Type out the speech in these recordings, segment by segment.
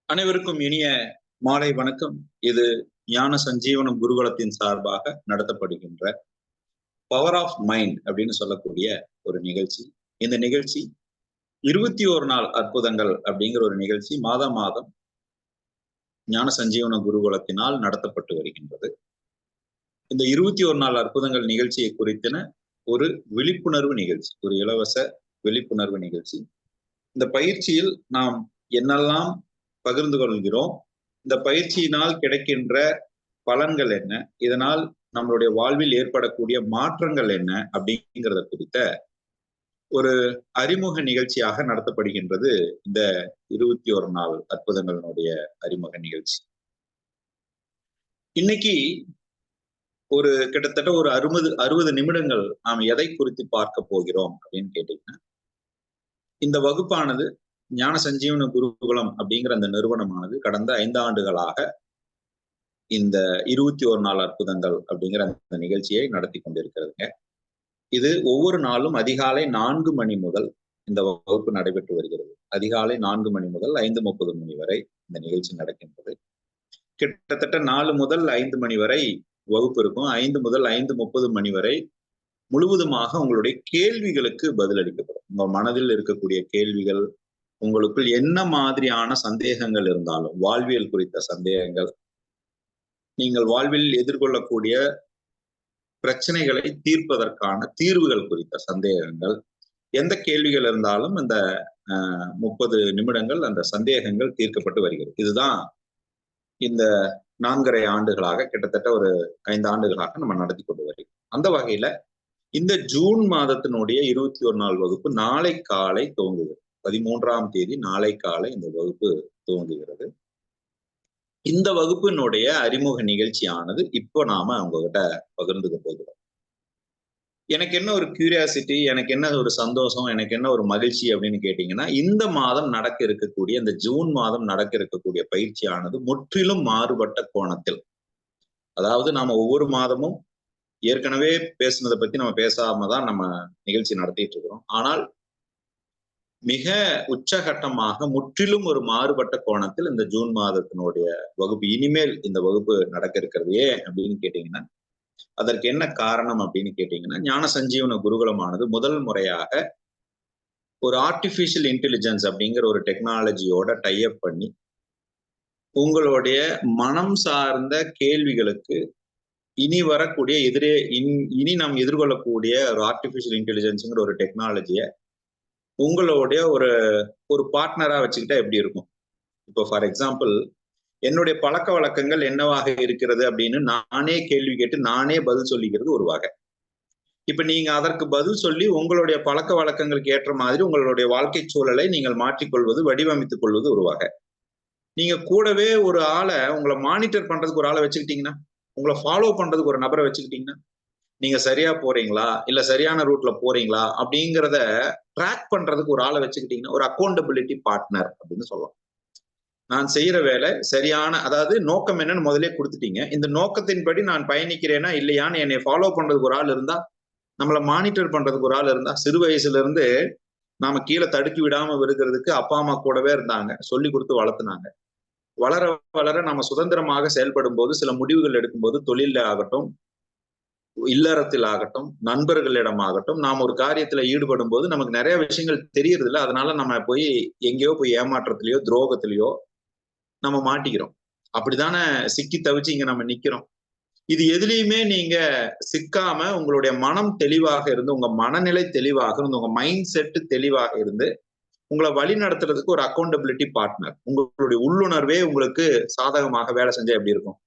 அனைவருக்கும் இனிய மாலை வணக்கம். இது ஞான சஞ்சீவனம் குருகுலத்தின் சார்பாக நடத்தப்படுகின்ற பவர் ஆஃப் மைண்ட் அப்படின்னு சொல்லக்கூடிய ஒரு நிகழ்ச்சி. இந்த நிகழ்ச்சி 21 நாள் அற்புதங்கள் அப்படிங்கிற ஒரு நிகழ்ச்சி மாதம் ஞான சஞ்சீவன குருகுலத்தினால் நடத்தப்பட்டு வருகின்றது. இந்த 21 நாள் அற்புதங்கள் நிகழ்ச்சியை குறித்தன ஒரு விழிப்புணர்வு நிகழ்ச்சி, ஒரு இலவச விழிப்புணர்வு நிகழ்ச்சி. இந்த பயிற்சியில் நாம் என்னெல்லாம் பகிர்ந்து கொள்கிறோம், இந்த பயிற்சியினால் கிடைக்கின்ற பலன்கள் என்ன, இதனால் நம்மளுடைய வாழ்வில் ஏற்படக்கூடிய மாற்றங்கள் என்ன அப்படிங்கிறத குறித்த ஒரு அறிமுக நிகழ்ச்சியாக நடத்தப்படுகின்றது இந்த 21 நாள் அற்புதங்களினுடைய அறிமுக நிகழ்ச்சி. இன்னைக்கு ஒரு கிட்டத்தட்ட ஒரு 60 நிமிடங்கள் நாம் எதை குறித்து பார்க்க போகிறோம் அப்படின்னு கேட்டீங்கன்னா, இந்த வகுப்பானது ஞான சஞ்சீவன குருகுலம் அப்படிங்கிற அந்த நிறுவனமானது கடந்த 5 ஆண்டுகளாக இந்த 21 நாள் அற்புதங்கள் அப்படிங்கிற அந்த நிகழ்ச்சியை நடத்தி கொண்டிருக்கிறதுங்க. இது ஒவ்வொரு நாளும் அதிகாலை 4 மணி முதல் இந்த வகுப்பு நடைபெற்று வருகிறது. அதிகாலை 4 மணி முதல் 5:30 மணி வரை இந்த நிகழ்ச்சி நடக்கின்றது. கிட்டத்தட்ட 4 முதல் 5 மணி வரை வகுப்பு இருக்கும். 5 முதல் 5:30 மணி வரை முழுவதுமாக உங்களுடைய கேள்விகளுக்கு பதிலளிக்கப்படும். உங்க மனதில் இருக்கக்கூடிய கேள்விகள், உங்களுக்குள் என்ன மாதிரியான சந்தேகங்கள் இருந்தாலும், வாழ்வியல் குறித்த சந்தேகங்கள், நீங்கள் வாழ்வில் எதிர்கொள்ளக்கூடிய பிரச்சனைகளை தீர்ப்பதற்கான தீர்வுகள் குறித்த சந்தேகங்கள், எந்த கேள்விகள் இருந்தாலும் அந்த 30 நிமிடங்கள் அந்த சந்தேகங்கள் தீர்க்கப்பட்டு வருகிறது. இதுதான் இந்த 4.5 ஆண்டுகளாக, கிட்டத்தட்ட ஒரு 5 ஆண்டுகளாக நம்ம நடத்தி கொண்டு வருகிறோம். அந்த வகையில இந்த ஜூன் மாதத்தினுடைய 21 நாள் வகுப்பு நாளை காலை துவங்குகிறது. 13ஆம் தேதி நாளை காலை இந்த வகுப்பு துவங்குகிறது. இந்த வகுப்பினுடைய அறிமுக நிகழ்ச்சியானது இப்போ நாம உங்ககிட்ட பகிர்ந்துக்க போகிறோம். எனக்கு என்ன ஒரு கியூரியாசிட்டி, எனக்கு என்ன ஒரு சந்தோஷம், எனக்கு என்ன ஒரு மகிழ்ச்சி அப்படின்னு கேட்டீங்கன்னா, இந்த மாதம் நடக்க இருக்கக்கூடிய, இந்த ஜூன் மாதம் நடக்க இருக்கக்கூடிய பயிற்சியானது முற்றிலும் மாறுபட்ட கோணத்தில், அதாவது நாம ஒவ்வொரு மாதமும் ஏற்கனவே பேசுனதை பத்தி நம்ம பேசாம தான் நம்ம நிகழ்ச்சி நடத்திட்டு இருக்கிறோம். ஆனால் மிக உச்சகட்டமாக முற்றிலும் ஒரு மாறுபட்ட கோணத்தில் இந்த ஜூன் மாதத்தினுடைய வகுப்பு, இனிமேல் இந்த வகுப்பு நடக்க இருக்கிறது. ஏன் அப்படின்னு கேட்டீங்கன்னா, அதற்கு என்ன காரணம் அப்படின்னு கேட்டீங்கன்னா, ஞான சஞ்சீவன குருகுலமானது முதல் முறையாக ஒரு ஆர்டிபிஷியல் இன்டெலிஜென்ஸ் அப்படிங்கிற ஒரு டெக்னாலஜியோட டைப் பண்ணி உங்களுடைய மனம் சார்ந்த கேள்விகளுக்கு இனி வரக்கூடிய இனி நாம் எதிர்கொள்ளக்கூடிய ஒரு ஆர்டிபிஷியல் இன்டெலிஜென்ஸ்ங்கிற ஒரு டெக்னாலஜியை உங்களுடைய ஒரு பார்ட்னரா வச்சுக்கிட்டா எப்படி இருக்கும்? இப்போ ஃபார் எக்ஸாம்பிள், என்னுடைய பழக்க வழக்கங்கள் என்னவாக இருக்கிறது அப்படின்னு நானே கேள்வி கேட்டு நானே பதில் சொல்லிக்கிறது ஒரு வகை. இப்ப நீங்க அதற்கு பதில் சொல்லி உங்களுடைய பழக்க வழக்கங்களுக்கு ஏற்ற மாதிரி உங்களுடைய வாழ்க்கை சூழலை நீங்கள் மாற்றிக்கொள்வது, வடிவமைத்துக் கொள்வது ஒரு வகை. நீங்க கூடவே ஒரு ஆளை, உங்களை மானிட்டர் பண்றதுக்கு ஒரு ஆளை வச்சுக்கிட்டீங்கன்னா, உங்களை ஃபாலோ பண்றதுக்கு ஒரு நபரை வச்சுக்கிட்டீங்கன்னா, நீங்க சரியா போறீங்களா இல்ல சரியான ரூட்ல போறீங்களா அப்படிங்கிறத ட்ராக் பண்றதுக்கு ஒரு ஆளை வச்சுக்கிட்டீங்கன்னா, ஒரு அக்கௌண்டபிலிட்டி பார்ட்னர் அப்படின்னு சொல்லலாம். நான் செய்யற வேலை சரியான, அதாவது நோக்கம் என்னன்னு முதலே கொடுத்துட்டீங்க, இந்த நோக்கத்தின்படி நான் பயணிக்கிறேனா இல்லையான்னு என்னை ஃபாலோ பண்றதுக்கு ஒரு ஆள் இருந்தா, நம்மளை மானிட்டர் பண்றதுக்கு ஒரு ஆள் இருந்தா, சிறு வயசுல இருந்து நாம கீழே தடுக்கி விடாம இருக்கிறதுக்கு அப்பா அம்மா கூடவே இருந்தாங்க, சொல்லி கொடுத்து வளர்த்துனாங்க. வளர வளர நம்ம சுதந்திரமாக செயல்படும் போது, சில முடிவுகள் எடுக்கும்போது, தொழில ஆகட்டும், இல்லறத்தில் ஆகட்டும், நண்பர்களிடம் ஆகட்டும், நாம் ஒரு காரியத்துல ஈடுபடும் போது நமக்கு நிறைய விஷயங்கள் தெரியறது இல்லை. அதனால நம்ம போய் எங்கேயோ போய் ஏமாற்றத்திலேயோ துரோகத்திலேயோ நம்ம மாட்டிக்கிறோம். அப்படித்தானே சிக்கி தவிச்சு இங்க நம்ம நிக்கிறோம். இது எதுலையுமே நீங்க சிக்காம உங்களுடைய மனம் தெளிவாக இருந்து, உங்க மனநிலை தெளிவாக இருந்து, உங்க மைண்ட் செட் தெளிவாக இருந்து உங்களை வழி நடத்துறதுக்கு ஒரு அக்கௌண்டபிலிட்டி பார்ட்னர், உங்களுடைய உள்ளுணர்வே உங்களுக்கு சாதகமாக வேலை செஞ்சா எப்படி இருக்கும்?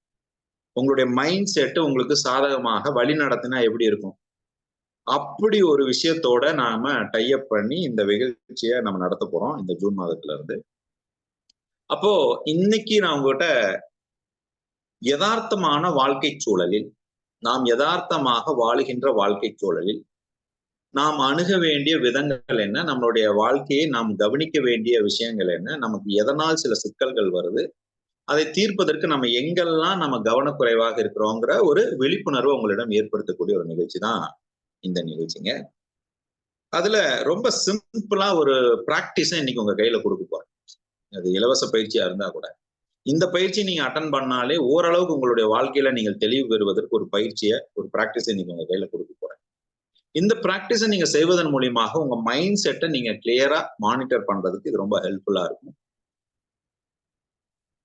உங்களுடைய மைண்ட் செட் உங்களுக்கு சாதகமாக வழி நடத்தினா எப்படி இருக்கும்? அப்படி ஒரு விஷயத்தோட நாம டைப் பண்ணி இந்த நிகழ்ச்சியை நம்ம நடத்த போறோம் இந்த ஜூன் மாதத்துல இருந்து. அப்போ இன்னைக்கு நான் உங்ககிட்ட யதார்த்தமான வாழ்க்கை சூழலில், நாம் யதார்த்தமாக வாழுகின்ற வாழ்க்கை சூழலில் நாம் அணுக வேண்டிய விதங்கள் என்ன, நம்மளுடைய வாழ்க்கையை நாம் கவனிக்க வேண்டிய விஷயங்கள் என்ன, நமக்கு எதனால் சில சிக்கல்கள் வருது, அதை தீர்ப்பதற்கு நம்ம எங்கெல்லாம் நம்ம கவனக்குறைவாக இருக்கிறோங்கிற ஒரு விழிப்புணர்வு உங்களிடம் ஏற்படுத்தக்கூடிய ஒரு நிகழ்ச்சி தான் இந்த நிகழ்ச்சிங்க. அதுல ரொம்ப சிம்பிளா ஒரு பிராக்டிஸை இன்னைக்கு உங்க கையில கொடுக்க போறேன். அது இலவச பயிற்சியா இருந்தா கூட இந்த பயிற்சி நீங்க அட்டன் பண்ணாலே ஓரளவுக்கு உங்களுடைய வாழ்க்கையில நீங்கள் தெளிவு பெறுவதற்கு ஒரு பயிற்சியை, ஒரு பிராக்டிஸை நீங்க உங்க கையில கொடுக்க போறேன். இந்த பிராக்டிஸை நீங்க செய்வதன் மூலியமாக உங்க மைண்ட் செட்டை நீங்க கிளியரா மானிட்டர் பண்றதுக்கு இது ரொம்ப ஹெல்ப்ஃபுல்லா இருக்கும்.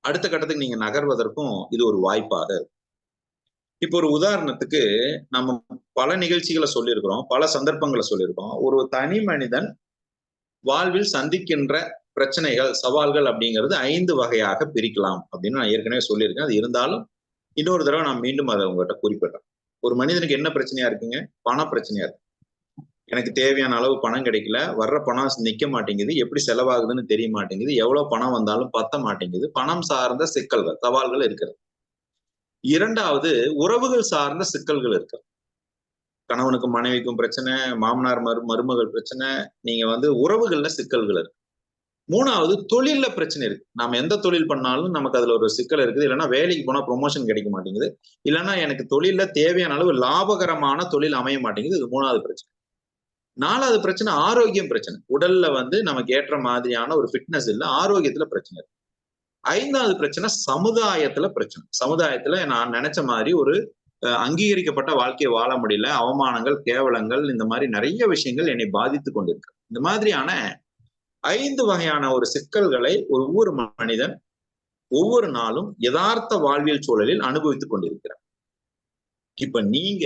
அடுத்த கட்டத்துக்கு நீங்க நகர்வதற்கும் இது ஒரு வாய்ப்பாக இருக்கும். இப்போ ஒரு உதாரணத்துக்கு நம்ம பல நிகழ்ச்சிகளை சொல்லியிருக்கிறோம், பல சந்தர்ப்பங்களை சொல்லியிருக்கோம். ஒரு தனி மனிதன் வாழ்வில் சந்திக்கின்ற பிரச்சனைகள், சவால்கள் அப்படிங்கிறது 5 வகையாக பிரிக்கலாம் அப்படின்னு நான் ஏற்கனவே சொல்லியிருக்கேன். அது இருந்தாலும் இன்னொரு தடவை நான் மீண்டும் அதை உங்ககிட்ட குறிப்பிடுறேன். ஒரு மனிதனுக்கு என்ன பிரச்சனையா இருக்குங்க? பண பிரச்சனையா இருக்கு. எனக்கு தேவையான அளவு பணம் கிடைக்கல, வர்ற பணம் நிக்க மாட்டேங்குது, எப்படி செலவாகுதுன்னு தெரிய மாட்டேங்குது, எவ்வளவு பணம் வந்தாலும் பத்த மாட்டேங்குது. பணம் சார்ந்த சிக்கல்கள், சவால்கள் இருக்கிறது. 2வது உறவுகள் சார்ந்த சிக்கல்கள் இருக்கு. கணவனுக்கும் மனைவிக்கும் பிரச்சனை, மாமனார் மருமகள் பிரச்சனை, நீங்க உறவுகள்ல சிக்கல்கள் இருக்கு. 3வது தொழில்ல பிரச்சனை இருக்கு. நாம எந்த தொழில் பண்ணாலும் நமக்கு அதுல ஒரு சிக்கல் இருக்குது. இல்லைன்னா வேலைக்கு போனா ப்ரொமோஷன் கிடைக்க மாட்டேங்குது. இல்லைன்னா எனக்கு தொழில்ல தேவையான அளவு லாபகரமான தொழில் அமைய மாட்டேங்குது. இது 3வது பிரச்சனை. 4வது பிரச்சனை ஆரோக்கியம் பிரச்சனை. உடல்ல நமக்கு ஏற்ற மாதிரியான ஒரு ஃபிட்னஸ் இல்ல, ஆரோக்கியத்துல பிரச்சனை இருக்கு. 5வது பிரச்சனை சமுதாயத்துல பிரச்சனை. சமுதாயத்துல நான் நினைச்ச மாதிரி ஒரு அங்கீகரிக்கப்பட்ட வாழ்க்கையை வாழ முடியல, அவமானங்கள், கேவலங்கள், இந்த மாதிரி நிறைய விஷயங்கள் என்னை பாதித்து கொண்டிருக்கு. இந்த மாதிரியான 5 வகையான ஒரு சிக்கல்களை ஒவ்வொரு மனிதன் ஒவ்வொரு நாளும் யதார்த்த வாழ்வியல் சூழலில் அனுபவித்துக் கொண்டிருக்கிறார். இப்ப நீங்க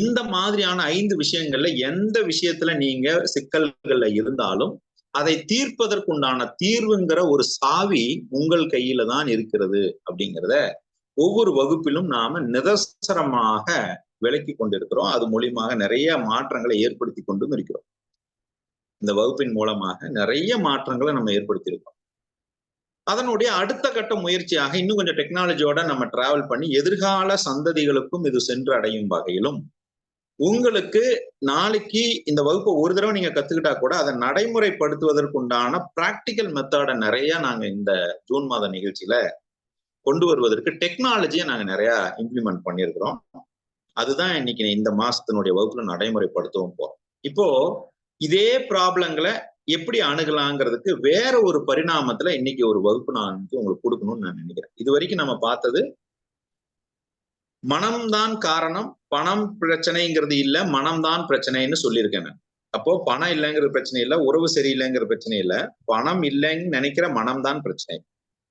இந்த மாதிரியான 5 விஷயங்கள்ல எந்த விஷயத்துல நீங்க சிக்கல்கள்ல இருந்தாலும் அதை தீர்ப்பதற்குண்டான தீர்வுங்கிற ஒரு சாவி உங்கள் கையில தான் இருக்கிறது அப்படிங்கிறத ஒவ்வொரு வகுப்பிலும் நாம நிதர்சனமாக விளக்கி கொண்டிருக்கிறோம். அது மூலியமாக நிறைய மாற்றங்களை ஏற்படுத்தி கொண்டும் இருக்கிறோம். இந்த வகுப்பின் மூலமாக நிறைய மாற்றங்களை நம்ம ஏற்படுத்தியிருக்கோம். அதனுடைய அடுத்த கட்ட முயற்சியாக இன்னும் கொஞ்சம் டெக்னாலஜியோட நம்ம டிராவல் பண்ணி எதிர்கால சந்ததிகளுக்கும் இது சென்று அடையும் வகையிலும் உங்களுக்கு நாளைக்கு இந்த வகுப்பை ஒரு தடவை நீங்க கத்துக்கிட்டா கூட அதை நடைமுறைப்படுத்துவதற்குண்டான பிராக்டிக்கல் மெத்தட நிறைய நாங்க இந்த ஜூன் மாத நிகழ்ச்சியில கொண்டு வருவதற்கு டெக்னாலஜியை நாங்க நிறைய இம்ப்ளிமெண்ட் பண்ணியிருக்கிறோம். அதுதான் இன்னைக்கு இந்த மாசத்தினுடைய வகுப்புல நடைமுறைப்படுத்தவும் போறோம். இப்போ இதே ப்ராப்ளங்களை எப்படி அணுகலாங்கிறதுக்கு வேற ஒரு பரிணாமத்துல இன்னைக்கு ஒரு வகுப்பு நான் உங்களுக்கு கொடுக்கணும்னு நான் நினைக்கிறேன். இது வரைக்கும் நம்ம பார்த்தது மனம்தான் காரணம், பணம் பிரச்சனைங்கிறது இல்ல, மனம்தான் பிரச்சனைன்னு சொல்லியிருக்கேன் நான். அப்போ பணம் இல்லைங்கிற பிரச்சனை இல்லை, உறவு சரியில்லைங்கிற பிரச்சனை இல்லை, பணம் இல்லைன்னு நினைக்கிற மனம்தான் பிரச்சனை,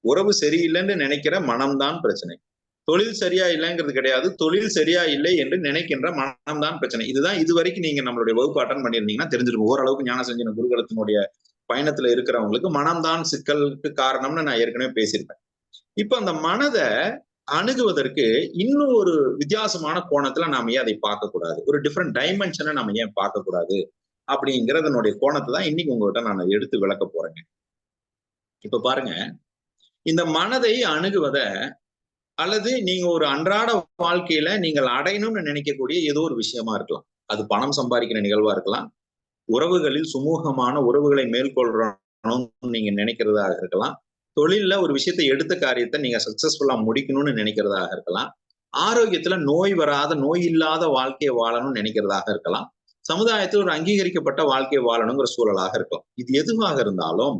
உறவு சரியில்லைன்னு நினைக்கிற மனம்தான் பிரச்சனை, தொழில் சரியா இல்லைங்கிறது கிடையாது, தொழில் சரியா இல்லை என்று நினைக்கின்ற மனம்தான் பிரச்சனை. இதுதான் இது வரைக்கும் நீங்க நம்மளுடைய வகுப்பு அட்டன் பண்ணியிருந்தீங்கன்னா தெரிஞ்சிருக்கும். ஓரளவுக்கு ஞானசஞ்சீவன குருகுலத்தினுடைய பயணத்துல இருக்கிறவங்களுக்கு மனம்தான் சிக்கலுக்கு காரணம்னு நான் ஏற்கனவே பேசியிருப்பேன். இப்ப அந்த மனதை அணுகுவதற்கு இன்னும் ஒரு வித்தியாசமான கோணத்துல நாம ஏன் அதை பார்க்கக்கூடாது, ஒரு டிஃப்ரெண்ட் டைமென்ஷனை நம்ம ஏன் பார்க்கக்கூடாது அப்படிங்கிறதனுடைய கோணத்தை தான் இன்னைக்கு உங்ககிட்ட நான் எடுத்து விளக்க போறேங்க. இப்ப பாருங்க, இந்த மனதை அணுகுவத அல்லது நீங்க ஒரு அன்றாட வாழ்க்கையில நீங்கள் அடையணும்னு நினைக்கக்கூடிய ஏதோ ஒரு விஷயமா இருக்கலாம். அது பணம் சம்பாதிக்கிற நிகழ்வா இருக்கலாம், உறவுகளில் சுமூகமான உறவுகளை மேற்கொள்றோம்னு நீங்க நினைக்கிறதாக இருக்கலாம், தொழில்ல ஒரு விஷயத்தை எடுத்த காரியத்தை நீங்க சக்சஸ்ஃபுல்லா முடிக்கணும்னு நினைக்கிறதாக இருக்கலாம், ஆரோக்கியத்துல நோய் வராத நோய் இல்லாத வாழ்க்கையை வாழணும்னு நினைக்கிறதாக இருக்கலாம், சமுதாயத்தில் ஒரு அங்கீகரிக்கப்பட்ட வாழ்க்கையை வாழணுங்கிற சூழலாக இருக்கலாம். இது எதுவாக இருந்தாலும்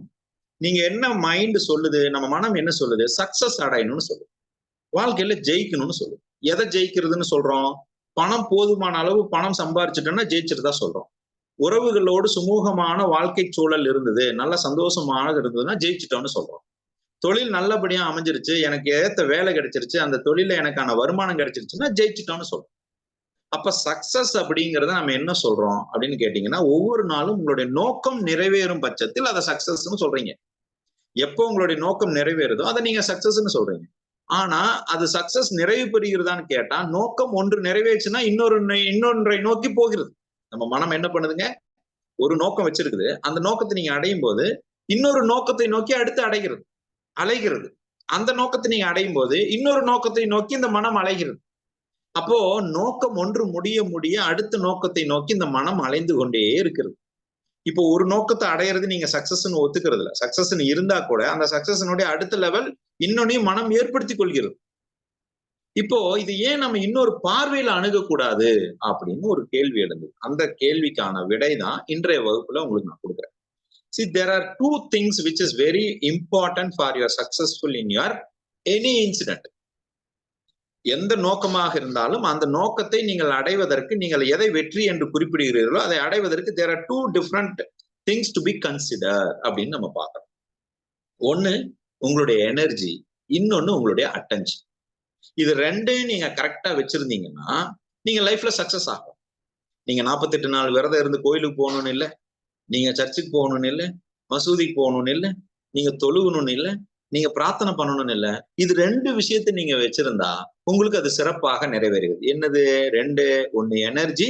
நீங்க என்ன மைண்ட் சொல்லுது, நம்ம மனம் என்ன சொல்லுது, சக்சஸ் அடையணும்னு சொல்லுது, வாழ்க்கையில ஜெயிக்கணும்னு சொல்லுது. எதை ஜெயிக்கிறதுன்னு சொல்றோம்? பணம் போதுமான அளவு பணம் சம்பாரிச்சுட்டோம்னா ஜெயிச்சிருதா சொல்றோம். உறவுகளோடு சுமூகமான வாழ்க்கை சூழல் இருந்தது, நல்ல சந்தோஷமான இருந்ததுன்னா ஜெயிச்சிட்டோம்னு சொல்றோம். தொழில் நல்லபடியா அமைஞ்சிருச்சு, எனக்கு ஏத்த வேலை கிடைச்சிருச்சு, அந்த தொழில எனக்கான வருமானம் கிடைச்சிருச்சுன்னா ஜெயிச்சிட்டோம்னு சொல்றோம். அப்ப சக்சஸ் அப்படிங்கறத நம்ம என்ன சொல்றோம் அப்படின்னு கேட்டீங்கன்னா, ஒவ்வொரு நாளும் உங்களுடைய நோக்கம் நிறைவேறும் பட்சத்தில் அதை சக்சஸ்ன்னு சொல்றீங்க. எப்போ உங்களுடைய நோக்கம் நிறைவேறுதோ அதை நீங்க சக்சஸ்ன்னு சொல்றீங்க. ஆனா அது சக்சஸ் நிறைவு பெறுகிறதான்னு கேட்டா, நோக்கம் ஒன்று நிறைவேறுச்சுன்னா இன்னொன்றை நோக்கி போகிறது. நம்ம மனம் என்ன பண்ணுதுங்க, ஒரு நோக்கம் வச்சிருக்குது, அந்த நோக்கத்தை நீங்க அடையும் போது இன்னொரு நோக்கத்தை நோக்கி அடுத்து அலைகிறது. அந்த நோக்கத்தை நீங்க அடையும் போது இன்னொரு நோக்கத்தை நோக்கி இந்த மனம் அலைகிறது. அப்போ நோக்கம் ஒன்று முடிய முடிய அடுத்த நோக்கத்தை நோக்கி இந்த மனம் அலைந்து கொண்டே இருக்கிறது. இப்போ ஒரு நோக்கத்தை அடையிறது நீங்க சக்சஸ்ன்னு ஒத்துக்கிறது இல்ல. சக்சஸ்ன்னு இருந்தா கூட அந்த சக்சஸ்னுடைய அடுத்த லெவல் இன்னொன்னையும் மனம் ஏற்படுத்தி கொள்கிறது. இப்போ இது ஏன் நம்ம இன்னொரு பார்வையில அணுகக்கூடாது அப்படின்னு ஒரு கேள்வி எழுந்தது. அந்த கேள்விக்கான விடை தான் இன்றைய வகுப்புல உங்களுக்கு நான் கொடுக்குறேன். See, there are two things which is very important for your successful in your any incident. எந்த நோக்கமாக இருந்தாலும் அந்த நோக்கத்தை நீங்கள் அடைவதற்கு நீங்கள் எதை வெற்றி என்று குறிப்பிடுகிறீர்களோ அதை அடைவதற்கு there are two different things to be considered அப்படின்னு நம்ம பார்க்கணும். ஒண்ணு உங்களுடைய எனர்ஜி, இன்னொன்னு உங்களுடைய அட்டென்ஷன். இது ரெண்டையும் நீங்க கரெக்டா வச்சிருந்தீங்கன்னா நீங்க லைஃப்ல சக்சஸ் ஆகும். நீங்க 48 நாள் விரதம் இருந்து கோயிலுக்கு போகணும்னு இல்லை, நீங்க சர்ச்சுக்கு போகணும்னு இல்லை, மசூதிக்கு போகணும்னு இல்லை, நீங்க தொழுகணும்னு இல்லை, நீங்க பிரார்த்தனை பண்ணணும்னு இல்லை. இது ரெண்டு விஷயத்தை நீங்க வச்சிருந்தா உங்களுக்கு அது சிறப்பாக நிறைவேறுகிறது. என்னது ரெண்டு? ஒண்ணு எனர்ஜி,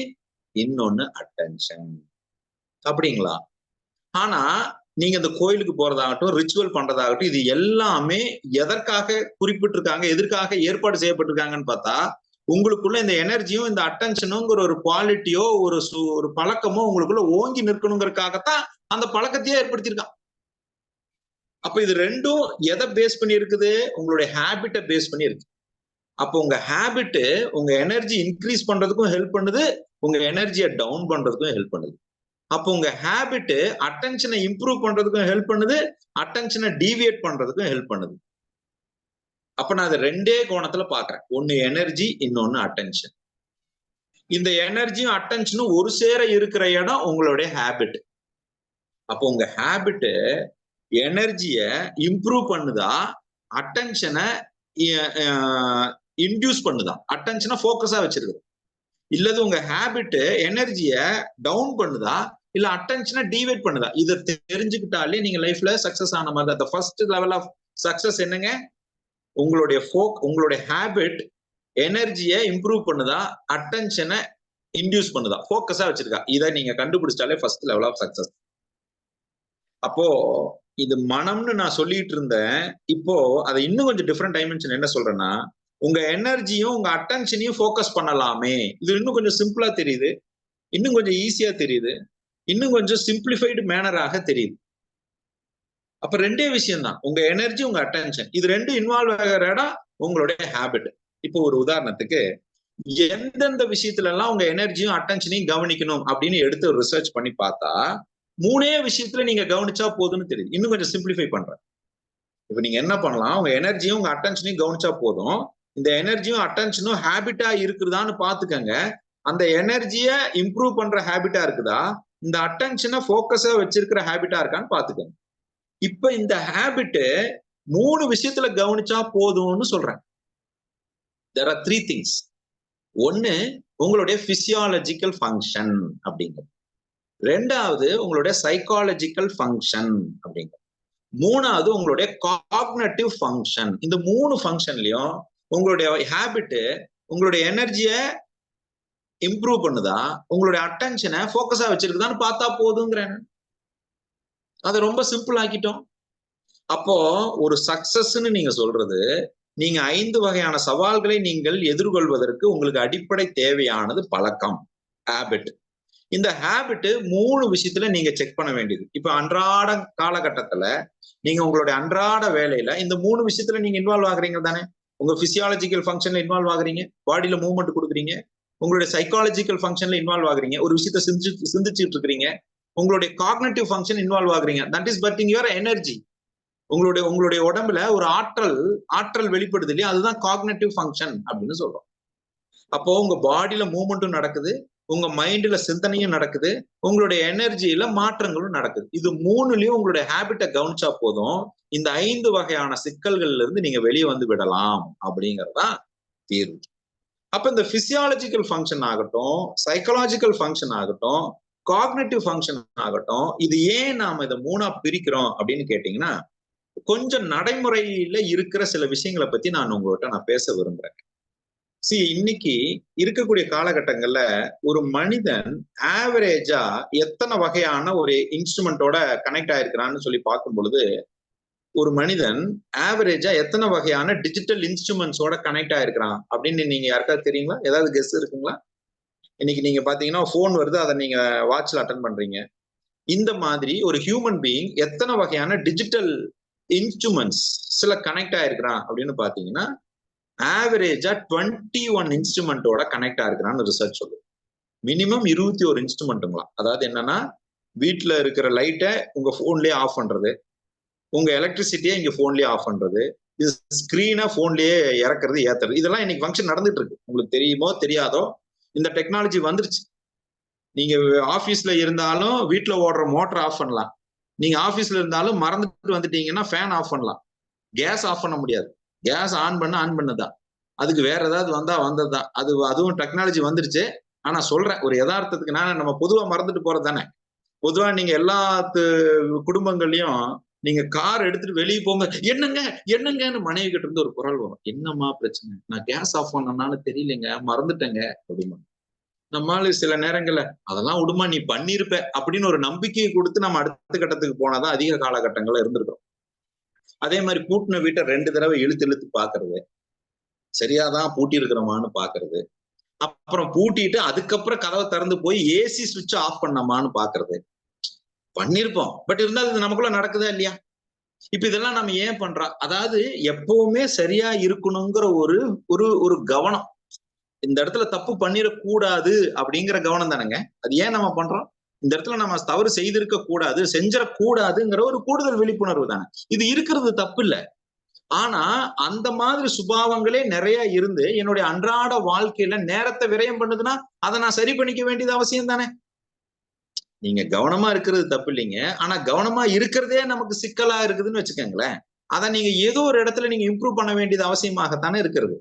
இன்னொன்னு அட்டென்ஷன். அப்படிங்களா? ஆனா நீங்க இந்த கோயிலுக்கு போறதாகட்டும், ரிச்சுவல் பண்றதாகட்டும், இது எல்லாமே எதற்காக குறிப்பிட்டிருக்காங்க, எதற்காக ஏற்பாடு செய்யப்பட்டிருக்காங்கன்னு பார்த்தா உங்களுக்குள்ள இந்த எனர்ஜியும் இந்த அட்டென்ஷனுங்கிற ஒரு குவாலிட்டியோ ஒரு பழக்கமோ உங்களுக்குள்ள ஓங்கி நிற்கணுங்கிறதுக்காகத்தான் அந்த பழக்கத்தையே ஏற்படுத்தியிருக்கான். அப்ப இது ரெண்டும் எதை பேஸ் பண்ணி இருக்குது? உங்களுடைய ஹேபிட்டை பேஸ் பண்ணி இருக்கு. அப்போ உங்க ஹேபிட் உங்க எனர்ஜி இன்க்ரீஸ் பண்றதுக்கும் ஹெல்ப் பண்ணுது, உங்க எனர்ஜியை டவுன் பண்றதுக்கும் ஹெல்ப் பண்ணுது. அப்போ உங்க ஹேபிட் அட்டென்ஷனை இம்ப்ரூவ் பண்றதுக்கும் ஹெல்ப் பண்ணுது, அட்டென்ஷனை டீவியேட் பண்றதுக்கும் ஹெல்ப் பண்ணுது. அப்ப நான் அதை ரெண்டே கோணத்துல பாக்குறேன். ஒன்னு எனர்ஜி, இன்னொன்னு அட்டென்ஷன். இந்த எனர்ஜியும் அட்டென்ஷனும் ஒரு சேர இருக்கிற இடம் உங்களுடைய ஹேபிட். அப்போ உங்க ஹேபிட் எனர்ஜிய இம்ப்ரூவ் பண்ணுதா, அட்டென்ஷனை இன்டியூஸ் பண்ணுதா, அட்டென்ஷனை போக்கஸா வச்சிருக்கு? இல்லது உங்க ஹேபிட் எனர்ஜிய டவுன் பண்ணுதா, இல்ல அட்டென்ஷனை டீவேட் பண்ணுதா? இதை தெரிஞ்சுக்கிட்டாலே நீங்க லைஃப்ல சக்சஸ் ஆன மாதிரி தான். ஃபர்ஸ்ட் லெவல் ஆஃப் சக்சஸ் என்னங்க? உங்களுடைய ஹேபிட் எனர்ஜியை இம்ப்ரூவ் பண்ணுதா, அட்டென்ஷனை இன்டியூஸ் பண்ணுதா, போக்கஸா வச்சிருக்கா? இதை நீங்க கண்டுபிடிச்சிட்டாலே ஃபர்ஸ்ட் லெவல் ஆஃப் சக்சஸ். அப்போ இது மனம்னு நான் சொல்லிட்டு இருந்தேன். இப்போ அதை இன்னும் கொஞ்சம் டிஃப்ரெண்ட் டைமென்ஷன் என்ன சொல்றேன்னா, உங்க எனர்ஜியும் உங்க அட்டென்ஷனையும் ஃபோக்கஸ் பண்ணலாமே. இது இன்னும் கொஞ்சம் சிம்பிளா தெரியுது, இன்னும் கொஞ்சம் ஈஸியா தெரியுது, இன்னும் கொஞ்சம் சிம்பிளிஃபைடு மேனராக தெரியுது. அப்ப ரெண்டே விஷயம் தான், உங்க எனர்ஜி, உங்க அட்டென்ஷன். இது ரெண்டு இன்வால்வ் ஆகிற இடம் உங்களுடைய ஹேபிட். இப்போ ஒரு உதாரணத்துக்கு, எந்தெந்த விஷயத்துல எல்லாம் உங்க எனர்ஜியும் அட்டென்ஷனையும் கவனிக்கணும் அப்படின்னு எடுத்து ஒரு ரிசர்ச் பண்ணி பார்த்தா 3 விஷயத்துல நீங்க கவனிச்சா போதும்னு தெரியுது. இன்னும் கொஞ்சம் சிம்பிளிஃபை பண்றேன். இப்ப நீங்க என்ன பண்ணலாம், உங்க எனர்ஜியும் உங்க அட்டென்ஷனையும் கவனிச்சா போதும். இந்த எனர்ஜியும் அட்டென்ஷனும் ஹேபிட்டா இருக்குதான்னு பாத்துக்கங்க. அந்த எனர்ஜியை இம்ப்ரூவ் பண்ற ஹேபிட்டா இருக்குதா, இந்த அட்டென்ஷனை போக்கஸா வச்சிருக்கிற ஹேபிட்டா இருக்கான்னு பாத்துக்கங்க. இப்ப இந்த ஹேபிட் 3 விஷயத்துல கவனிச்சா போதும்னு சொல்றேன். there are 3 things. ஒன்னு உங்களுடைய பிசியாலஜிக்கல் ஃபங்க்ஷன் அப்படிங்கிறது, ரெண்டாவது உங்களுடைய சைக்காலஜிக்கல் ஃபங்க்ஷன் அப்படிங்கிறது, மூணாவது உங்களுடைய காக்னட்டிவ் ஃபங்க்ஷன். இந்த 3 ஃபங்க்ஷன்லயும் உங்களுடைய ஹேபிட் உங்களுடைய எனர்ஜியை இம்ப்ரூவ் பண்ணுதா, உங்களுடைய அட்டென்ஷனை போக்கஸா வச்சிருக்குதான்னு பார்த்தா போதுங்கிறேன். அதை ரொம்ப சிம்பிள் ஆக்கிட்டோம். அப்போ ஒரு சக்சஸ்ன்னு நீங்க சொல்றது, நீங்க 5 வகையான சவால்களை நீங்கள் எதிர்கொள்வதற்கு உங்களுக்கு அடிப்படை தேவையானது பழக்கம், ஹேபிட். இந்த ஹேபிட் 3 விஷயத்துல நீங்க செக் பண்ண வேண்டியது. இப்ப அன்றாட காலகட்டத்துல நீங்க உங்களுடைய அன்றாட வேலையில இந்த 3 விஷயத்துல நீங்க இன்வால்வ் ஆகுறீங்க தானே. உங்க பிசியாலஜிக்கல் ஃபங்க்ஷன்ல இன்வால்வ் ஆகுறீங்க, பாடியில மூவ்மெண்ட் கொடுக்குறீங்க. உங்களுடைய சைக்காலஜிக்கல் ஃபங்க்ஷன்ல இன்வால்வ் ஆகுறீங்க, ஒரு விஷயத்த சிந்திச்சுட்டு இருக்கிறீங்க. உங்களுடைய காக்னட்டிவ் ஃபங்க்ஷன் இன்வால்வ் ஆகுறீங்க, that is burning your energy. உங்களுடைய உடம்புல ஒரு ஆற்றல் வெளிப்படுது இல்லையா, அதுதான் காக்னட்டிவ் ஃபங்க்ஷன் அப்படின்னு சொல்றோம். அப்போ உங்க பாடியில மூவ்மெண்ட்டும் நடக்குது, உங்க மைண்ட்ல சிந்தனையும் நடக்குது, உங்களுடைய எனர்ஜியில மாற்றங்களும் நடக்குது. இது 3லயும் உங்களுடைய ஹேபிட்டை கவனிச்சா போதும், இந்த 5 வகையான சிக்கல்கள்ல இருந்து நீங்க வெளியே வந்து விடலாம் அப்படிங்கறதுதான் தீர்வு. அப்ப இந்த பிசியாலஜிக்கல் ஃபங்க்ஷன் ஆகட்டும், சைக்காலஜிக்கல் ஃபங்க்ஷன் ஆகட்டும், காக்னட்டிவ் ஃபங்க்ஷன் ஆகட்டும், இது ஏன் நாம இதை 3ஆ பிரிக்கிறோம் அப்படின்னு கேட்டீங்கன்னா, கொஞ்சம் நடைமுறையில இருக்கிற சில விஷயங்களை பத்தி நான் பேச விரும்புறேன். இன்னைக்கு இருக்கக்கூடிய காலகட்டங்கள்ல ஒரு மனிதன் ஆவரேஜா எத்தனை வகையான ஒரு இன்ஸ்ட்ருமெண்டோட கனெக்ட் ஆயிருக்கிறான்னு சொல்லி பார்க்கும் பொழுது, ஒரு மனிதன் ஆவரேஜா எத்தனை வகையான டிஜிட்டல் இன்ஸ்ட்ருமெண்ட்ஸோட கனெக்ட் ஆயிருக்கிறான் அப்படின்னு நீங்க யாருக்காவது தெரியுங்களா? ஏதாவது கெஸ் இருக்குங்களா? இன்னைக்கு நீங்க பாத்தீங்கன்னா போன் வருது, அதை நீங்க வாட்ச்ல அட்டன் பண்றீங்க. இந்த மாதிரி ஒரு ஹியூமன் பீயிங் எத்தனை வகையான டிஜிட்டல் இன்ஸ்ட்ருமெண்ட்ஸ்ல கனெக்ட் ஆயிருக்கிறான் அப்படின்னு பாத்தீங்கன்னா, ஆவரேஜா 21 இன்ஸ்ட்ருமெண்டோட கனெக்ட் ஆயிருக்கிறான்னு ரிசர்ச் சொல்லுது. மினிமம் 21 இன்ஸ்ட்ருமெண்ட்டுங்களா. அதாவது என்னன்னா, வீட்டுல இருக்கிற லைட்டை உங்க போன்லயே ஆஃப் பண்றது, உங்க எலக்ட்ரிசிட்டியை இங்க போன்லயே ஆஃப் பண்றது, ஸ்கிரீனை போன்லயே இறக்குறது ஏத்துறது, இதெல்லாம் இன்னைக்கு ஃபங்க்ஷன் நடந்துட்டு இருக்கு. உங்களுக்கு தெரியுமோ தெரியாதோ இந்த டெக்னாலஜி வந்துருச்சு. நீங்க ஆபீஸ்ல இருந்தாலும் வீட்டுல ஓடுற மோட்டர் ஆஃப் பண்ணலாம். நீங்க ஆபீஸ்ல இருந்தாலும் மறந்துட்டு வந்துட்டீங்கன்னா ஃபேன் ஆஃப் பண்ணலாம். கேஸ் ஆஃப் பண்ண முடியாது. கேஸ் ஆன் பண்ணதான். அதுக்கு வேற ஏதாவது வந்தா வந்ததுதான். அதுவும் டெக்னாலஜி வந்துருச்சு. ஆனா சொல்றேன் ஒரு யதார்த்தத்துக்கு, நம்ம பொதுவா மறந்துட்டு போறது தானே. பொதுவா நீங்க எல்லா குடும்பங்கள்லயும் நீங்க கார் எடுத்துட்டு வெளியே போங்க, என்னங்க என்னங்கன்னு மனைவி கிட்ட இருந்து ஒரு குரல் வரும். என்னம்மா பிரச்சனை? நான் கேஸ் ஆஃப் பண்ணனாலும் தெரியலங்க, மறந்துட்டேங்க அப்படிமா. நம்மளால சில நேரங்கள்ல அதெல்லாம் விடுமா நீ பண்ணிருப்ப அப்படின்னு ஒரு நம்பிக்கையை கொடுத்து நம்ம அடுத்த கட்டத்துக்கு போனாதான் அதிக காலகட்டங்கள்ல இருந்திருக்கிறோம். அதே மாதிரி பூட்டின வீட்டை 2 தடவை இழுத்து பாக்குறது, சரியாதான் பூட்டி இருக்கிறோமான்னு பாக்குறது, அப்புறம் பூட்டிட்டு அதுக்கப்புறம் கதவை திறந்து போய் ஏசி சுவிட்ச் ஆஃப் பண்ணமான்னு பாக்குறது பண்ணிருப்போம். பட் இருந்தாலும் இது நமக்குள்ள நடக்குதா இல்லையா? இப்ப இதெல்லாம் நம்ம ஏன் பண்றோம்? அதாவது எப்பவுமே சரியா இருக்கணுங்கிற ஒரு ஒரு ஒரு கவனம், இந்த இடத்துல தப்பு பண்ணிடக்கூடாது அப்படிங்கிற கவனம் தானேங்க. அது ஏன் நம்ம பண்றோம்? இந்த இடத்துல நம்ம தவறு செய்திருக்க கூடாது, செஞ்சிடக்கூடாதுங்கிற ஒரு கூடுதல் விழிப்புணர்வு தானே. இது இருக்கிறது தப்பு இல்லை. ஆனா அந்த மாதிரி சுபாவங்களே நிறைய இருந்து என்னுடைய அன்றாட வாழ்க்கையில நேரத்தை விரயம் பண்ணுதுன்னா அதை நான் சரி பண்ணிக்க வேண்டியது அவசியம் தானே. நீங்க கவனமா இருக்கிறது தப்பு இல்லைங்க. ஆனா கவனமா இருக்கிறதே நமக்கு சிக்கலா இருக்குதுன்னு வச்சுக்கோங்களேன். அதை நீங்க ஏதோ ஒரு இடத்துல நீங்க இம்ப்ரூவ் பண்ண வேண்டியது அவசியமாகத்தானே இருக்கிறது.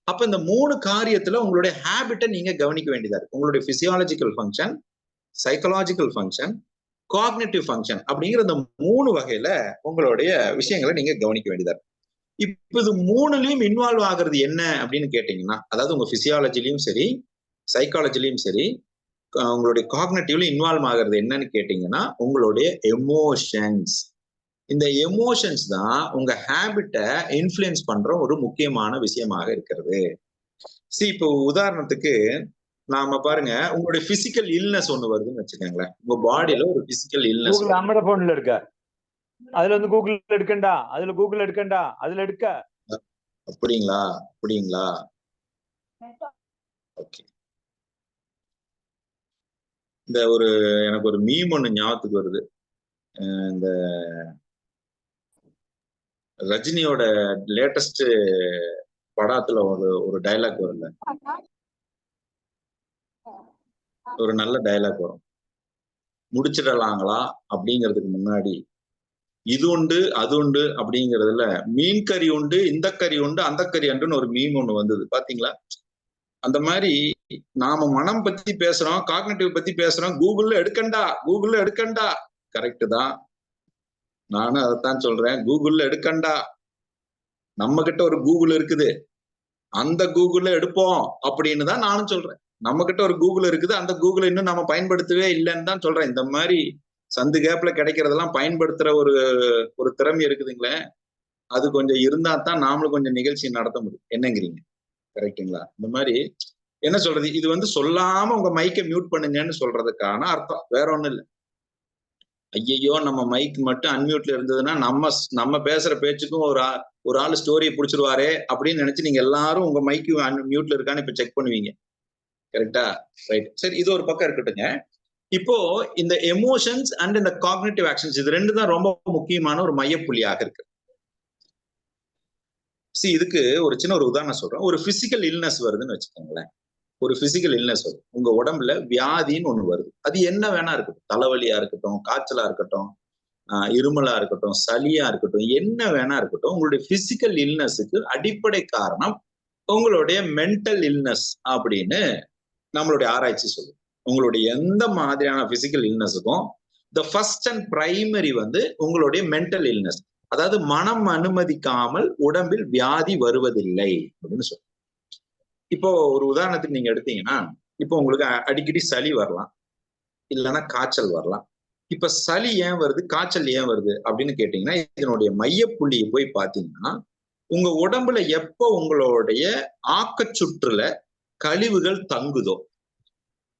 அப்ப இந்த 3 காரியத்துல உங்களுடைய ஹேபிட்டை நீங்க கவனிக்க வேண்டியதா இருக்கு. உங்களுடைய physiological function, psychological function, cognitive function அப்படிங்கிற இந்த 3 வகையில உங்களுடைய விஷயங்களை நீங்க கவனிக்க வேண்டியதா இருக்கு. இப்ப இது 3லயும் இன்வால்வ் ஆகுறது என்ன அப்படின்னு கேட்டீங்கன்னா, அதாவது உங்க பிசியாலஜிலையும் சரி, சைக்காலஜிலையும் சரி, உங்களுடைய காக்னிட்டிவ்ல இன்வால்வ் ஆகுறது என்னன்னு கேட்டீங்கன்னா உங்களுடைய எமோஷன்ஸ். இந்த எமோஷன்ஸ் தான் உங்க ஹேபிட்டை இன்ஃப்ளூயன்ஸ் பண்ற ஒரு முக்கியமான விஷயமாக இருக்கிறது. இப்போ உதாரணத்துக்கு நாம பாருங்க, உங்களுடைய பிசிக்கல் இல்னஸ் ஒண்ணு வருதுன்னு வச்சுக்கோங்களேன். உங்க பாடியில ஒரு பிசிக்கல் இல்னஸ் இருக்க, அதுல வந்து கூகுள் எடுக்கண்டா, அதுல கூகுள் எடுக்கண்டா, அதுல எடுக்க. அப்படிங்களா? அப்படிங்களா? ஓகே. இந்த எனக்கு ஒரு மீம் ஒண்ணு ஞாபகத்துக்கு வருது. இந்த ரஜினியோட லேட்டஸ்ட் படத்துல ஒரு டைலாக் வரும்ல, ஒரு நல்ல டைலாக் வரும். முடிச்சிடலாங்களா அப்படிங்கிறதுக்கு முன்னாடி இது உண்டு அது உண்டு அப்படிங்கிறதுல மீன் கறி உண்டு, இந்த கறி உண்டு, அந்த கறி உண்டுன்னு ஒரு மீம் ஒண்ணு வந்தது பாத்தீங்களா? அந்த மாதிரி நாம மனம் பத்தி பேசுறோம், காக்னிட்டிவ் பத்தி பேசுறோம். கூகுள்ல எடுக்கண்டா கரெக்ட் தான். நானும் அதைத்தான் சொல்றேன், கூகுள்ல எடுக்கண்டா. நம்ம கிட்ட ஒரு கூகுள் இருக்குது, அந்த கூகுள்ல எடுப்போம் அப்படின்னு தான் நானும் சொல்றேன். நம்ம கிட்ட ஒரு கூகுள் இருக்குது, அந்த கூகுள் இன்னும் நம்ம பயன்படுத்தவே இல்லைன்னு தான் சொல்றேன். இந்த மாதிரி சந்து கேப்ல கிடைக்கிறதெல்லாம் பயன்படுத்துற ஒரு திறமை இருக்குதுங்களே, அது கொஞ்சம் இருந்தா தான் நாமளும் கொஞ்சம் நிகழ்ச்சி நடத்த முடியும். என்னங்கிறீங்க? கரெக்டுங்களா? இந்த மாதிரி என்ன சொல்றது, இது வந்து சொல்லாம உங்க மைக்கை மியூட் பண்ணுங்கன்னு சொல்றதுக்கான அர்த்தம், வேற ஒண்ணும் இல்லை. ஐயையோ நம்ம மைக் மட்டும் அன்மியூட்ல இருந்ததுன்னா நம்ம பேசுற பேச்சுக்கும் ஒரு ஆள் ஸ்டோரியை பிடிச்சிருவாரே அப்படின்னு நினைச்சு நீங்க எல்லாரும் உங்க மைக்கு மியூட்ல இருக்கான்னு இப்ப செக் பண்ணுவீங்க. கரெக்டா? ரைட். சரி, இது ஒரு பக்கம் இருக்கட்டுங்க. இப்போ இந்த எமோஷன்ஸ் அண்ட் இந்த காக்னிட்டிவ் ஆக்ஷன்ஸ், இது 2 தான் ரொம்ப முக்கியமான ஒரு மையப்புள்ளியாக இருக்கு. இதுக்கு ஒரு சின்ன உதாரணம் சொல்றேன். ஒரு பிசிக்கல் இல்னஸ் வருதுன்னு வச்சுக்கோங்களேன். ஒரு பிசிக்கல் இல்னஸ் வரும், உங்க உடம்புல வியாதின்னு ஒண்ணு வருது. அது என்ன வேணா இருக்கட்டும், தலைவலியா இருக்கட்டும், காய்ச்சலா இருக்கட்டும், இருமலா இருக்கட்டும், சளியா இருக்கட்டும், என்ன வேணா இருக்கட்டும். உங்களுடைய பிசிக்கல் இல்னஸுக்கு அடிப்படை காரணம் உங்களுடைய மென்டல் இல்னஸ் அப்படின்னு நம்மளுடைய ஆராய்ச்சி சொல்லுது. உங்களுடைய எந்த மாதிரியான பிசிக்கல் இல்னஸுக்கும் த ஃபர்ஸ்ட் அண்ட் பிரைமரி வந்து உங்களுடைய மென்டல் இல்னஸ். அதாவது மனம் அனுமதிக்காமல் உடம்பில் வியாதி வருவதில்லை அப்படின்னு சொல்லுங்க. இப்போ ஒரு உதாரணத்துக்கு நீங்க எடுத்தீங்கன்னா, இப்போ உங்களுக்கு அடிக்கடி சளி வரலாம், இல்லைன்னா காய்ச்சல் வரலாம். இப்ப சளி ஏன் வருது, காய்ச்சல் ஏன் வருது அப்படின்னு கேட்டீங்கன்னா, இதனுடைய மையப்புள்ளியை போய் பார்த்தீங்கன்னா, உங்க உடம்புல எப்போ உங்களுடைய ஆக்கச்சுற்றுல கழிவுகள் தங்குதோ,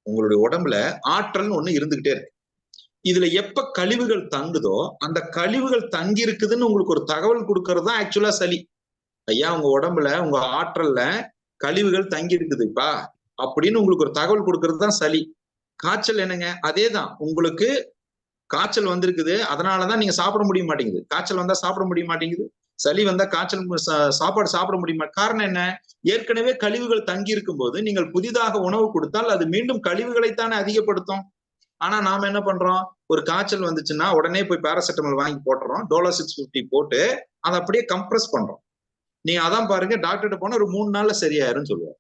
உங்களுடைய உடம்புல ஆற்றல்னு ஒண்ணு இருந்துகிட்டே இருக்கு. இதுல எப்ப கழிவுகள் தங்குதோ, அந்த கழிவுகள் தங்கி இருக்குதுன்னு உங்களுக்கு ஒரு தகவல் கொடுக்கறது தான் ஆக்சுவலா சளி. ஐயா உங்க உடம்புல உங்க ஆற்றல்ல கழிவுகள் தங்கி இருக்குதுப்பா அப்படின்னு உங்களுக்கு ஒரு தகவல் கொடுக்கறது தான் சளி. காய்ச்சல் என்னங்க, அதேதான். உங்களுக்கு காய்ச்சல் வந்திருக்குது, அதனாலதான் நீங்க சாப்பிட முடிய மாட்டேங்குது. காய்ச்சல் வந்தா சாப்பிட முடிய மாட்டேங்குது, சளி வந்தா காய்ச்சல் சாப்பாடு சாப்பிட முடியுமா? காரணம் என்ன? ஏற்கனவே கழிவுகள் தங்கி இருக்கும் போது நீங்கள் புதிதாக உணவு கொடுத்தால் அது மீண்டும் கழிவுகளைத்தானே அதிகப்படுத்தும். ஆனா நாம என்ன பண்றோம்? ஒரு காய்ச்சல் வந்துச்சுன்னா உடனே போய் பேராசிட்டமால் வாங்கி போட்டுறோம், டோலோ 650 போட்டு அதை அப்படியே கம்ப்ரஸ் பண்றோம். நீங்க அதான் பாருங்க, டாக்டர்கிட்ட போனா ஒரு 3 நாள்ல சரியாயிரும்னு சொல்லுவாங்க.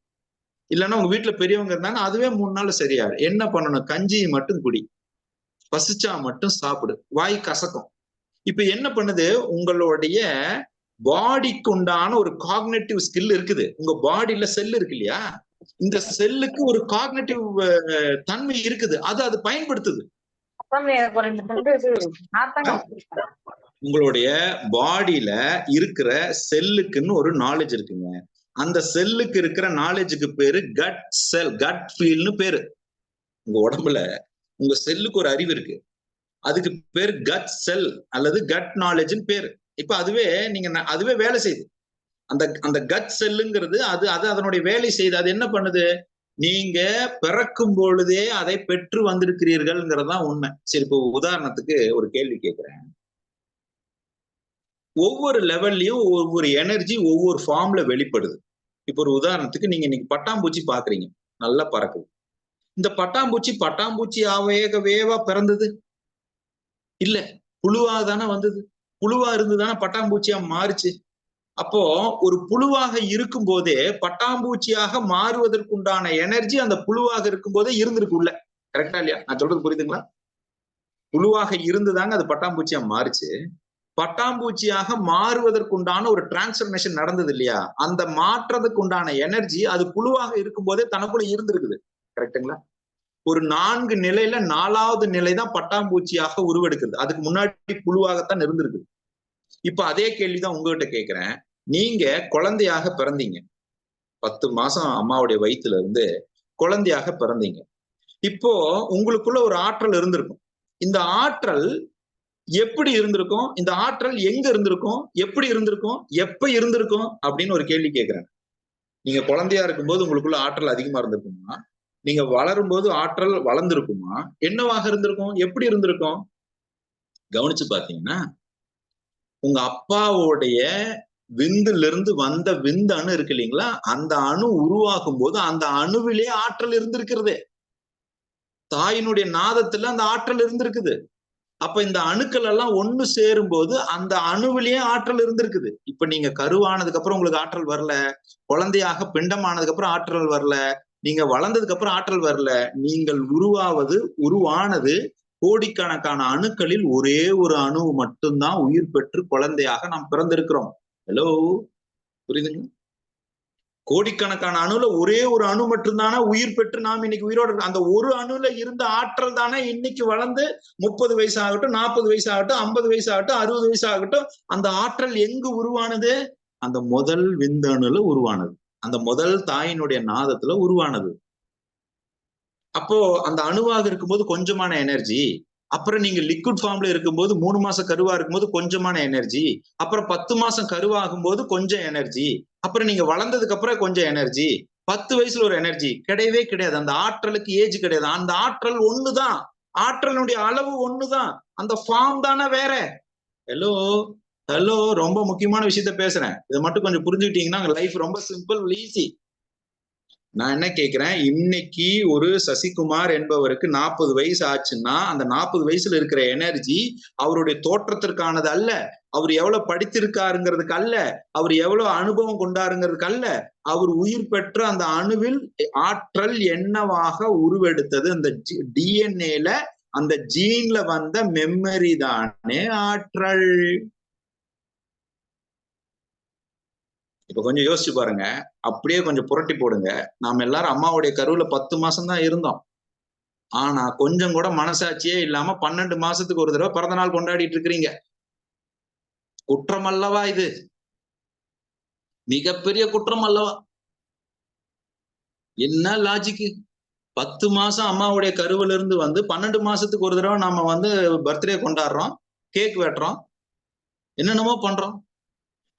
இல்லைன்னா உங்க வீட்டுல பெரியவங்க இருந்தாங்க, அதுவே 3 நாள்ல சரியாயிரும். என்ன பண்ணணும்? கஞ்சியை மட்டும் குடி, பசிச்சா மட்டும் சாப்பிடு, வாய் கசக்கும். இப்ப என்ன பண்ணுது? உங்களுடைய பாடிக்கு உண்டான ஒரு காக்னேட்டிவ் ஸ்கில் இருக்குது. உங்க பாடியில செல் இருக்கு இல்லையா, இந்த செல்லுக்கு ஒரு காக்னேட்டிவ் தன்மை இருக்குது, அது பயன்படுத்துது. உங்களுடைய பாடியில இருக்கிற செல்லுக்குன்னு ஒரு நாலேஜ் இருக்குங்க. அந்த செல்லுக்கு இருக்கிற நாலேஜுக்கு பேரு கட் செல், கட் ஃபீல்னு பேரு. உங்க உடம்புல உங்க செல்லுக்கு ஒரு அறிவு இருக்கு, அதுக்கு பேரு கட் செல் அல்லது கட் நாலேஜ்னு பேரு. இப்ப அதுவே வேலை செய்யுது. அந்த கட் செல்லுங்கிறது அது அதனுடைய வேலை செய்யுது. அது என்ன பண்ணுது? நீங்க பிறக்கும் பொழுதே அதை பெற்று வந்திருக்கிறீர்கள்ங்கிறதுதான் உண்மை. சரி, இப்போ உதாரணத்துக்கு ஒரு கேள்வி கேட்கிறேன். ஒவ்வொரு லெவல்லயும் ஒவ்வொரு எனர்ஜி ஒவ்வொரு ஃபார்ம்ல வெளிப்படுது. இப்போ ஒரு உதாரணத்துக்கு நீங்க இன்னைக்கு பட்டாம்பூச்சி பாக்குறீங்க, நல்லா பறக்குது. இந்த பட்டாம்பூச்சி வேகவேவா பிறந்தது இல்ல, புழுவா தானே வந்தது. புழுவா இருந்துதானே பட்டாம்பூச்சியா மாறுச்சு. அப்போ ஒரு புழுவாக இருக்கும் போதே பட்டாம்பூச்சியாக மாறுவதற்குண்டான எனர்ஜி அந்த புழுவாக இருக்கும் போதே இருந்திருக்கு உள்ள. கரெக்டா இல்லையா? நான் சொல்றது புரியுதுங்களா? புழுவாக இருந்துதாங்க அது பட்டாம்பூச்சியா மாறுச்சு. பட்டாம்பூச்சியாக மாறுவதற்குண்டான ஒரு டிரான்ஸ்பர்மேஷன் நடந்தது இல்லையா, அந்த மாற்றத்துக்கு உண்டான எனர்ஜி அது புழுவாக இருக்கும் போதே தனக்குள்ள இருந்திருக்குது. கரெக்டுங்களா? ஒரு 4 நிலையில 4வது நிலை தான் பட்டாம்பூச்சியாக உருவெடுக்குது. அதுக்கு முன்னாடி புழுவாகத்தான் இருந்திருக்கு. இப்ப அதே கேள்விதான் உங்ககிட்ட கேட்கிறேன். நீங்க குழந்தையாக பிறந்தீங்க, 10 மாசம் அம்மாவுடைய வயிற்றுல இருந்து குழந்தையாக பிறந்தீங்க. இப்போ உங்களுக்குள்ள ஒரு ஆற்றல் இருந்திருக்கும். இந்த ஆற்றல் எப்படி இருந்திருக்கும்? இந்த ஆற்றல் எங்க இருந்திருக்கும்? எப்படி இருந்திருக்கும்? எப்ப இருந்திருக்கும் அப்படின்னு ஒரு கேள்வி கேட்கிறேன். நீங்க குழந்தையா இருக்கும்போது உங்களுக்குள்ள ஆற்றல் அதிகமா இருந்திருக்குமா? நீங்க வளரும் போது ஆற்றல் வளர்ந்திருக்குமா? என்னவாக இருந்திருக்கும்? எப்படி இருந்திருக்கும்? கவனிச்சு பாத்தீங்கன்னா, உங்க அப்பாவுடைய விந்துல இருந்து வந்த விந்து அணு இருக்கு இல்லைங்களா, அந்த அணு உருவாக்கும் போது அந்த அணுவிலே ஆற்றல் இருந்திருக்கிறது. தாயினுடைய நாதத்துல அந்த ஆற்றல் இருந்திருக்குது. அப்ப இந்த அணுக்கள் எல்லாம் ஒண்ணு சேரும் போது அந்த அணுவிலேயே ஆற்றல் இருந்திருக்குது. இப்ப நீங்க கருவானதுக்கு அப்புறம் உங்களுக்கு ஆற்றல் வரல, குழந்தையாக பிண்டமானதுக்கு அப்புறம் ஆற்றல் வரல, நீங்க வளர்ந்ததுக்கு அப்புறம் ஆற்றல் வரல. நீங்கள் உருவானது கோடிக்கணக்கான அணுக்களில் ஒரே ஒரு அணு மட்டும்தான் உயிர் பெற்று குழந்தையாக நாம் பிறந்திருக்கிறோம். ஹலோ, புரியுதுங்க? கோடிக்கணக்கான அணுல ஒரே ஒரு அணு மட்டும்தானே உயிர் பெற்று நாம் இன்னைக்கு உயிரோடு. அந்த ஒரு அணுல இருந்த ஆற்றல் தானே இன்னைக்கு வளர்ந்து 30 வயசு ஆகட்டும், 40 வயசு ஆகட்டும், 50 வயசு ஆகட்டும், 60 வயசு ஆகட்டும், அந்த ஆற்றல் எங்கு உருவானது? அந்த முதல் விந்தணுல உருவானது, அந்த முதல் தாயினுடைய நாதத்துல உருவானது. அப்போ அந்த அணுவாக இருக்கும்போது கொஞ்சமான எனர்ஜி, அப்புறம் நீங்க லிக்விட் ஃபார்ம்ல இருக்கும்போது 3 மாசம் கருவா இருக்கும்போது கொஞ்சமான எனர்ஜி, அப்புறம் 10 மாசம் கருவாகும் போது கொஞ்சம் எனர்ஜி, அப்புறம் நீங்க வளர்ந்ததுக்கு அப்புறம் கொஞ்சம் எனர்ஜி, 10 வயசுல ஒரு எனர்ஜி. கிடையவே கிடையாது. அந்த ஆற்றலுக்கு ஏஜ் கிடையாது. அந்த ஆற்றல் ஒண்ணுதான், ஆற்றலுடைய அளவு ஒண்ணுதான், அந்த ஃபார்ம் தானே வேற. ஹலோ ஹலோ, ரொம்ப முக்கியமான விஷயத்த பேசுறேன். இதை மட்டும் கொஞ்சம் புரிஞ்சுக்கிட்டீங்கன்னா லைஃப் ரொம்ப சிம்பிள், ஈஸி. நான் என்ன கேட்கிறேன், இன்னைக்கு ஒரு சசிகுமார் என்பவருக்கு 40 வயசு ஆச்சுன்னா அந்த 40 வயசுல இருக்கிற எனர்ஜி அவருடைய தோற்றத்திற்கானது அல்ல, அவர் எவ்வளவு படித்திருக்காருங்கிறதுக்கு அல்ல, அவர் எவ்வளவு அனுபவம் கொண்டாருங்கிறதுக்கு அல்ல, அவர் உயிர் பெற்ற அந்த அணுவில் ஆற்றல் என்னவாக உருவெடுத்தது, அந்த டிஎன்ஏல அந்த ஜீன்ல வந்த மெமரி தானே ஆற்றல். இப்ப கொஞ்சம் யோசிச்சு பாருங்க, அப்படியே கொஞ்சம் புரட்டி போடுங்க. நாம எல்லாரும் அம்மாவுடைய கருவுல 10 மாசம் தான் இருந்தோம். ஆனா கொஞ்சம் கூட மனசாட்சியே இல்லாம 12 மாசத்துக்கு ஒரு தடவை பிறந்த நாள் கொண்டாடிட்டு இருக்கிறீங்க. குற்றம் அல்லவா இது? மிகப்பெரிய குற்றம் அல்லவா? என்ன லாஜிக்கு? 10 மாசம் அம்மாவுடைய கருவில இருந்து வந்து 12 மாசத்துக்கு ஒரு தடவை நாம வந்து பர்த்டே கொண்டாடுறோம், கேக் வெட்டுறோம், என்னென்னமோ பண்றோம்.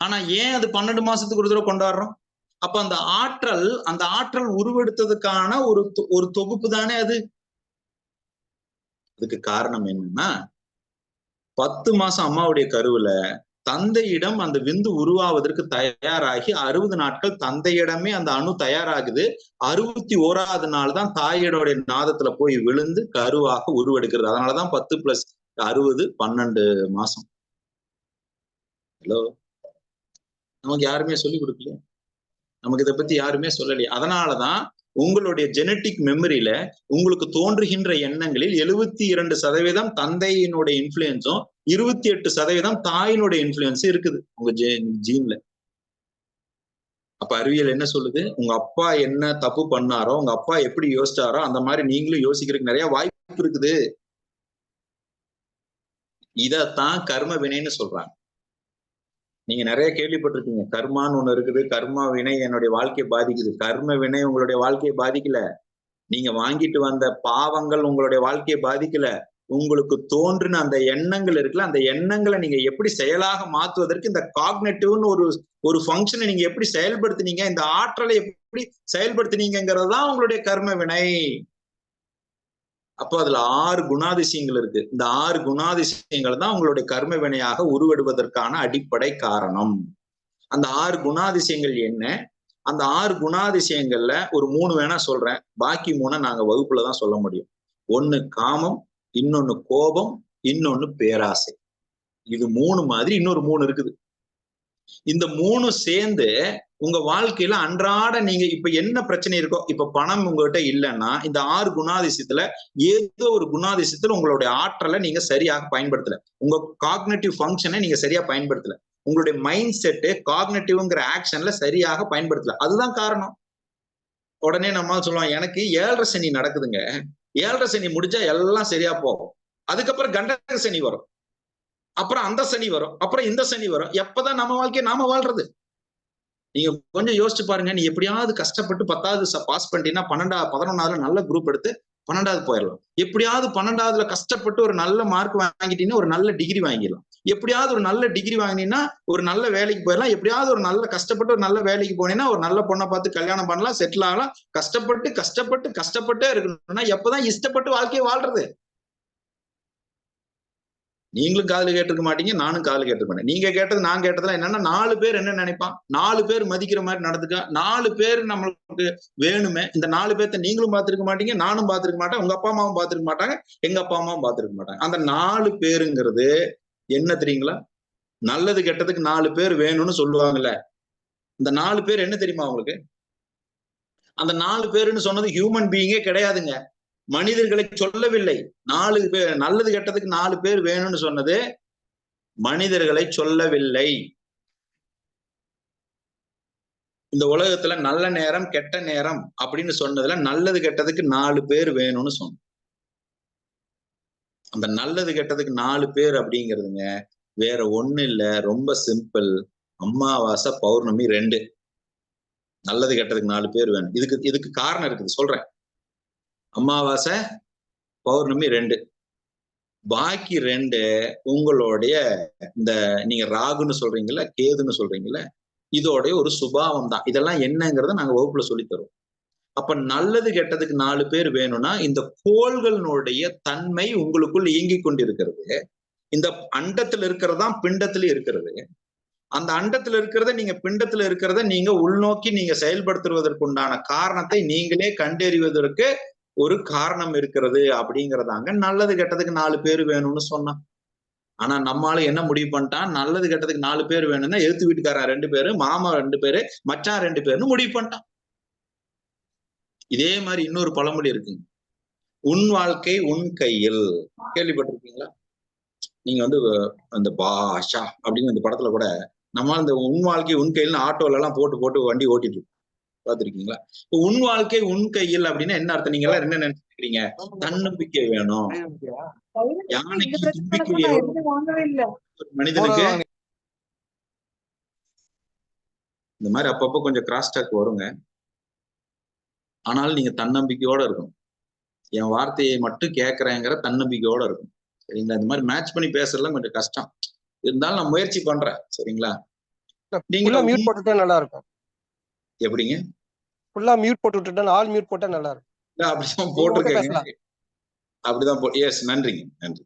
ஆனா ஏன் அது 12 மாசத்துக்கு ஒரு தடவை கொண்டாடுறோம்? அப்ப அந்த ஆற்றல் உருவெடுத்ததுக்கான ஒரு தொகுப்பு தானே அது. அதுக்கு காரணம் என்னன்னா, 10 மாசம் அம்மாவுடைய கருவுல தந்தையிடம் அந்த விந்து உருவாவதற்கு தயாராகி 60 நாட்கள் தந்தையிடமே அந்த அணு தயாராகுது. 61வது நாள் தான் தாயோடைய நாதத்துல போய் விழுந்து கருவாக உருவெடுக்கிறது. அதனாலதான் 10 + 60 12 மாசம். ஹலோ, நமக்கு யாருமே சொல்லி கொடுக்கலையே, நமக்கு இதை பத்தி யாருமே சொல்லலையே. அதனாலதான் உங்களுடைய ஜெனட்டிக் மெமரியில உங்களுக்கு தோன்றுகின்ற எண்ணங்களில் 72% தந்தையினுடைய இன்ஃபுளுன்ஸும் 28% தாயினுடைய இன்ஃபுளுன்ஸும் இருக்குது உங்க ஜீன்ல. அப்ப அறிவியல் என்ன சொல்லுது? உங்க அப்பா என்ன தப்பு பண்ணாரோ, உங்க அப்பா எப்படி யோசிச்சாரோ அந்த மாதிரி நீங்களும் யோசிக்கிறதுக்கு நிறைய வாய்ப்பு இருக்குது. இதத்தான் கர்ம வினைன்னு சொல்றாங்க. நீங்க நிறைய கேள்விப்பட்டிருக்கீங்க, கர்மான்னு ஒண்ணு இருக்குது, கர்மா வினை என்னுடைய வாழ்க்கையை பாதிக்குது. கர்ம வினை உங்களுடைய வாழ்க்கையை பாதிக்கல. நீங்க வாங்கிட்டு வந்த பாவங்கள் உங்களுடைய வாழ்க்கையை பாதிக்கல. உங்களுக்கு தோன்றின அந்த எண்ணங்கள் இருக்குல்ல, அந்த எண்ணங்களை நீங்க எப்படி செயலாக மாற்றுவதற்கு இந்த காக்னேட்டிவ்னு ஒரு ஃபங்க்ஷனை நீங்க எப்படி செயல்படுத்தினீங்க, இந்த ஆற்றலை எப்படி செயல்படுத்தினீங்கிறது தான் உங்களுடைய கர்ம வினை. அப்போ அதுல 6 குணாதிசயங்கள் இருக்கு. இந்த 6 குணாதிசயங்கள் தான் உங்களுடைய கர்ம வினையாக உருவெடுவதற்கான அடிப்படை காரணம். அந்த 6 குணாதிசயங்கள் என்ன? அந்த 6 குணாதிசயங்கள்ல ஒரு 3 வேணா சொல்றேன், பாக்கி 3 நாங்க வகுப்புலதான் சொல்ல முடியும். 1 காமம், இன்னொன்னு கோபம், இன்னொன்னு பேராசை. இது 3 மாதிரி இன்னொரு 3 இருக்குது. இந்த 3 சேர்ந்து உங்க வாழ்க்கையில அன்றாட நீங்க இப்ப என்ன பிரச்சனை இருக்கோ, இப்ப பணம் உங்ககிட்ட இல்லைன்னா இந்த 6 குணாதிசயத்துல ஏதோ ஒரு குணாதிசயத்துல உங்களுடைய ஆற்றலை நீங்க சரியாக பயன்படுத்தல, உங்க காக்னேட்டிவ் ஃபங்க்ஷனை நீங்க சரியா பயன்படுத்தல, உங்களுடைய மைண்ட் செட்டு காக்னேட்டிவ்ங்கிற ஆக்ஷன்ல சரியாக பயன்படுத்தல. அதுதான் காரணம். உடனே நம்ம சொல்லுவோம், எனக்கு 7.5 சனி நடக்குதுங்க, 7.5 சனி முடிஞ்சா எல்லாம் சரியா போகும், அதுக்கப்புறம் கண்டக சனி வரும், அப்புறம் அந்த சனி வரும், அப்புறம் இந்த சனி வரும். எப்பதான் நம்ம வாழ்க்கையை நாம வாழ்றது? நீங்க கொஞ்சம் யோசிச்சு பாருங்க. நீ எப்படியாவது கஷ்டப்பட்டு 10வது பாஸ் பண்ணிட்டீங்கன்னா 11வது நல்ல குரூப் எடுத்து 12வது போயிடலாம். எப்படியாவது 12வதுல கஷ்டப்பட்டு ஒரு நல்ல மார்க் வாங்கிட்டீங்கன்னா ஒரு நல்ல டிகிரி வாங்கிடலாம். எப்படியாவது ஒரு நல்ல டிகிரி வாங்கினீங்கன்னா ஒரு நல்ல வேலைக்கு போயிடலாம். எப்படியாவது ஒரு நல்ல கஷ்டப்பட்டு ஒரு நல்ல வேலைக்கு போனீங்கன்னா ஒரு நல்ல பொண்ணை பார்த்து கல்யாணம் பண்ணலாம், செட்டில் ஆகலாம். கஷ்டப்பட்டு கஷ்டப்பட்டு கஷ்டப்பட்டே இருக்கணும்னா எப்பதான் இஷ்டப்பட்டு வாழ்க்கையை வாழ்றது? நீங்களும் காதுல கேட்டிருக்க மாட்டீங்க, நானும் காதுல கேட்டிருக்க மாட்டேன். நீங்க கேட்டது நான் கேட்டதுல என்னன்னா, 4 பேர் என்ன நினைப்பான், 4 பேர் மதிக்கிற மாதிரி நடந்துக்க, 4 பேர் நம்மளுக்கு வேணுமே. இந்த 4 பேர்த்த நீங்களும் பார்த்திருக்க மாட்டீங்க, நானும் பார்த்திருக்க மாட்டேன், உங்க அப்பா அம்மாவும் பார்த்திருக்க மாட்டாங்க, எங்க அப்பா அம்மாவும் பார்த்திருக்க மாட்டாங்க. அந்த 4 பேருங்கிறது என்ன தெரியுங்களா? நல்லது கெட்டதுக்கு 4 பேர் வேணும்னு சொல்லுவாங்கல்ல, இந்த 4 பேர் என்ன தெரியுமா உங்களுக்கு? அந்த 4 பேருன்னு சொன்னது ஹியூமன் பீயிங்கே கிடையாதுங்க, மனிதர்களை சொல்லவில்லை. 4 பேர் நல்லது கெட்டதுக்கு 4 பேர் வேணும்னு சொன்னது மனிதர்களை சொல்லவில்லை. இந்த உலகத்துல நல்ல நேரம் கெட்ட நேரம் அப்படின்னு சொன்னதுல நல்லது கெட்டதுக்கு 4 பேர் வேணும்னு சொன்னோம். அந்த நல்லது கெட்டதுக்கு 4 பேர் அப்படிங்கிறதுங்க வேற ஒண்ணு இல்ல, ரொம்ப சிம்பிள். அமாவாசை பௌர்ணமி 2. நல்லது கெட்டதுக்கு 4 பேர் வேணும். இதுக்கு காரணம் இருக்குது, சொல்றேன். அமாவாசை பௌர்ணமி 2. பாக்கி 2 உங்களுடைய இந்த நீங்க ராகுன்னு சொல்றீங்கல்ல, கேதுன்னு சொல்றீங்கல்ல, இதோடைய ஒரு சுபாவம் தான். இதெல்லாம் என்னங்கிறத நாங்க வகுப்புல சொல்லி தருவோம். அப்ப நல்லது கெட்டதுக்கு 4 பேர் வேணும்னா இந்த கோள்களினுடைய தன்மை உங்களுக்குள் இயங்கிக் கொண்டிருக்கிறது. இந்த அண்டத்துல இருக்கிறதா பிண்டத்துல இருக்கிறது. அந்த அண்டத்துல இருக்கிறத நீங்க பிண்டத்துல இருக்கிறத நீங்க உள்நோக்கி நீங்க செயல்படுத்துவதற்குண்டான காரணத்தை நீங்களே கண்டறிவதற்கு ஒரு காரணம் இருக்கிறது அப்படிங்கிறதாங்க நல்லது கெட்டதுக்கு 4 பேர் வேணும்னு சொன்னான். ஆனா நம்மளால என்ன முடிவு பண்ணிட்டான், நல்லது கெட்டதுக்கு 4 பேர் வேணும்னா எழுத்து வீட்டுக்காரன் 2 பேரு, மாமா 2 பேரு, மச்சான் 2 பேருன்னு முடிவு பண்ணிட்டான். இதே மாதிரி இன்னொரு பழமொழி இருக்குங்க, உன் வாழ்க்கை உன் கையில். கேள்விப்பட்டிருக்கீங்களா? நீங்க அந்த பாஷா அப்படின்னு அந்த படத்துல கூட நம்ம அந்த உன் வாழ்க்கை உன் கையில் ஆட்டோல எல்லாம் போட்டு போட்டு வண்டி ஓட்டிட்டு பாத்திருக்கீங்களா? உன் வாழ்க்கை உன் கையில் அப்படின்னா என்ன அர்த்தம்? நீங்க எல்லாம் என்ன நினைச்சுக்கிறீங்க? தன்னம்பிக்கை வேணும். யானைக்கு தும்பிக்கை மனிதனுக்கு இந்த மாதிரி அப்பப்போ கொஞ்சம் கிராஸ் டாக் வருங்க. ஆனாலும் நீங்க தன்னம்பிக்கையோட இருக்கணும். என் வார்த்தையை மட்டும் கேட்கறேங்கிற தன்னம்பிக்கையோட இருக்கும். சரிங்களா? இந்த மாதிரி மேட்ச் பண்ணி பேசுறதுலாம் கொஞ்சம் கஷ்டம். இருந்தாலும் நான் முயற்சி பண்றேன். சரிங்களா? நீங்க மியூட் போட்டுட்டா நல்லா இருக்கும். எப்படிங்க? ஃபுல்லா மியூட் போட்டு விட்டுட்டா, ஆல் மியூட் போட்டா நல்லா இருக்கும். அப்படிதான் போட்டிருக்கேங்க. அப்படிதான் எஸ், நன்றிங்க, நன்றி.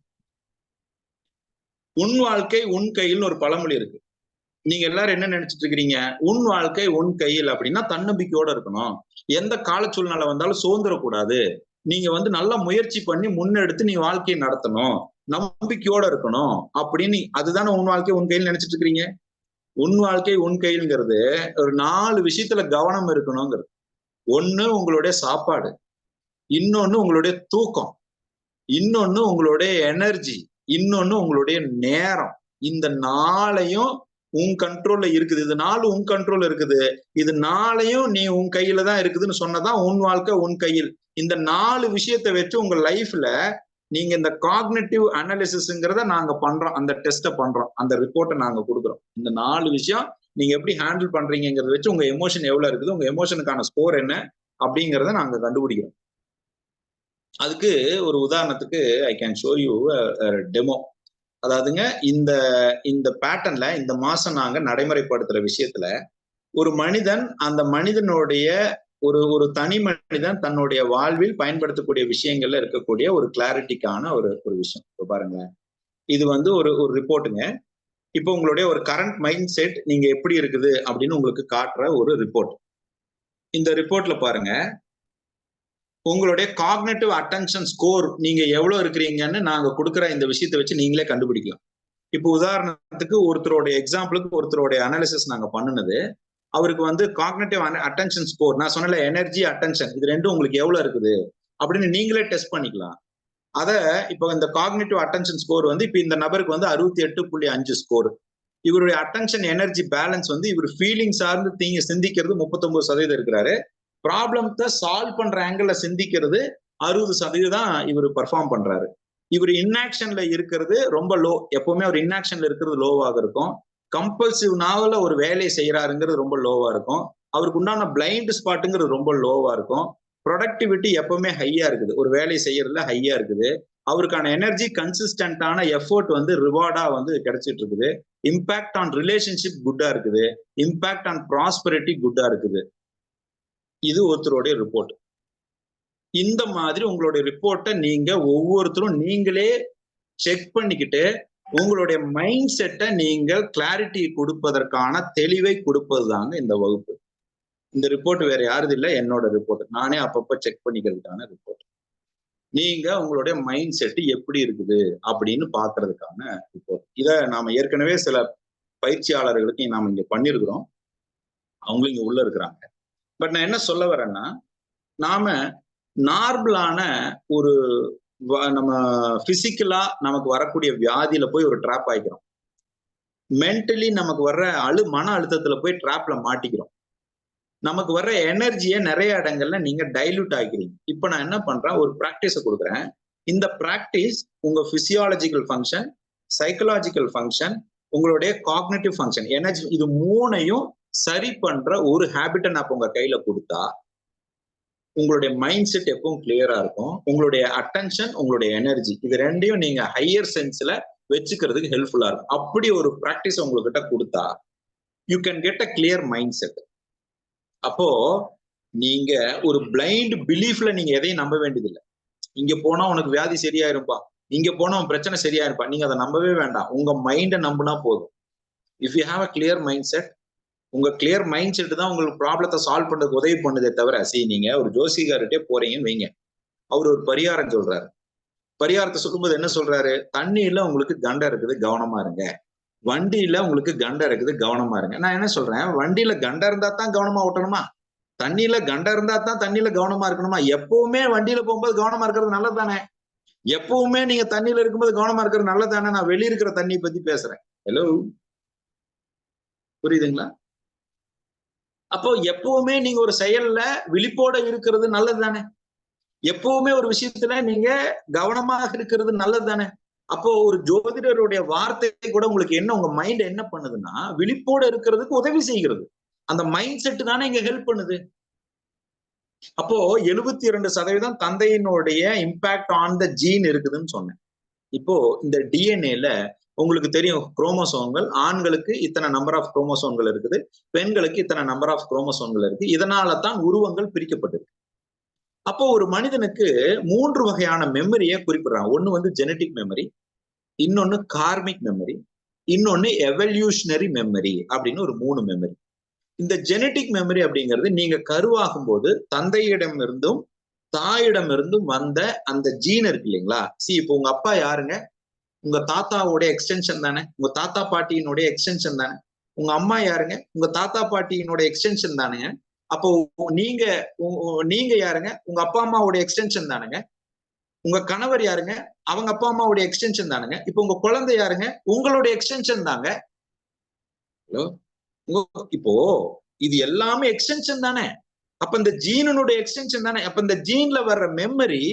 உன் வாழ்க்கை உன் கையில் ஒரு பழமொழி இருக்கு. நீங்க எல்லாரும் என்ன நினைச்சிட்டு இருக்கிறீங்க? உன் வாழ்க்கை உன் கையில் அப்படின்னா தன்னம்பிக்கையோட இருக்கணும். எந்த கால சூழ்நிலை வந்தாலும் சுதந்திரக்கூடாது. நீங்க நல்லா முயற்சி பண்ணி முன்னெடுத்து நீ வாழ்க்கையை நடத்தணும், நம்பிக்கையோட இருக்கணும் அப்படின்னு. அதுதானே உன் வாழ்க்கை உன் கையில் நினைச்சிட்டு இருக்கிறீங்க. உன் வாழ்க்கை உன் கையில்ங்கிறது ஒரு 4 விஷயத்துல கவனம் இருக்கணுங்கிறது. ஒண்ணு உங்களுடைய சாப்பாடு, இன்னொன்னு உங்களுடைய தூக்கம், இன்னொன்னு உங்களுடைய எனர்ஜி, இன்னொன்னு உங்களுடைய நேரம். இந்த 4ஐயும் உன் கண்ட்ரோல்ல இருக்குது. இது 4 உன் கண்ட்ரோல் இருக்குது. இது 4ஐயும் நீ உன் கையில தான் இருக்குதுன்னு சொன்னதான் உன் வாழ்க்கை உன் கையில். இந்த 4 விஷயத்தை வச்சு உங்க லைஃப்ல நீங்க இந்த காக்னிட்டிவ் அனாலிசிஸ்ங்கிறத நாங்க பண்றோம். அந்த டெஸ்ட்டை பண்றோம், அந்த ரிப்போர்ட்டை நாங்க கொடுக்குறோம். இந்த 4 விஷயம் நீங்க எப்படி ஹேண்டில் பண்றீங்கிறத வச்சு உங்க எமோஷன் எவ்வளவு இருக்குது, உங்க எமோஷனுக்கான ஸ்கோர் என்ன அப்படிங்கிறத நாங்க கண்டுபிடிக்கிறோம். அதுக்கு ஒரு உதாரணத்துக்கு I can show you demo. அதாவதுங்க, இந்த பேட்டர்ன்ல இந்த மாசம் நாங்க நடைமுறைப்படுத்துற விஷயத்துல ஒரு மனிதன், அந்த மனிதனுடைய ஒரு தனி மனிதன் தன்னுடைய வாழ்வில் பயன்படுத்தக்கூடிய விஷயங்கள்ல இருக்கக்கூடிய ஒரு கிளாரிட்டிக்கான ஒரு விஷயம். இப்போ பாருங்க, இது ஒரு ரிப்போர்ட்டுங்க. இப்போ உங்களுடைய ஒரு கரண்ட் மைண்ட் செட் நீங்க எப்படி இருக்குது அப்படின்னு உங்களுக்கு காட்டுற ஒரு ரிப்போர்ட். இந்த ரிப்போர்ட்ல பாருங்க, உங்களுடைய காக்னிட்டிவ் அட்டென்ஷன் ஸ்கோர் நீங்க எவ்வளவு இருக்கிறீங்கன்னு நாங்க கொடுக்குற இந்த விஷயத்தை வச்சு நீங்களே கண்டுபிடிக்கலாம். இப்போ உதாரணத்துக்கு ஒருத்தருடைய எக்ஸாம்பிளுக்கு ஒருத்தருடைய அனாலிசிஸ் நாங்க பண்ணுனது, அவருக்கு காக்னிட்டிவ் அட்டென்ஷன் ஸ்கோர், நான் சொன்னல எனர்ஜி அட்டென்ஷன், இது ரெண்டும் உங்களுக்கு எவ்வளவு இருக்குது அப்படின்னு நீங்களே டெஸ்ட் பண்ணிக்கலாம். அத இப்போ இந்த காக்னிட்டிவ் அட்டென்ஷன் ஸ்கோர் இப்ப இந்த நபருக்கு 68.5 ஸ்கோர். இவருடைய அட்டென்ஷன் எனர்ஜி பேலன்ஸ் இவர் ஃபீலிங் சார்ந்து சிந்திக்கிறது 39% இருக்கிறாரு. ப்ராப்ளத்தை சால்வ் பண்ற ஆங்கிள் சிந்திக்கிறது 60% இவர் பெர்ஃபார்ம் பண்றாரு. இவர் இன்ஆக்ஷன்ல இருக்கிறது ரொம்ப லோ. எப்பவுமே அவர் இன்ஆக்ஷன்ல இருக்கிறது லோவாக இருக்கும். கம்பல்சிவ் நாவல ஒரு வேலையை செய்யறாருங்கிறது ரொம்ப லோவா இருக்கும். அவருக்கு உண்டான பிளைண்ட் ஸ்பாட்டுங்கிறது ரொம்ப லோவா இருக்கும். ப்ரொடக்டிவிட்டி எப்பவுமே ஹையா இருக்குது, ஒரு வேலையை செய்யறதுல ஹையா இருக்குது. அவருக்கான எனர்ஜி கன்சிஸ்டன்டான எஃபோர்ட் ரிவார்டா கிடைச்சிட்டு இருக்குது. இம்பாக்ட் ஆன் ரிலேஷன்ஷிப் குட்டா இருக்குது. இம்பாக்ட் ஆன் ப்ராஸ்பரிட்டி குட்டா இருக்குது. இது ஒருத்தருடைய ரிப்போர்ட். இந்த மாதிரி உங்களுடைய ரிப்போர்ட்டை நீங்க ஒவ்வொருத்தரும் நீங்களே செக் பண்ணிக்கிட்டு உங்களுடைய மைண்ட் செட்டை நீங்கள் கிளாரிட்டி கொடுப்பதற்கான தெளிவை கொடுப்பது தாங்க இந்த வகுப்பு. இந்த ரிப்போர்ட் வேற யாருது இல்லை, என்னோட ரிப்போர்ட். நானே அப்பப்ப செக் பண்ணிக்கிறதுக்கான ரிப்போர்ட். நீங்க உங்களுடைய மைண்ட் செட் எப்படி இருக்குது அப்படின்னு பாக்குறதுக்கான ரிப்போர்ட். இதை நாம ஏற்கனவே சில பயிற்சியாளர்களுக்கு நாம இங்க பண்ணிருக்கிறோம், அவங்களும் இங்க உள்ள இருக்கிறாங்க. பட் நான் என்ன சொல்ல வரேன்னா, நாம நார்மலான ஒரு நம்ம பிசிக்கலா நமக்கு வரக்கூடிய வியாதியில போய் ஒரு ட்ராப் ஆயிக்கிறோம். மென்டலி நமக்கு வர்ற மன அழுத்தத்துல போய் ட்ராப்ல மாட்டிக்கிறோம். நமக்கு வர்ற எனர்ஜியை நிறைய இடங்கள்ல நீங்க டைல்யூட் ஆகிக்கிறீங்க. இப்ப நான் என்ன பண்றேன், ஒரு பிராக்டிஸை கொடுக்குறேன். இந்த பிராக்டிஸ் உங்க பிசியாலஜிக்கல் ஃபங்க்ஷன், சைக்கலாஜிக்கல் ஃபங்க்ஷன், உங்களுடைய காக்னிட்டிவ் ஃபங்க்ஷன், எனர்ஜி, இது 3ஐயும் சரி பண்ற ஒரு ஹேபிட்டை நான் உங்க கையில கொடுத்தா உங்களுடைய மைண்ட் செட் எப்பவும் கிளியரா இருக்கும். உங்களுடைய அட்டென்ஷன், உங்களுடைய எனர்ஜி, இது ரெண்டையும் நீங்க ஹையர் சென்ஸ்ல வச்சுக்கிறதுக்கு ஹெல்ப்ஃபுல்லா இருக்கும். அப்படி ஒரு பிராக்டிஸ் உங்ககிட்ட கொடுத்தா you can get a clear mind set. அப்போ நீங்க ஒரு பிளைண்ட் பிலீஃப்ல நீங்க எதையும் நம்ப வேண்டியதில்லை. இங்க போனா உனக்கு வியாதி சரியாயிருப்பா, இங்க போனா உன் பிரச்சனை சரியாயிருப்பா, நீங்க அதை நம்பவே வேண்டாம். உங்க மைண்டை நம்பினா போதும். If you have a clear mind set, உங்க கிளியர் மைண்ட் செட் தான் உங்களுக்கு ப்ராப்ளத்தை சால்வ் பண்றதுக்கு உதவி பண்ணுதே தவிர, நீங்க ஒரு ஜோசிகார்கிட்டே போறீங்கன்னு வைங்க, அவர் ஒரு பரிகாரம் சொல்றாரு. பரிகாரத்தை சொல்லும்போது என்ன சொல்றாரு, தண்ணியில உங்களுக்கு கண்டம் இருக்குது கவனமா இருங்க, வண்டியில உங்களுக்கு கண்டம் இருக்குது கவனமா இருங்க. நான் என்ன சொல்றேன், வண்டியில கண்டம் இருந்தா தான் கவனமா ஓட்டணுமா? தண்ணியில கண்டம் இருந்தா தான் தண்ணியில கவனமா இருக்கணுமா? எப்பவுமே வண்டியில போகும்போது கவனமா இருக்கிறது நல்லது தானே? எப்பவுமே நீங்க தண்ணியில இருக்கும்போது கவனமா இருக்கிறது நல்லது தானே? நான் வெளிய இருக்கிற தண்ணியை பத்தி பேசுறேன். ஹலோ, புரியுதுங்களா? அப்போ எப்பவுமே நீங்க ஒரு செயல்ல விழிப்போட இருக்கிறது நல்லது தானே? எப்பவுமே ஒரு விஷயத்துல நீங்க கவனமாக இருக்கிறது நல்லது தானே? அப்போ ஒரு ஜோதிடருடைய வார்த்தை கூட உங்களுக்கு என்ன, உங்க மைண்ட் என்ன பண்ணுதுன்னா, விழிப்போட இருக்கிறதுக்கு உதவி செய்கிறது. அந்த மைண்ட் செட் தானே இங்க ஹெல்ப் பண்ணுது. அப்போ 72% தந்தையினுடைய இம்பாக்ட் ஆன் த ஜீன் இருக்குதுன்னு சொன்னேன். இப்போ இந்த டிஎன்ஏல உங்களுக்கு தெரியும், குரோமோசோம்கள், ஆண்களுக்கு இத்தனை நம்பர் ஆஃப் குரோமோசோம்கள் இருக்குது, பெண்களுக்கு இத்தனை நம்பர் ஆஃப் குரோமோசோம்கள் இருக்கு. இதனால தான் உருவங்கள் பிரிக்கப்பட்டிருக்கு. அப்போ ஒரு மனிதனுக்கு 3 வகையான மெமரியை குறிப்பிடுறாங்க. ஒண்ணு ஜெனட்டிக் மெமரி, இன்னொன்னு கார்மிக் மெமரி, இன்னொன்னு எவல்யூஷனரி மெமரி அப்படின்னு ஒரு 3 மெமரி. இந்த ஜெனட்டிக் மெமரி அப்படிங்கிறது நீங்க கருவாகும் போது தந்தையிடம் இருந்தும் தாயிடம் இருந்தும் வந்த அந்த ஜீன் இருக்கு இல்லைங்களா? இப்போ உங்க அப்பா யாருங்க? உங்க தாத்தாவோடைய எக்ஸ்டென்ஷன் தானே? உங்க தாத்தா பாட்டியினுடைய எக்ஸ்டென்ஷன் தானே? உங்க அம்மா யாருங்க? உங்க தாத்தா பாட்டியினுடைய எக்ஸ்டென்ஷன் தானுங்க. அப்போ நீங்க நீங்க யாருங்க? உங்க அப்பா அம்மாவுடைய எக்ஸ்டென்ஷன் தானுங்க. உங்க கணவர் யாருங்க? அவங்க அப்பா அம்மாவுடைய எக்ஸ்டென்ஷன் தானுங்க. இப்போ உங்க குழந்தை யாருங்க? உங்களுடைய எக்ஸ்டென்ஷன் தாங்க. ஹலோ, இப்போ இது எல்லாமே எக்ஸ்டென்ஷன் தானே? அப்ப இந்த ஜீனுடைய எக்ஸ்டென்ஷன் தானே? அப்ப இந்த ஜீன்ல வர்ற மெமரி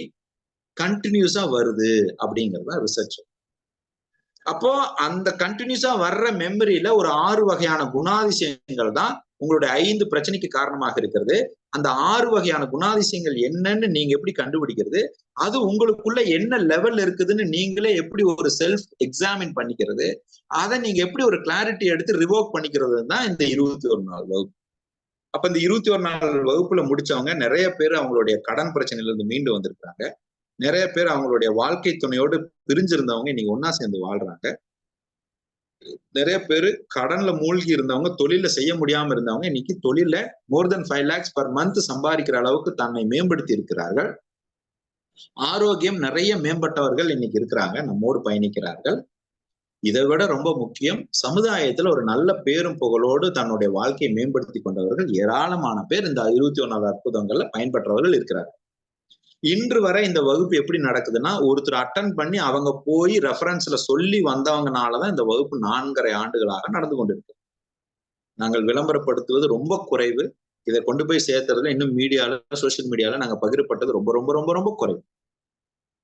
கண்டினியூஸா வருது அப்படிங்கறத ரிசர்ச். அப்போ அந்த கண்டினியூஸா வர்ற மெமரியில ஒரு 6 வகையான குணாதிசயங்கள் தான் உங்களுடைய 5 பிரச்சனைக்கு காரணமாக இருக்கிறது. அந்த 6 வகையான குணாதிசயங்கள் என்னன்னு நீங்க எப்படி கண்டுபிடிக்கிறது? அது உங்களுக்குள்ள என்ன லெவல் இருக்குதுன்னு நீங்களே எப்படி ஒரு செல்ஃப் எக்ஸாமின் பண்ணிக்கிறது? அதை நீங்க எப்படி ஒரு கிளாரிட்டி எடுத்து ரிவோக் பண்ணிக்கிறது தான் இந்த 21 நாள் வகுப்பு. அப்ப இந்த 21 நாள் வகுப்புல முடிச்சவங்க நிறைய பேர் அவங்களுடைய கடன் பிரச்சனையில இருந்து மீண்டு வந்திருக்காங்க. நிறைய பேர் அவங்களுடைய வாழ்க்கை துணையோடு பிரிஞ்சிருந்தவங்க இன்னைக்கு ஒன்னா சேர்ந்து வாழ்றாங்க. நிறைய பேர் கடன்ல மூழ்கி இருந்தவங்க, தொழில செய்ய முடியாம இருந்தவங்க இன்னைக்கு தொழில மோர் தென் 5 lakhs per month சம்பாதிக்கிற அளவுக்கு தன்னை மேம்படுத்தி இருக்கிறார்கள். ஆரோக்கியம் நிறைய மேம்பட்டவர்கள் இன்னைக்கு இருக்கிறாங்க, நம்மோடு பயணிக்கிறார்கள். இதை விட ரொம்ப முக்கியம், சமுதாயத்துல ஒரு நல்ல பேரும் புகழோடு தன்னுடைய வாழ்க்கையை மேம்படுத்தி கொண்டவர்கள் ஏராளமான பேர் இந்த 21 அற்புதங்கள்ல பயன்பெற்றவர்கள் இருக்கிறார்கள். இன்று வரை இந்த வகுப்பு எப்படி நடக்குதுன்னா, ஒருத்தர் அட்டன் பண்ணி அவங்க போய் ரெஃபரன்ஸ்ல சொல்லி வந்தவங்கனாலதான் இந்த வகுப்பு 4.5 ஆண்டுகளாக நடந்து கொண்டிருக்கு. நாங்கள் விளம்பரப்படுத்துவது ரொம்ப குறைவு. இதை கொண்டு போய் சேர்த்துறதுல இன்னும் மீடியால, சோசியல் மீடியால நாங்க பகிரப்பட்டது ரொம்ப ரொம்ப ரொம்ப ரொம்ப குறைவு.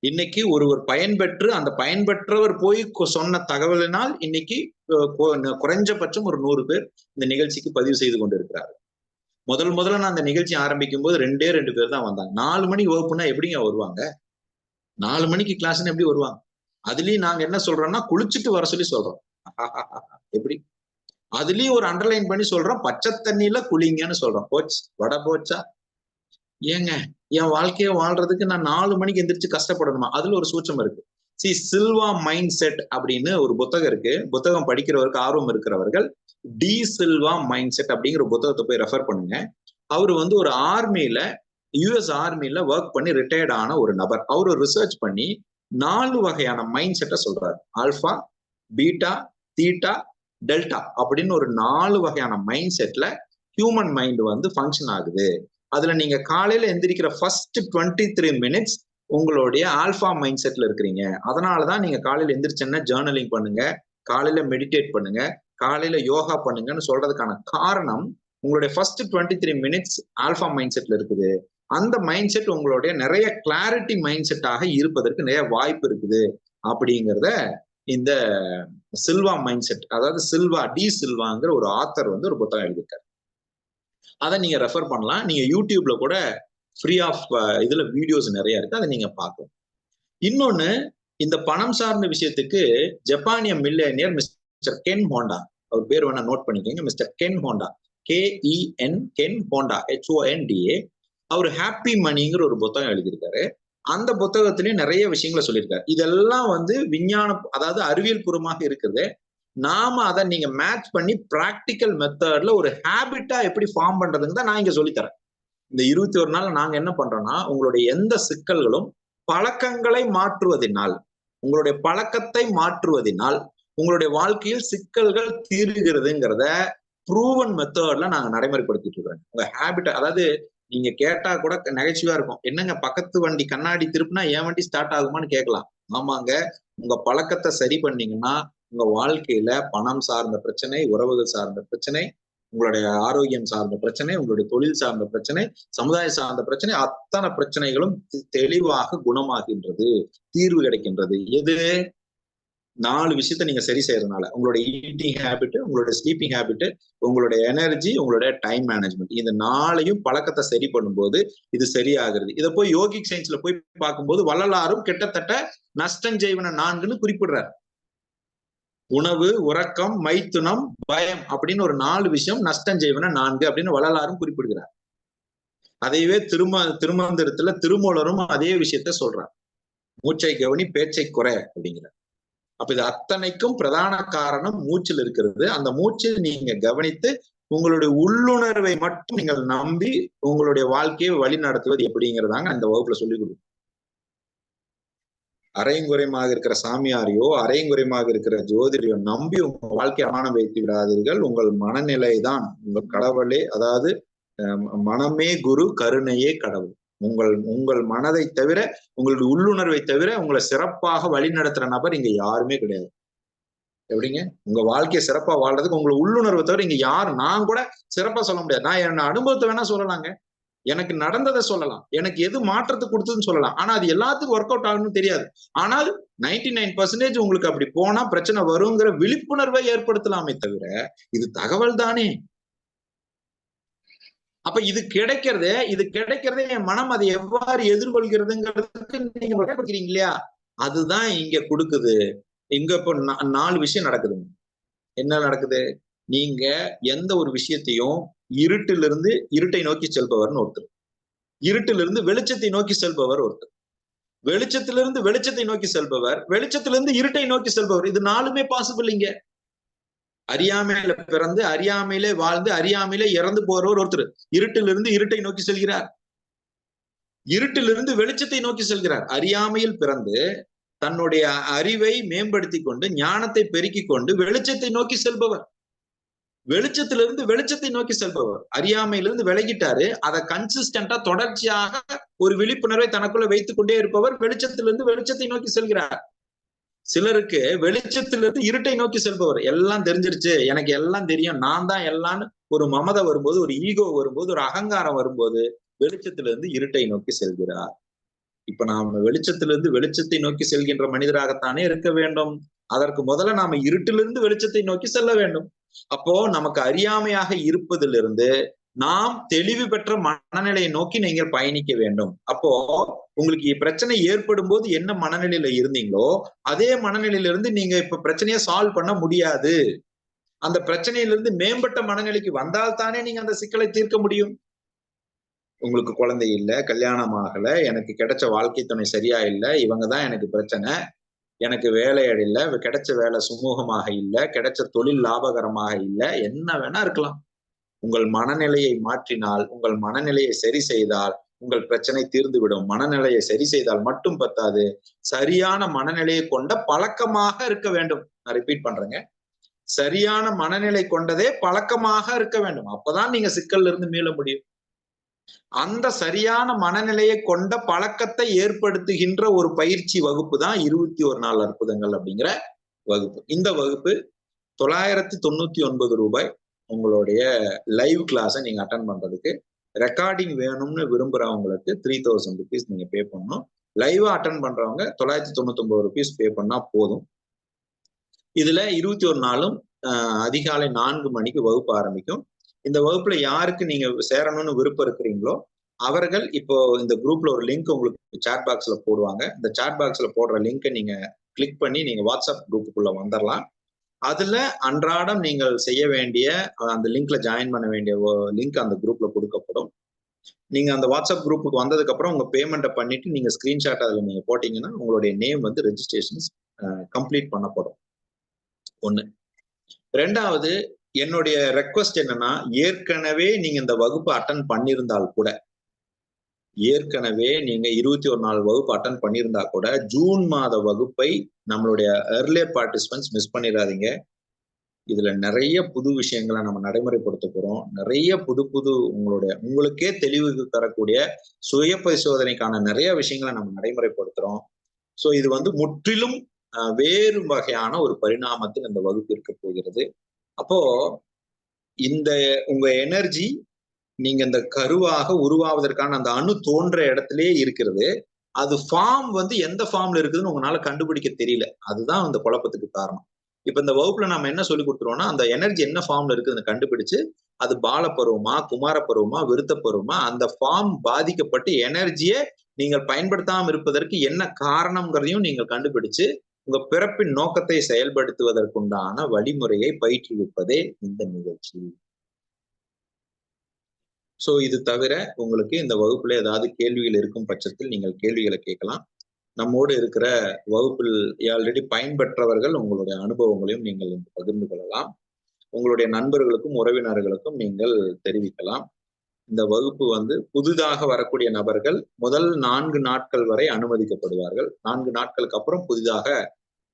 இன்னைக்கு ஒருவர் பயன்பெற்று அந்த பயன்பெற்றவர் போய் சொன்ன தகவலினால் இன்னைக்கு குறைஞ்சபட்சம் ஒரு 100 பேர் இந்த நிகழ்ச்சிக்கு பதிவு செய்து கொண்டிருக்கிறார்கள். முதல்ல நான் அந்த நிகழ்ச்சி ஆரம்பிக்கும் போது 2 பேர் தான் வந்தாங்க. 4 மணிக்கு வகுப்புனா எப்படிங்க வருவாங்க? 4 மணிக்கு கிளாஸ்ன்னு எப்படி வருவாங்க? அதுலயும் நாங்க என்ன சொல்றோம்னா, குளிச்சுட்டு வர சொல்லி சொல்றோம். எப்படி? அதுலயும் ஒரு அண்டர்லைன் பண்ணி சொல்றோம், பச்சை தண்ணியில குளிங்கன்னு சொல்றோம். போச்சு, வட போச்சா? ஏங்க, என் வாழ்க்கையை வாழ்றதுக்கு நான் 4 மணிக்கு எந்திரிச்சு கஷ்டப்படணுமா? அதுல ஒரு சூட்சம் இருக்கு. சில்வா மைண்ட் செட் அப்படின்னு ஒரு புத்தகம் இருக்கு. புத்தகம் படிக்கிறவருக்கு ஆர்வம் இருக்கிறவர்கள் டி சில்வா மைண்ட் செட் அப்படிங்கிற புத்தகத்தை போய் ரெஃபர் பண்ணுங்க. அவரு ஒரு ஆர்மியில, யுஎஸ் ஆர்மியில ஒர்க் பண்ணி ரிட்டையர்ட் ஆன ஒரு நபர். அவரு ரிசர்ச் பண்ணி 4 வகையான மைண்ட் செட்டை சொல்றாரு. ஆல்பா, பீட்டா, தீட்டா, டெல்டா அப்படின்னு ஒரு 4 வகையான மைண்ட் செட்ல ஹியூமன் மைண்ட் ஃபங்க்ஷன் ஆகுது. அதுல நீங்க காலையில எந்திரிக்கிற ஃபர்ஸ்ட் 23 minutes உங்களுடைய ஆல்பா மைண்ட் செட்ல இருக்கிறீங்க. அதனாலதான் நீங்க காலையில எந்திரிச்சேன்னா ஜேர்னலிங் பண்ணுங்க, காலையில மெடிடேட் பண்ணுங்க, காலையில யோகா பண்ணுங்கன்னு சொல்றதுக்கான காரணம், உங்களுடைய ஃபர்ஸ்ட் 23 minutes ஆல்பா மைண்ட் செட்ல இருக்குது. அந்த மைண்ட் செட் உங்களுடைய நிறைய கிளாரிட்டி மைண்ட் செட்டாக இருப்பதற்கு நிறைய வாய்ப்பு இருக்குது அப்படிங்கிறத இந்த சில்வா மைண்ட் செட், அதாவது சில்வா, டி சில்வாங்கிற ஒரு ஆத்தர் ஒரு புத்தகம் எழுதியிருக்காரு. அதை நீங்க ரெஃபர் பண்ணலாம். நீங்க யூடியூப்ல கூட ஃப்ரீ ஆஃப் இதுல வீடியோஸ் நிறைய இருக்கு, அதை நீங்க பார்க்கலாம். இன்னொன்னு, இந்த பணம் சார்ந்த விஷயத்துக்கு ஜப்பானிய மில்லியனியர் மிஸ்டர் கென் ஹோண்டா, அவர் பேர் வேணா நோட் பண்ணிக்கோங்க, mister Ken Honda, KEN, Ken Honda, HONDA. அவர் ஹாப்பி மணிங்கிற ஒரு புத்தகம் எழுதியிருக்காரு. அந்த புத்தகத்திலேயே நிறைய விஷயங்களை சொல்லியிருக்காரு. இதெல்லாம் விஞ்ஞானம், அதாவது அறிவியல் பூர்வமாக இருக்குது. நாம அதை நீங்க மேட்ச் பண்ணி பிராக்டிக்கல் மெத்தட்ல ஒரு ஹேபிட்டா எப்படி ஃபார்ம் பண்றதுன்னு தான் நான் இங்க சொல்லித்தரேன். இந்த 21 நாள் நாங்க என்ன பண்றோம்னா, உங்களுடைய எந்த சிக்கல்களும் பழக்கங்களை மாற்றுவதனால், உங்களுடைய பழக்கத்தை மாற்றுவதனால் உங்களுடைய வாழ்க்கையில் சிக்கல்கள் தீர்கிறதுங்கிறத ப்ரூவன் மெத்தட்ல நாங்க நடைமுறைப்படுத்திட்டு இருக்கோம். உங்க ஹேபிட், அதாவது நீங்க கேட்டா கூட நகைச்சுவையா இருக்கும், என்னங்க பக்கத்து வண்டி கண்ணாடி திருப்பினா என் வண்டி ஸ்டார்ட் ஆகுமான்னு கேட்கலாம். ஆமாங்க, உங்க பழக்கத்தை சரி பண்ணீங்கன்னா உங்க வாழ்க்கையில பணம் சார்ந்த பிரச்சனை, உறவுகள் சார்ந்த பிரச்சனை, உங்களுடைய ஆரோக்கியம் சார்ந்த பிரச்சனை, உங்களுடைய தொழில் சார்ந்த பிரச்சனை, சமுதாய சார்ந்த பிரச்சனை, அத்தனை பிரச்சனைகளும் தெளிவாக குணமாகின்றது, தீர்வு கிடைக்கின்றது. எது? 4 விஷயத்த நீங்க சரி செய்யறதுனால, உங்களுடைய ஈட்டிங் ஹேபிட், உங்களுடைய ஸ்லீப்பிங் ஹேபிட், உங்களுடைய எனர்ஜி, உங்களுடைய டைம் மேனேஜ்மெண்ட், இந்த 4ஐயும் பழக்கத்தை சரி பண்ணும்போது இது சரியாகிறது. இதை போய் யோகிக் சயின்ஸ்ல போய் பார்க்கும்போது வள்ளலாரும் கிட்டத்தட்ட நஷ்டஞ்செய்வன 4ன்னு குறிப்பிடுறாரு. உணவு, உறக்கம், மைத்துனம், பயம் அப்படின்னு ஒரு 4 விஷயம், நஷ்டஞ்செய்வன 4 அப்படின்னு வள்ளலாரும் குறிப்பிடுகிறார். அதையவே திருமந்திரத்துல திருமூலரும் அதே விஷயத்த சொல்றார். மூச்சை கவனி, பேச்சை குறை அப்படிங்கிறார். அப்ப இது அத்தனைக்கும் பிரதான காரணம் மூச்சில் இருக்கிறது. அந்த மூச்சில் நீங்க கவனித்து உங்களுடைய உள்ளுணர்வை மட்டும் நீங்கள் நம்பி உங்களுடைய வாழ்க்கையை வழி நடத்துவது எப்படிங்கிறதாங்க அந்த வகுப்புல சொல்லிக் கொடுக்கும். அரைங்குறைமாக இருக்கிற சாமியாரையோ அரைங்குறைமாக இருக்கிற ஜோதிடரையோ நம்பி உங்க வாழ்க்கை அமானம் வைத்து விடாதீர்கள். உங்கள் மனநிலை தான் உங்கள் கடவுளே, அதாவது மனமே குரு, கருணையே கடவுள். உங்கள் மனதை தவிர, உங்களுடைய உள்ளுணர்வை தவிர உங்களை சிறப்பாக வழி நடத்துற நபர் இங்க யாருமே கிடையாது. எப்படிங்க உங்க வாழ்க்கையை சிறப்பா வாழ்றதுக்கு உங்களை உள்ளுணர்வை தவிர இங்க யாரும், நான் கூட சிறப்பா சொல்ல முடியாது. நான் என்ன அனுபவத்தை வேணா சொல்லலாங்க, எனக்கு நடந்ததை சொல்லலாம், எனக்கு எது மாற்றத்தை கொடுத்ததுன்னு சொல்லலாம். ஆனா அது எல்லாத்துக்கும் ஒர்க் அவுட் ஆகணும்னு தெரியாது. ஆனால் 99% உங்களுக்கு அப்படி போனா பிரச்சனை வருங்கிற விழிப்புணர்வை ஏற்படுத்தலாமே தவிர இது தகவல் தானே. அப்ப இது கிடைக்கிறதே என் மனம் அதை எவ்வாறு எதிர்கொள்கிறதுங்கிறதுக்கு நீங்க வகைப்படுத்துறீங்க இல்லையா, அதுதான் இங்க கொடுக்குது. இங்க இப்போ 4 விஷயம் நடக்குதுங்க. என்ன நடக்குது? நீங்க எந்த ஒரு விஷயத்தையும் இருட்டிலிருந்து இருட்டை நோக்கி செல்பவர்னு ஒருத்தர், இருட்டிலிருந்து வெளிச்சத்தை நோக்கி செல்பவர் ஒருத்தர், வெளிச்சத்திலிருந்து வெளிச்சத்தை நோக்கி செல்பவர், வெளிச்சத்திலிருந்து இருட்டை நோக்கி செல்பவர். இது 4மே பாசிபிள். இங்க அறியாமையில பிறந்து அறியாமையிலே வாழ்ந்து அறியாமையிலே இறந்து போறவர் ஒருத்தர் இருட்டிலிருந்து இருட்டை நோக்கி செல்கிறார், இருட்டிலிருந்து வெளிச்சத்தை நோக்கி செல்கிறார். அறியாமையில் பிறந்து தன்னுடைய அறிவை மேம்படுத்தி கொண்டு ஞானத்தை பெருக்கிக் கொண்டு வெளிச்சத்தை நோக்கி செல்பவர், வெளிச்சத்திலிருந்து வெளிச்சத்தை நோக்கி செல்பவர். அறியாமையிலிருந்து விலகிட்டாரு, அதை கன்சிஸ்டன்டா தொடர்ச்சியாக ஒரு விழிப்புணர்வை தனக்குள்ள வைத்துக் கொண்டே இருப்பவர் வெளிச்சத்திலிருந்து வெளிச்சத்தை நோக்கி செல்கிறார். சிலருக்கு வெளிச்சத்திலிருந்து இருட்டை நோக்கி செல்பவர், எல்லாம் தெரிஞ்சிருச்சு, எனக்கு எல்லாம் தெரியும், நான் தான் எல்லாம்னு ஒரு மமதை வரும்போது, ஒரு ஈகோ வரும்போது, ஒரு அகங்காரம் வரும்போது வெளிச்சத்திலிருந்து இருட்டை நோக்கி செல்கிறார். இப்ப நாம வெளிச்சத்திலிருந்து வெளிச்சத்தை நோக்கி செல்கின்ற மனிதராகத்தானே இருக்க வேண்டும். அதற்கு முதல்ல நாம இருட்டிலிருந்து வெளிச்சத்தை நோக்கி செல்ல வேண்டும். அப்போ நமக்கு அறியாமையாக இருப்பதிலிருந்து நாம் தெளிவு பெற்ற மனநிலையை நோக்கி நீங்கள் பயணிக்க வேண்டும். அப்போ உங்களுக்கு பிரச்சனை ஏற்படும் போது என்ன மனநிலையில இருந்தீங்களோ அதே மனநிலையிலிருந்து நீங்க இப்ப பிரச்சனையை சால்வ் பண்ண முடியாது. அந்த பிரச்சனையிலிருந்து மேம்பட்ட மனநிலைக்கு வந்தால்தானே நீங்க அந்த சிக்கலை தீர்க்க முடியும். உங்களுக்கு குழந்தை இல்லை, கல்யாணம் ஆகல, எனக்கு கிடைச்ச வாழ்க்கை துணை சரியா இல்லை, இவங்கதான் எனக்கு பிரச்சனை, எனக்கு வேலை இல்லை, கிடைச்ச வேலை சுமூகமாக இல்லை, கிடைச்ச தொழில் லாபகரமாக இல்லை, என்ன வேணா இருக்கலாம். உங்கள் மனநிலையை மாற்றினால், உங்கள் மனநிலையை சரி செய்தால் உங்கள் பிரச்சனை தீர்ந்துவிடும். மனநிலையை சரி செய்தால் மட்டும் பத்தாது, சரியான மனநிலையை கொண்ட பழக்கமாக இருக்க வேண்டும். நான் ரிப்பீட் பண்றேங்க, சரியான மனநிலை கொண்டதே பழக்கமாக இருக்க வேண்டும். அப்பதான் நீங்க சிக்கல்ல இருந்து மீள முடியும். அந்த சரியான மனநிலையை கொண்ட பழக்கத்தை ஏற்படுத்துகின்ற ஒரு பயிற்சி வகுப்பு தான் 21 நாள் அற்புதங்கள் அப்படிங்கிற வகுப்பு. இந்த வகுப்பு 999 ரூபாய். உங்களுடைய லைவ் கிளாஸை நீங்க அட்டன் பண்றதுக்கு, ரெக்கார்டிங் வேணும்னு விரும்புறவங்களுக்கு 3000 ருபீஸ் நீங்க பே பண்ணணும். லைவா அட்டன் பண்றவங்க 999 ருபீஸ் பே பண்ணா போதும். இதுல 21 நாளும் அதிகாலை 4 மணிக்கு வகுப்பு ஆரம்பிக்கும். இந்த வகுப்புல யாருக்கு நீங்க சேரணும்னு விருப்பம் இருக்கிறீங்களோ அவர்கள் இப்போ இந்த குரூப்ல ஒரு லிங்க் உங்களுக்கு சாட் பாக்ஸ்ல போடுவாங்க. இந்த சாட் பாக்ஸ்ல போடுற லிங்கை நீங்க கிளிக் பண்ணி நீங்க வாட்ஸ்அப் குரூப்புக்குள்ள வந்துடலாம். அதுல அன்றாடம் நீங்கள் செய்ய வேண்டிய அந்த லிங்க்ல ஜாயின் பண்ண வேண்டிய லிங்க் அந்த குரூப்ல கொடுக்கப்படும். நீங்க அந்த வாட்ஸ்அப் குரூப்புக்கு வந்ததுக்கு அப்புறம் உங்க பேமெண்ட்டை பண்ணிட்டு நீங்க ஸ்கிரீன்ஷாட் அதுல நீங்க போட்டீங்கன்னா உங்களுடைய நேம் வந்து ரெஜிஸ்ட்ரேஷன்ஸ் கம்ப்ளீட் பண்ணப்படும். ஒண்ணு. ரெண்டாவது, என்னுடைய ரெக்வஸ்ட் என்னன்னா, ஏற்கனவே நீங்க இந்த வகுப்பு அட்டன் பண்ணியிருந்தால் கூட, ஏற்கனவே நீங்க 21 நாள் வகுப்பு அட்டன் பண்ணியிருந்தா கூட ஜூன் மாத வகுப்பை நம்மளுடைய ஏர்லி பார்ட்டிசிபென்ட்ஸ் மிஸ் பண்ணிடாதீங்க. இதுல நிறைய புது விஷயங்களை நம்ம நடைமுறைப்படுத்த போறோம். நிறைய புது உங்களுக்கே தெளிவு தரக்கூடிய சுய பரிசோதனைக்கான நிறைய விஷயங்களை நம்ம நடைமுறைப்படுத்துறோம். ஸோ இது வந்து முற்றிலும் வேறு வகையான ஒரு பரிணாமத்தில் இந்த வகுப்பு இருக்க போகிறது. அப்போ இந்த உங்க எனர்ஜி நீங்க இந்த கருவாக உருவாவதற்கான அந்த அணு தோன்ற இடத்திலேயே இருக்கிறது. அது ஃபார்ம் வந்து எந்த ஃபார்ம்ல இருக்குதுன்னு உங்களால கண்டுபிடிக்க தெரியல. அதுதான் அந்த குழப்பத்துக்கு காரணம். இப்ப இந்த வகுப்புல நம்ம என்ன சொல்லி கொடுத்துருவோம்னா, அந்த எனர்ஜி என்ன ஃபார்ம்ல இருக்குதுன்னு கண்டுபிடிச்சு அது பால பருவமா, குமார பருவமா, விருத்த பருவமா, அந்த ஃபார்ம் பாதிக்கப்பட்டு எனர்ஜியை நீங்கள் பயன்படுத்தாம இருப்பதற்கு என்ன காரணம்ங்கிறதையும் நீங்கள் கண்டுபிடிச்சு உங்க பிறப்பின் நோக்கத்தை செயல்படுத்துவதற்குண்டான வழிமுறையை பயிற்றுவிப்பதே இந்த நிகழ்ச்சி. சோ இது தவிர உங்களுக்கு இந்த வகுப்புல ஏதாவது கேள்விகள் இருக்கும் பட்சத்தில் நீங்கள் கேள்விகளை கேட்கலாம். நம்மோடு இருக்கிற வகுப்பில் ஆல்ரெடி பயன்பெற்றவர்கள் உங்களுடைய அனுபவங்களையும் நீங்கள் பகிர்ந்து கொள்ளலாம். உங்களுடைய நண்பர்களுக்கும் உறவினர்களுக்கும் நீங்கள் தெரிவிக்கலாம். இந்த வகுப்பு புதிதாக வரக்கூடிய நபர்கள் முதல் 4 நாட்கள் வரை அனுமதிக்கப்படுவார்கள். 4 நாட்களுக்கு அப்புறம் புதிதாக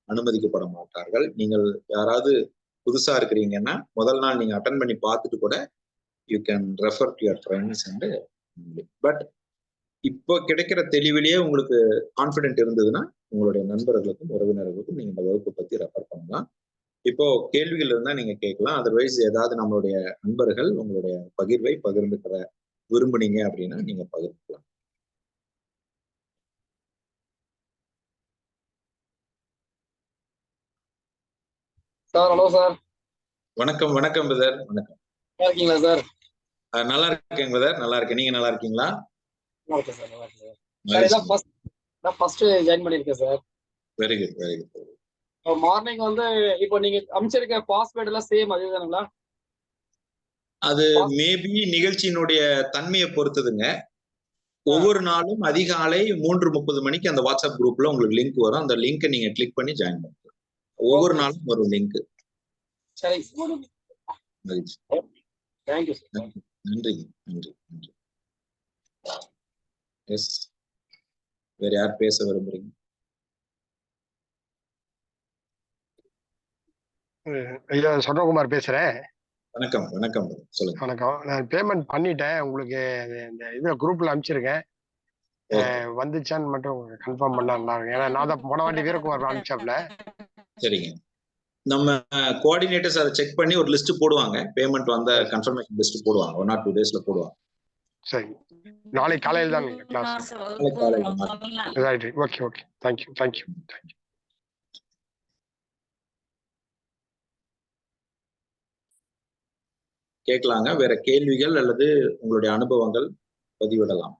அனுமதிக்கப்பட மாட்டார்கள். நீங்கள் யாராவது புதுசா இருக்கிறீங்கன்னா முதல் நாள் நீங்க அட்டன் பண்ணி பார்த்துட்டு கூட you can refer to your friends and but இப்போ கிடைக்கிற தெளிவிலேயே உங்களுக்கு கான்ஃபிடென்ட் இருந்ததுன்னா உங்களுடைய நண்பர்களுக்கும் உறவினர்களுக்கும் நீங்க இந்த வகுப்பை பத்தி ரெஃபர் பண்ணலாம். இப்போ கேள்விகள் இருந்தா நீங்க கேட்கலாம். அதர்வைஸ் ஏதாவது நம்மளுடைய நண்பர்கள் உங்களுடைய பகிர்வை பகிர்ந்துக்கிற விரும்புனீங்க அப்படின்னா நீங்க பகிர்ந்துக்கலாம். Sir hello sir. வணக்கம் வணக்கம் பிரதர். வணக்கம். நல்லா இருக்கீங்களா சார்? நல்லா இருக்கேன் பிரதர். நல்லா இருக்கேன். நீங்க நல்லா இருக்கீங்களா? நல்லா இருக்கேன் சார். நல்லா இருக்கேன் சார். இதான் ஃபர்ஸ்ட் ஜாயின் பண்ணிருக்கேன் sir. Very good very good. Morning இப்போ நீங்க அமைச்சிருக்க பாஸ்வேர்ட் எல்லாம் சேம் அதுதானுங்களா? அது மேபி நிகழ்ச்சியினுடைய தன்மையை பொறுத்ததுங்க. ஒவ்வொரு நாளும் அதிகாலை 3:30 மணிக்கு அந்த வாட்ஸ்அப் குரூப்ல உங்களுக்கு லிங்க் வரும். அந்த லிங்கை நீங்க கிளிக் பண்ணி ஜாயின் பண்ணிக்கலாம். ஒவ்வொரு நாளும் ஒரு லிங்க். சரி. Thank you sir. நன்றி நன்றி நன்றி. எஸ், வேற யார் பேச விரும்புறீங்க? ஐயா சொர்ணகுமார் பேசுறேன். வணக்கம் வணக்கம். சொல்லுங்க. வணக்கம். நான் பேமெண்ட் பண்ணிட்டேன். உங்களுக்கு இந்த இதுல குரூப்ல அனுப்பிச்சிருக்கேன். வந்துச்சான்னு மட்டும் கன்ஃபார்ம் பண்ணா நல்லா இருக்கும். ஏன்னா நான் தான் போன வாட்டி வீரகுமார் அனுப்பிச்சாப்ல. சரிங்க. நம்ம கோஆர்டினேட்டர்ஸ் அதை செக் பண்ணி ஒரு லிஸ்ட் போடுவாங்க. பேமெண்ட் வந்த கன்ஃபர்மேஷன் லிஸ்ட் போடுவாங்க. 1 or 2 daysல போடுவாங்க. சரி, நாளைக்கு காலையில் தான் class. Right. Okay okay. Thank you thank you thank you. கேட்கலாங்க. வேற கேள்விகள் அல்லது உங்களுடைய அனுபவங்கள் பதிவிடலாம்.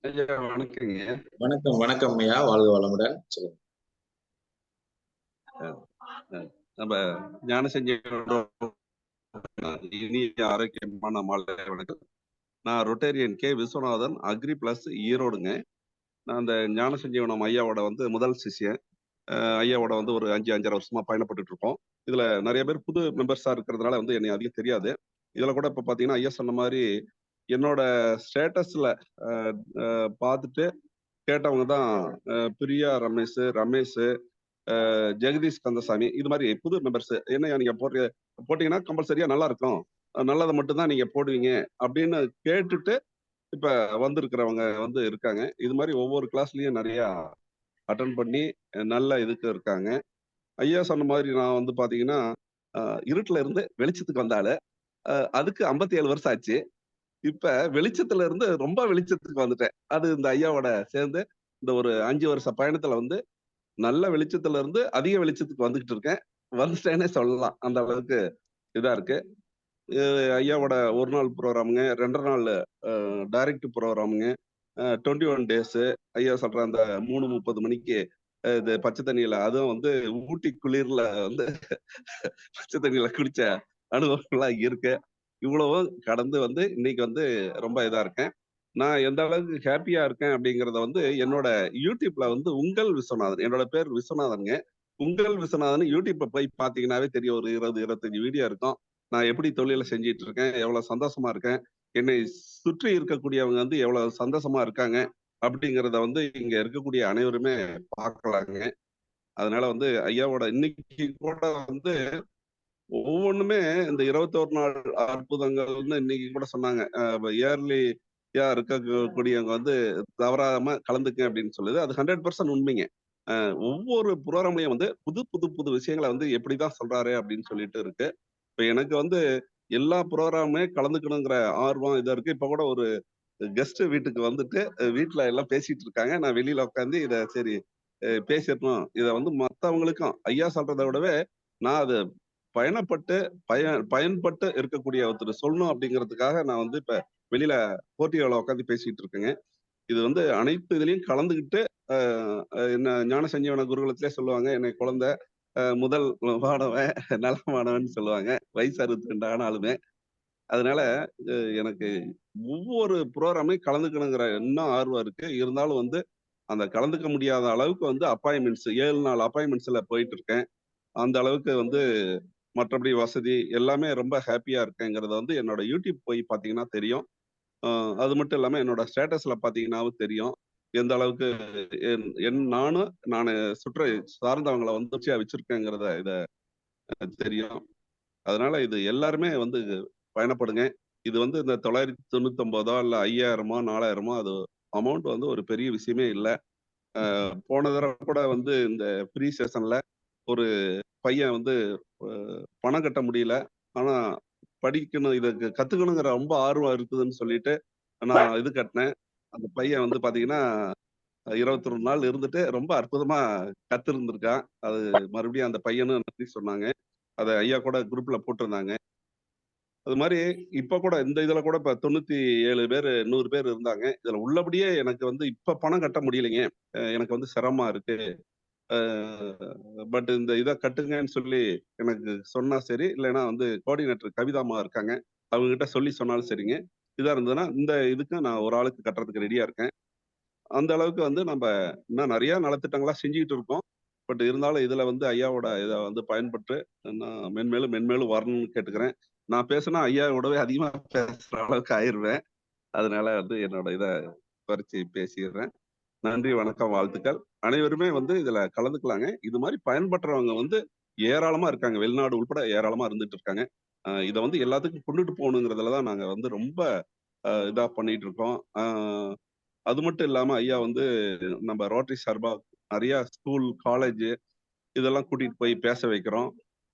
வணக்கங்க. வணக்கம் வணக்கம் ஐயா. வாழ்க வளமுடன். சொல்லுங்க. நம்ம ஞானசஞ்சீவனோட இனிய ஆரோக்கியமான மாலை வணக்கம். நான் Rotarian K Viswanathan, Agri plus ஈரோடுங்க. நான் அந்த ஞானசஞ்சீவனம் ஐயாவோட முதல் சிஷ்யன். ஐயாவோட ஒரு 5-5.5 வருஷமா பயணப்பட்டு இருக்கோம். இதுல நிறைய பேர் புது மெம்பர்ஸா இருக்கிறதுனால என்னை அதிகம் தெரியாது. இதுல கூட இப்ப பாத்தீங்கன்னா ஐயா சொன்ன மாதிரி என்னோட ஸ்டேட்டஸ்ல பார்த்துட்டு கேட்டவங்க தான் பிரியா ரமேஷ், ஜெகதீஷ் கந்தசாமி, இது மாதிரி புது மெம்பர்ஸ். என்ன நீங்க போட்டீங்கன்னா கம்பல்சரியா நல்லா இருக்கும், நல்லதை மட்டும்தான் நீங்க போடுவீங்க அப்படின்னு கேட்டுட்டு இப்ப வந்திருக்கிறவங்க இருக்காங்க. இது மாதிரி ஒவ்வொரு கிளாஸ்லயும் நிறைய அட்டன் பண்ணி நல்ல இதுக்கு இருக்காங்க. ஐயா சொன்ன மாதிரி நான் பாத்தீங்கன்னா இருட்டுல இருந்து வெளிச்சத்துக்கு வந்தால அதுக்கு 57 வருஷம் ஆச்சு. இப்ப வெளிச்சத்துல இருந்து ரொம்ப வெளிச்சத்துக்கு வந்துட்டேன். அது இந்த ஐயாவோட சேர்ந்து இந்த ஒரு 5 வருஷ பயணத்துல நல்ல வெளிச்சத்துல இருந்து அதிக வெளிச்சத்துக்கு வந்துகிட்டு இருக்கேன். வந்துட்டேன்னே சொல்லலாம். அந்த அளவுக்கு இதா இருக்கு. ஐயாவோட 1 நாள் ப்ரோக்ராமுங்க, 2 நாள் டைரக்ட் ப்ரோக்ராமுங்க, 21 days. ஐயா சொல்ற அந்த 3:30 மணிக்கு இது பச்சை தண்ணியில, அதுவும் ஊட்டி குளிர்ல பச்சை தண்ணியில குடிச்ச அனுபவங்கள்லாம் இருக்கு. இவ்வளவும் கடந்து இன்னைக்கு ரொம்ப இதா இருக்கேன். நான் எந்த அளவுக்கு ஹாப்பியா இருக்கேன் அப்படிங்கறத என்னோட யூடியூப்ல உங்கள் விஸ்வநாதன், என்னோட பேர் விஸ்வநாதனுங்க. உங்கள் விஸ்வநாதன் யூடியூப்ல போய் பாத்தீங்கன்னாவே தெரியும். ஒரு 20-25 வீடியோ இருக்கும். நான் எப்படி தொழிலை செஞ்சிட்டு இருக்கேன், எவ்வளவு சந்தோஷமா இருக்கேன், என்னை சுற்றி இருக்கக்கூடியவங்க எவ்வளவு சந்தோஷமா இருக்காங்க அப்படிங்கறத இங்க இருக்கக்கூடிய அனைவருமே பார்க்கலாங்க. அதனால ஐயாவோட இன்னைக்கு கூட ஒவ்வொன்றுமே இந்த 21 நாள் அற்புதங்கள்னு இன்னைக்கு கூட சொன்னாங்க. இயர்லியா இருக்கக்கூடியவங்க தவறாம கலந்துக்க அப்படின்னு சொல்லுது. அது 100% உண்மைங்க. ஒவ்வொரு ப்ரோக்ராம்லயும் புது புது புது விஷயங்களை எப்படிதான் சொல்றாரு அப்படின்னு சொல்லிட்டு இருக்கு. இப்ப எனக்கு எல்லா ப்ரோக்ராமுமே கலந்துக்கணுங்கிற ஆர்வம் இதா இருக்கு. இப்ப கூட ஒரு கெஸ்ட் வீட்டுக்கு வீட்டுல எல்லாம் பேசிட்டு இருக்காங்க. நான் வெளியில உட்காந்து இதை சரி பேசிடணும், இதை மத்தவங்களுக்கும் ஐயா சொல்றதை விடவே நான் அது பயன்பட்டு இருக்கக்கூடிய ஒருத்தர் சொல்லணும் அப்படிங்கிறதுக்காக நான் இப்ப வெளியில போட்டியாளர் உட்காந்து பேசிட்டு இருக்கேங்க. இது அனைத்து இதுலயும் கலந்துகிட்டு என்ன ஞான சஞ்சீவன குருகுலத்திலே சொல்லுவாங்க, என்னை குழந்தை முதல் மாணவன் நல்ல மாணவன் சொல்லுவாங்க, வயசு 62 ஆனாலுமே. அதனால எனக்கு ஒவ்வொரு ப்ரோக்ராமையும் கலந்துக்கணுங்கிற இன்னும் ஆர்வம் இருக்கு. இருந்தாலும் வந்து அந்த கலந்துக்க முடியாத அளவுக்கு வந்து அப்பாயின்மெண்ட்ஸ் 7 நாள் அப்பாயின்மெண்ட்ஸ்ல போயிட்டு இருக்கேன். அந்த அளவுக்கு வந்து மற்றபடி வசதி எல்லாமே ரொம்ப ஹாப்பியா இருக்கேங்கிறத வந்து என்னோட யூடியூப் போய் பார்த்தீங்கன்னா தெரியும். அது மட்டும் இல்லாம என்னோட ஸ்டேட்டஸ்ல பார்த்தீங்கன்னாவும் தெரியும். எந்த அளவுக்கு நானு சுற்றை சார்ந்தவங்களை வந்து மகிழ்ச்சியா வச்சிருக்கேங்கிறத இத தெரியும். அதனால இது எல்லாருமே வந்து பயணப்படுங்க. இது வந்து இந்த 999 இல்ல 5000 4000 அது அமௌண்ட் வந்து ஒரு பெரிய விஷயமே இல்ல. போன தடவை கூட வந்து இந்த ஃப்ரீ செஷன்ல ஒரு பையன் வந்து பணம் கட்ட முடியல. ஆனா படிக்கணும், இதுக்கு கத்துக்கணுங்கிற ரொம்ப ஆர்வம் இருக்குதுன்னு சொல்லிட்டு நான் இது கட்டினேன். அந்த பையன் வந்து பாத்தீங்கன்னா 21 நாள் இருந்துட்டு ரொம்ப அற்புதமா கத்திருந்திருக்கான். அது மறுபடியும் அந்த பையனும் நன்றி சொன்னாங்க. அதை ஐயா கூட குரூப்ல போட்டிருந்தாங்க. அது மாதிரி இப்ப கூட இந்த இதுல கூட இப்ப 97 பேர் 100 பேர் இருந்தாங்க. இதுல உள்ளபடியே எனக்கு வந்து இப்ப பணம் கட்ட முடியலைங்க, எனக்கு வந்து சிரமமா இருக்கு, பட் இந்த இதை கட்டுங்கன்னு சொல்லி எனக்கு சொன்னா சரி, இல்லைன்னா வந்து கோஆர்டினேட்டர் கவிதாமா இருக்காங்க, அவங்க கிட்ட சொல்லி சொன்னாலும் சரிங்க. இதா இருந்ததுன்னா இந்த இதுக்கு நான் ஒரு ஆளுக்கு கட்டுறதுக்கு ரெடியா இருக்கேன். அந்த அளவுக்கு வந்து நம்ம இன்னும் நிறைய நலத்திட்டங்களா செஞ்சுக்கிட்டு இருக்கோம். பட் இருந்தாலும் இதுல வந்து ஐயாவோட இதை வந்து பயன்பட்டு நான் மென்மேலும் மென்மேலும் வரணும்னு கேட்டுக்கிறேன். நான் பேசினா ஐயாவோடவே அதிகமா பேசுற அளவுக்கு ஆயிருவேன். அதனால வந்து என்னோட இதை குறைச்சி பேசிடுறேன். நன்றி, வணக்கம், வாழ்த்துக்கள். அனைவருமே வந்து இதுல கலந்துக்கலாங்க. இது மாதிரி பயன்படுறவங்க வந்து ஏராளமா இருக்காங்க, வெளிநாடு உள்பட ஏராளமா இருந்துட்டு இருக்காங்க. இதை வந்து எல்லாத்துக்கும் கொண்டுட்டு போகணுங்கிறதுலதான் நாங்க வந்து ரொம்ப இதா பண்ணிட்டு இருக்கோம். அது மட்டும் இல்லாம ஐயா வந்து நம்ம ரோட்டரி சார்பா நிறைய ஸ்கூல், காலேஜ் இதெல்லாம் கூட்டிட்டு போய் பேச வைக்கிறோம்.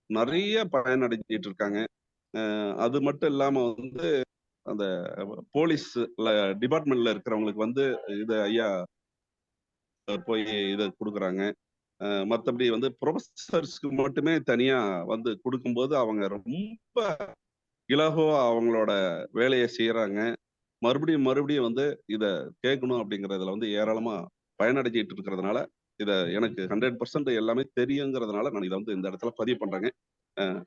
நிறைய பயனடைஞ்சிட்டு இருக்காங்க. அது மட்டும் இல்லாம வந்து அந்த போலீஸ் டிபார்ட்மெண்ட்ல இருக்கிறவங்களுக்கு வந்து இது ஐயா போய் இதை கொடுக்குறாங்க. மற்றபடி வந்து ப்ரொஃபஸர்ஸ்க்கு மட்டுமே தனியா வந்து கொடுக்கும்போது அவங்க ரொம்ப இலகுவா அவங்களோட வேலையை செய்யறாங்க. மறுபடியும் வந்து இதை கேட்கணும் அப்படிங்கிறதுல வந்து ஏராளமா பயனடைஞ்சிட்டு இருக்கிறதுனால இதை எனக்கு 100% எல்லாமே தெரியுங்கிறதுனால நான் இதை வந்து இந்த இடத்துல பதிவு பண்றேங்க.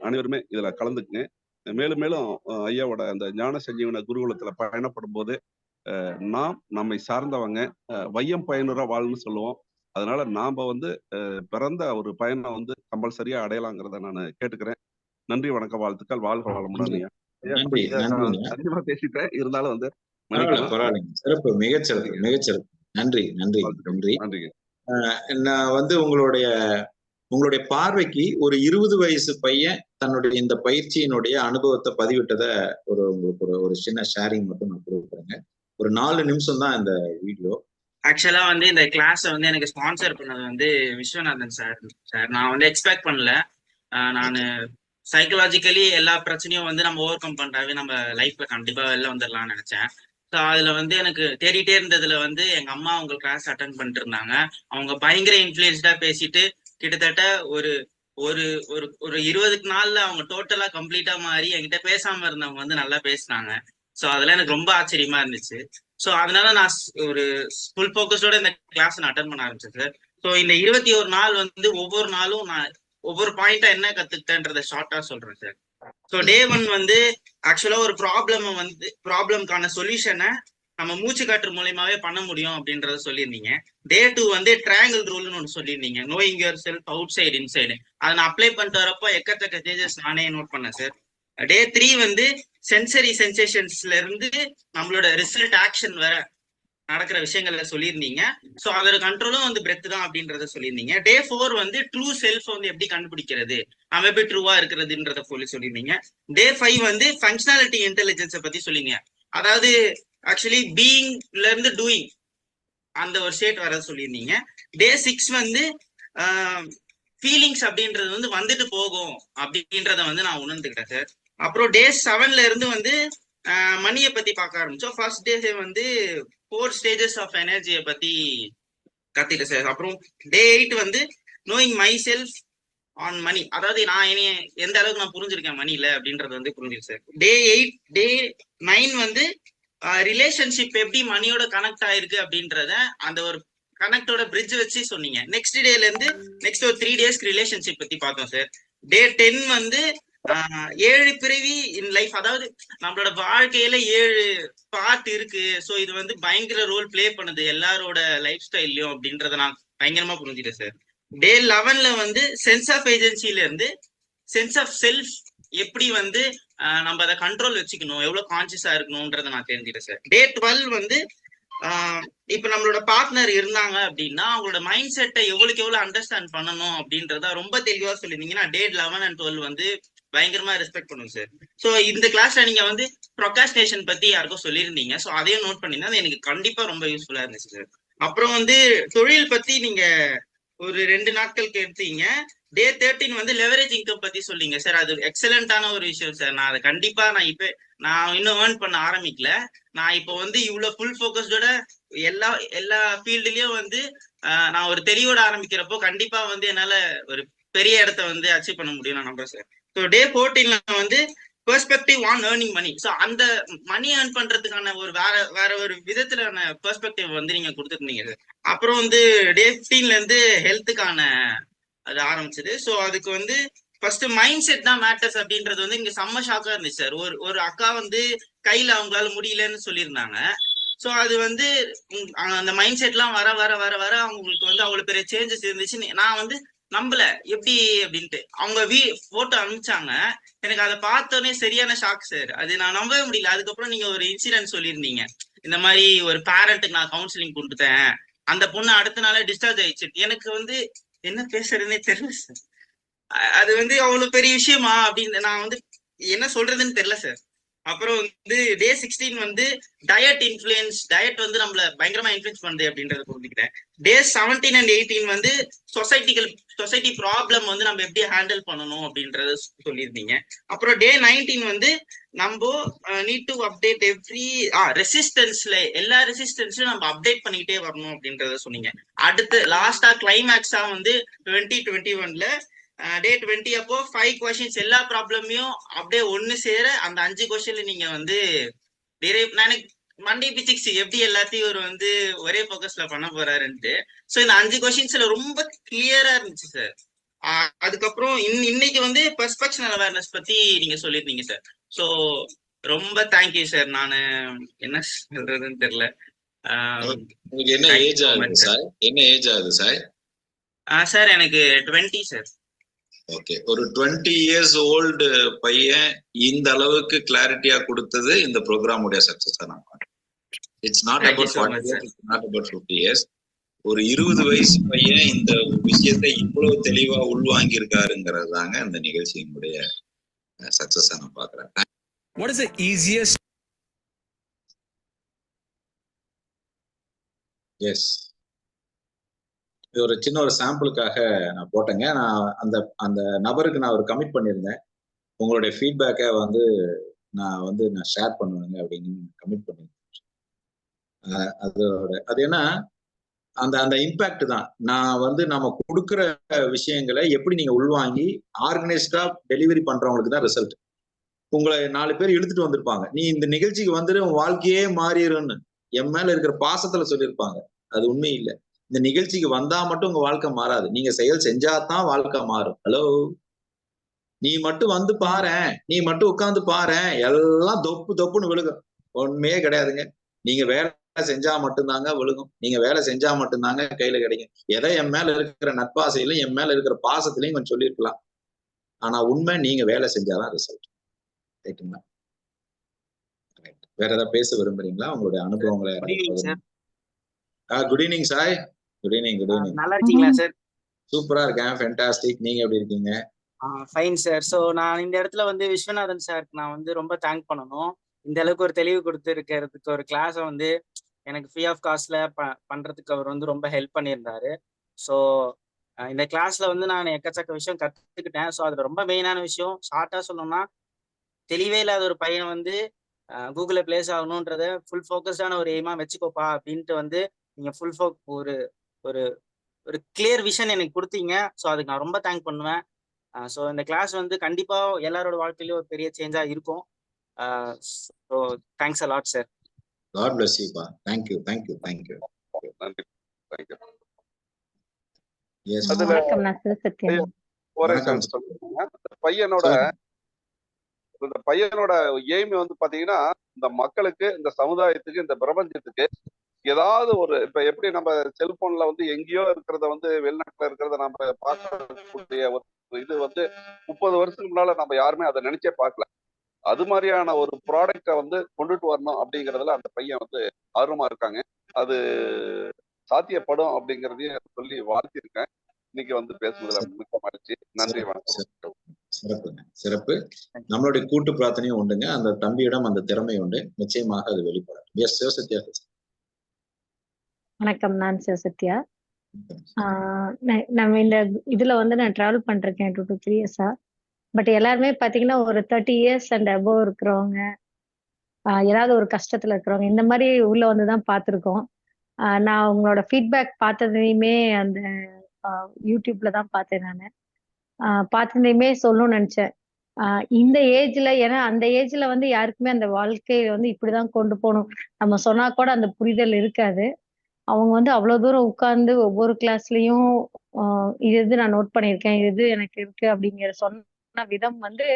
அனைவருமே இதுல கலந்துக்குங்க. மேலும் மேலும் ஐயாவோட அந்த ஞான சஞ்சீவன குருகுலத்துல பயணப்படும் போது நாம் நம்மை சார்ந்தவங்க வையம் பயனுற வாழ்னு சொல்லுவோம். அதனால நாம வந்து பிறந்த ஒரு பயனை வந்து கம்பல்சரியா அடையலாங்கிறத நான் கேட்டுக்கிறேன். நன்றி, வணக்கம், வாழ்த்துக்கள், வாழ்க வளமுடன். ஐயா நன்றி, நன்றிங்க. அதிகமா பேசிட்டேன், இருந்தாலும் வந்து பரவாயில்லைங்க. சிறப்பு, மிகச்சிறப்பு, மிகச்சிறப்பு. நன்றி, நன்றி, நன்றி. நன்றிங்க. நான் வந்து உங்களுடைய பார்வைக்கு ஒரு 20 வயசு பையன் தன்னுடைய இந்த பயிற்சியினுடைய அனுபவத்தை பதிவிட்டத உங்களுக்கு ஒரு சின்ன ஷேரிங் மட்டும் நான் கொடுக்குறேங்க. ஒரு 4 நிமிஷம் தான் இந்த வீடியோ. ஆக்சுவலா வந்து இந்த கிளாஸை வந்து எனக்கு ஸ்பான்சர் பண்ணது வந்து விஸ்வநாதன் சார். நான் வந்து எக்ஸ்பெக்ட் பண்ணல. நான் சைக்கலாஜிக்கலி எல்லா பிரச்சனையும் வந்து நம்ம ஓவர் கம் பண்றாவே நம்ம லைஃப்ல கண்டிப்பா வெளில வந்துடலாம்னு நினைச்சேன். ஸோ அதுல வந்து எனக்கு தேடிட்டே இருந்ததுல வந்து எங்க அம்மா அவங்க கிளாஸ் அட்டன் பண்ணிட்டு இருந்தாங்க. அவங்க பயங்கர இன்ஃபுளுன்ஸ்டா பேசிட்டு கிட்டத்தட்ட ஒரு ஒரு ஒரு 20 நாள்ல அவங்க டோட்டலா கம்ப்ளீட்டா மாறி என்கிட்ட பேசாம இருந்தவங்க வந்து நல்லா பேசினாங்க. ஸோ அதெல்லாம் எனக்கு ரொம்ப ஆச்சரியமா இருந்துச்சு. ஸோ அதனால நான் ஒரு ஃபுல் ஃபோக்கஸோட இந்த கிளாஸ் நான் அட்டன் பண்ண ஆரம்பிச்சேன் சார். ஸோ இந்த 21 நாள் வந்து ஒவ்வொரு நாளும் நான் ஒவ்வொரு பாயிண்டா என்ன கத்துக்கிட்டேன்றதை ஷார்ட்டா சொல்றேன் சார். ஸோ டே 1 வந்து ஆக்சுவலா ஒரு ப்ராப்ளம்கான சொல்யூஷனை நம்ம மூச்சு காற்று மூலியமாவே பண்ண முடியும் அப்படின்றத சொல்லியிருந்தீங்க. டே 2 வந்து ட்ரையாங்கிள் ரூல்னு ஒன்று சொல்லியிருந்தீங்க, knowing your self out side inside. அதை நான் அப்ளை பண்ணிட்டு வரப்போ எக்கச்சக்க சேஞ்சஸ் நானே நோட் பண்ணேன் சார். டே 3 வந்து சென்சரி சென்சேஷன்ஸ்ல இருந்து நம்மளோட ரிசல்ட் ஆக்ஷன் வர நடக்கிற விஷயங்கள்ல சொல்லியிருந்தீங்க. ஸோ அதோட கண்ட்ரோலும் வந்து பிரெத் தான் அப்படின்றத சொல்லியிருந்தீங்க. டே 4 வந்து ட்ரூ செல்ஃப் வந்து எப்படி கண்டுபிடிக்கிறது, நம்ம எப்படி ட்ரூவா இருக்கிறதுன்றத சொல்லியிருந்தீங்க. டே 5 வந்து ஃபங்க்ஷனாலிட்டி இன்டெலிஜென்ஸை பத்தி சொல்லிங்க. அதாவது ஆக்சுவலி பீயிங்ல இருந்து டூயிங் அந்த ஒரு ஸ்டேட் வர சொல்லியிருந்தீங்க. டே 6 வந்து ஃபீலிங்ஸ் அப்படின்றது வந்து வந்துட்டு போகும் அப்படின்றத வந்து நான் உணர்ந்துக்கிட்டேன் சார். அப்புறம் டே 7ல இருந்து வந்து மணியை பத்தி பார்க்க ஆரம்பிச்சோம். ஃபர்ஸ்ட் டே வந்து 4 ஸ்டேஜஸ் ஆஃப் எனர்ஜியை பத்தி கத்திட்டேன் சார். அப்புறம் டே 8 வந்து knowing myself on money, அதாவது நான் எந்த அளவுக்கு நான் புரிஞ்சிருக்கேன் மணில அப்படின்றது வந்து புரிஞ்சிருக்கு சார். டே 9 வந்து ரிலேஷன்ஷிப் எப்படி மணியோட கனெக்ட் ஆயிருக்கு அப்படின்றத அந்த ஒரு கனெக்டோட பிரிட்ஜ் வச்சு சொன்னீங்க. நெக்ஸ்ட் டேல இருந்து நெக்ஸ்ட் ஒரு 3 டேஸ்க்கு ரிலேஷன்ஷிப் பத்தி பார்த்தோம் சார். டே 10 வந்து 7 பிறவி இன் லைஃப், அதாவது நம்மளோட வாழ்க்கையில 7 பார்ட் இருக்கு. ஸோ இது வந்து பயங்கர ரோல் பிளே பண்ணுது எல்லாரோட லைஃப் ஸ்டைல்லயும் அப்படின்றத நான் பயங்கரமா புரிஞ்சுட்டேன் சார். டே 11ல வந்து சென்ஸ் ஆஃப் ஏஜென்சில இருந்து சென்ஸ் ஆஃப் செல்ஃப் எப்படி வந்து நம்ம அதை கண்ட்ரோல் வச்சுக்கணும், எவ்வளவு கான்சியஸா இருக்கணும்ன்றத நான் தெரிஞ்சுட்டேன் சார். டே 12 வந்து இப்ப நம்மளோட பார்ட்னர் இருந்தாங்க அப்படின்னா அவங்களோட மைண்ட் செட்டை எவ்வளவு அண்டர்ஸ்டாண்ட் பண்ணணும் அப்படின்றத ரொம்ப தெளிவா சொல்லியிருந்தீங்கன்னா டே 11 and 12 வந்து பயங்கரமா ரெஸ்பெக்ட் பண்ணுவோம் சார். ஸோ இந்த கிளாஸ்ல நீங்க வந்து ப்ரொகாஸ்டினேஷன் பத்தி யாருக்கும் சொல்லியிருந்தீங்க. ஸோ அதையும் நோட் பண்ணியிருந்தேன். அது எனக்கு கண்டிப்பா ரொம்ப யூஸ்ஃபுல்லா இருந்துச்சு சார். அப்புறம் வந்து தொழில் பத்தி நீங்க ஒரு 2 நாட்களுக்கு எடுத்தீங்க. டே 13 வந்து லெவரேஜ் இன்கம் பத்தி சொல்லிங்க சார். அது எக்ஸலண்டான ஒரு விஷயம் சார். நான் அதை கண்டிப்பா நான் இன்னும் ஏர்ன் பண்ண ஆரம்பிக்கல. நான் இப்போ வந்து இவ்வளவு ஃபுல் ஃபோக்கஸ்டோட எல்லா ஃபீல்டுலயும் வந்து நான் ஒரு தெளிவோட ஆரம்பிக்கிறப்போ கண்டிப்பா வந்து என்னால ஒரு பெரிய இடத்த வந்து அச்சீவ் பண்ண முடியும் நான் நம்புறேன் சார். ஸோ டே 14ல வந்து perspective on earning money. So அந்த மணி ஏர்ன் பண்றதுக்கான ஒரு வேற ஒரு விதத்திலான பெர்ஸ்பெக்டிவ் வந்து நீங்க கொடுத்துருந்தீங்க சார். அப்புறம் வந்து டே 15ல இருந்து ஹெல்த்துக்கான அது ஆரம்பிச்சது. ஸோ அதுக்கு வந்து ஃபர்ஸ்ட் மைண்ட் செட் தான் மேட்டர்ஸ் அப்படின்றது வந்து இங்க செம்ம ஷாக்கா இருந்துச்சு சார். ஒரு அக்கா வந்து கையில அவங்களால முடியலன்னு சொல்லியிருந்தாங்க. ஸோ அது வந்து அந்த மைண்ட் செட்லாம் வர வர வர வர அவங்களுக்கு வந்து அவ்வளவு பெரிய சேஞ்சஸ் இருந்துச்சு. நான் வந்து நம்பல எப்படி அப்படின்ட்டு. அவங்க போட்டோ அனுப்பிச்சாங்க. எனக்கு அதை பார்த்தோன்னே சரியான ஷாக் சார். அது நான் நம்பவே முடியல. அதுக்கப்புறம் நீங்க ஒரு இன்சிடென்ட் சொல்லியிருந்தீங்க, இந்த மாதிரி ஒரு பேரண்ட்டுக்கு நான் கவுன்சிலிங் கொடுத்துட்டேன், அந்த பொண்ணு அடுத்த நாளே டிஸ்சார்ஜ் ஆயிடுச்சு. எனக்கு வந்து என்ன பேசுறதுன்னே தெரியல சார். அது வந்து அவ்வளவு பெரிய விஷயமா அப்படின்னு நான் வந்து என்ன சொல்றதுன்னு தெரியல சார். அப்புறம் வந்து டே 16 வந்து டயட் இன்ஃபுளுயன்ஸ், டயட் வந்து நம்மள பயங்கரமா இன்ஃபுளுன்ஸ் பண்ணுது அப்படின்றத புரிஞ்சுக்கிட்டேன். டே 17 and 18 வந்து சொசைட்டி ப்ராப்ளம் வந்து நம்ம எப்படி ஹேண்டில் பண்ணணும் அப்படின்றத சொல்லியிருந்தீங்க. அப்புறம் டே 19 வந்து நம்ம நீட் டு அப்டேட் ரெசிஸ்டன்ஸ்ல எல்லா ரெசிஸ்டன்ஸும் நம்ம அப்டேட் பண்ணிக்கிட்டே வரணும் அப்படின்றத சொன்னீங்க. அடுத்து லாஸ்டா கிளைமேக்ஸா வந்து 2021ல டே 20 அப்போ 5 கொஸ்டின்ஸ் எல்லா ப்ராப்ளமையும் அப்படியே ஒண்ணு சேர அந்த 5 கொஸ்டின்ல நீங்க வந்து எனக்கு மண்டே பிசிக்ஸ் எப்படி எல்லாத்தையும் ஒரு வந்து ஒரே போக்கஸ்ல பண்ண போறாருன்ட்டு. ஸோ இந்த 5 கொஸ்டின்ஸ்ல ரொம்ப கிளியரா இருந்துச்சு சார். அதுக்கப்புறம் இன்னைக்கு வந்து பெர்ஸ்பெக்ஷனல் அவேர்னஸ் பத்தி நீங்க சொல்லியிருந்தீங்க சார். ஸோ ரொம்ப தேங்க்யூ சார். நான் என்ன சொல்றதுன்னு தெரியல. உங்களுக்கு என்ன ஏஜ் ஆகுது சார்? என்ன ஏஜ் ஆகுது சார்? சார் எனக்கு 20 சார். ஓகே, ஒரு 20 years old பையன் இந்த அளவுக்கு கிளாரிட்டியா கொடுத்தது இந்த ப்ரோக்ராமுடைய சக்சஸா நான் பார்க்கிறேன். It's not about 40 years, it's not about 50 years. ஒரு 20 வயசு பையன் இந்த விஷயத்தை இவ்வளவு தெளிவா உள்வாங்கி இருக்காருங்கிறது தாங்க இந்த நிகழ்ச்சியினுடைய சக்சஸா நான் பார்க்கிறேன். What is the easiest? Yes, இது ஒரு சின்ன ஒரு சாம்பிளுக்காக நான் போட்டேங்க. நான் அந்த நபருக்கு நான் ஒரு கமிட் பண்ணியிருந்தேன், உங்களுடைய ஃபீட்பேக்கை வந்து நான் ஷேர் பண்ணுவேங்க அப்படின்னு கமிட் பண்ணியிருந்தேன். அது என்ன அந்த இம்பாக்ட் தான். நான் வந்து நம்ம கொடுக்குற விஷயங்களை எப்படி நீங்க உள்வாங்கி ஆர்கனைஸ்டா டெலிவரி பண்றவங்களுக்கு தான் ரிசல்ட். உங்களை 4 பேர் இழுத்துட்டு வந்திருப்பாங்க, நீ இந்த நிகழ்ச்சிக்கு வந்துட்டு உன் வாழ்க்கையே மாறிடும்னு என் மேல இருக்கிற பாசத்துல சொல்லியிருப்பாங்க. அது உண்மை இல்லை. இந்த நிகழ்ச்சிக்கு வந்தா மட்டும் உங்க வாழ்க்கை மாறாது. நீங்க செயல் செஞ்சாதான் வாழ்க்கை மாறும். ஹலோ, நீ மட்டும் வந்து பாரேன், நீ மட்டும் உட்கார்ந்து பாரேன், எல்லாம் தொப்புன்னு விழுகும். ஒண்ணுமே கிடையாதுங்க. நீங்க வேலை செஞ்சா மட்டும்தாங்க விழுகும். நீங்க வேலை செஞ்சா மட்டும்தாங்க கையில கிடைக்கும். எதை என் மேல இருக்கிற நட்பாசையிலும் என் மேல இருக்கிற பாசத்திலையும் கொஞ்சம் சொல்லியிருக்கலாம். ஆனா உண்மை, நீங்க வேலை செஞ்சாதான் ரிசல்ட். ரைட்டுங்களா? வேற ஏதாவது பேச விரும்புறீங்களா? உங்களுடைய அனுபவங்களை. Good evening Sai. Good evening. நல்லா இருக்கீங்களா சார்? சூப்பரா இருக்கேன், ஃபேண்டாஸ்டிக். நீங்க எப்படி இருக்கீங்க? Fine sir. ஸோ நான் இந்த இடத்துல வந்து விஸ்வநாதன் சாருக்கு நான் வந்து ரொம்ப தேங்க் பண்ணணும். இந்த அளவுக்கு ஒரு தெளிவு கொடுத்துருக்கிறதுக்கு, ஒரு கிளாஸை வந்து எனக்கு ஃப்ரீ ஆஃப் காஸ்ட்ல பண்றதுக்கு அவர் வந்து ரொம்ப ஹெல்ப் பண்ணியிருந்தாரு. ஸோ இந்த கிளாஸ்ல வந்து நான் எக்கச்சக்க விஷயம் கற்றுக்கிட்டேன். ஸோ அதுல ரொம்ப மெயினான விஷயம் ஷார்ட்டா சொல்லணும்னா, தெளிவே இல்லாத ஒரு பையன் வந்து கூகுளில் பிளேஸ் ஆகணுன்றத ஃபுல் ஃபோக்கஸ்டான ஒரு எய்மா வச்சுக்கோப்பா அப்படின்ட்டு வந்து நீங்க ஒரு ஒரு ஒரு கிளியர் விஷன் எனக்கு கொடுத்தீங்க. ஸோ அதுக்கு நான் ரொம்ப தேங்க் பண்ணுவேன். ஸோ இந்த கிளாஸ் வந்து கண்டிப்பா எல்லாரோட வாழ்க்கையிலும் ஒரு பெரிய சேஞ்சா இருக்கும். So thanks a lot sir. God bless you. Thank you. நன்றி. தேங்க்யூ. எஸ் அதுல வணக்கம், நான் சிவசத்யா. ஒரே வணக்கம் சொல்லுங்க. பையனோட சொல்லுங்க. இந்த பையனோட எய்ம் வந்து பாத்தீங்கன்னா, இந்த மக்களுக்கு, இந்த சமுதாயத்துக்கு, இந்த பிரபஞ்சத்துக்கு ஏதாவது ஒரு இப்ப எப்படி நம்ம செல்போன்ல வந்து எங்கேயோ இருக்கிறத வந்து வெளிநாட்டுல இருக்கிறத நம்ம பார்க்கக்கூடிய ஒரு இது வந்து 30 வருஷத்துக்கு முன்னால நம்ம யாருமே அதை நினைச்சே பார்க்கல. அது மாதிரியான ஒரு ப்ராடக்டை வந்து கொண்டுட்டு வரணும் அப்படிங்கறதுல அந்த பையன் வந்து ஆர்வமா இருக்காங்க. அது சாத்தியப்படும் அப்படிங்கறதையும் சொல்லி வாழ்த்திருக்கேன். இன்னைக்கு வந்து பேசுனதுல மிக்க மகிழ்ச்சி. நன்றி, வணக்கம். சிறப்புங்க, சிறப்பு. நம்மளுடைய கூட்டு பிரார்த்தனையும் உண்டுங்க. அந்த தம்பியிடம் அந்த திறமை உண்டு, நிச்சயமாக அது வெளிப்படும். எஸ் சிவசத்யா. வணக்கம், நான் சிவசத்யா. நம்ம இந்த இதுல வந்து நான் டிராவல் பண்ணிருக்கேன் 2 to 3 இயர்ஸா. பட் எல்லாருமே பாத்தீங்கன்னா ஒரு 30 இயர்ஸ் அண்ட் அபோவ் இருக்கிறவங்க, ஏதாவது ஒரு கஷ்டத்துல இருக்கிறவங்க, இந்த மாதிரி உள்ள வந்துதான் பார்த்திருக்கோம். நான் உங்களோட ஃபீட்பேக் பார்த்ததையுமே அந்த யூடியூப்ல தான் பார்த்தேன் நானு. பார்த்ததையுமே சொல்லணும்னு நினைச்சேன். இந்த ஏஜ்ல, ஏன்னா அந்த ஏஜ்ல வந்து யாருக்குமே அந்த வாழ்க்கையை வந்து இப்படிதான் கொண்டு போகணும் நம்ம சொன்னா கூட அந்த புரிதல் இருக்காது. அவங்க வந்து அவ்வளவு தூரம் உட்கார்ந்து ஒவ்வொரு கிளாஸ்லயும் இது நான் நோட் பண்ணியிருக்கேன், இது எனக்கு இருக்கு அப்படிங்கிற சொன்ன விதம் வந்து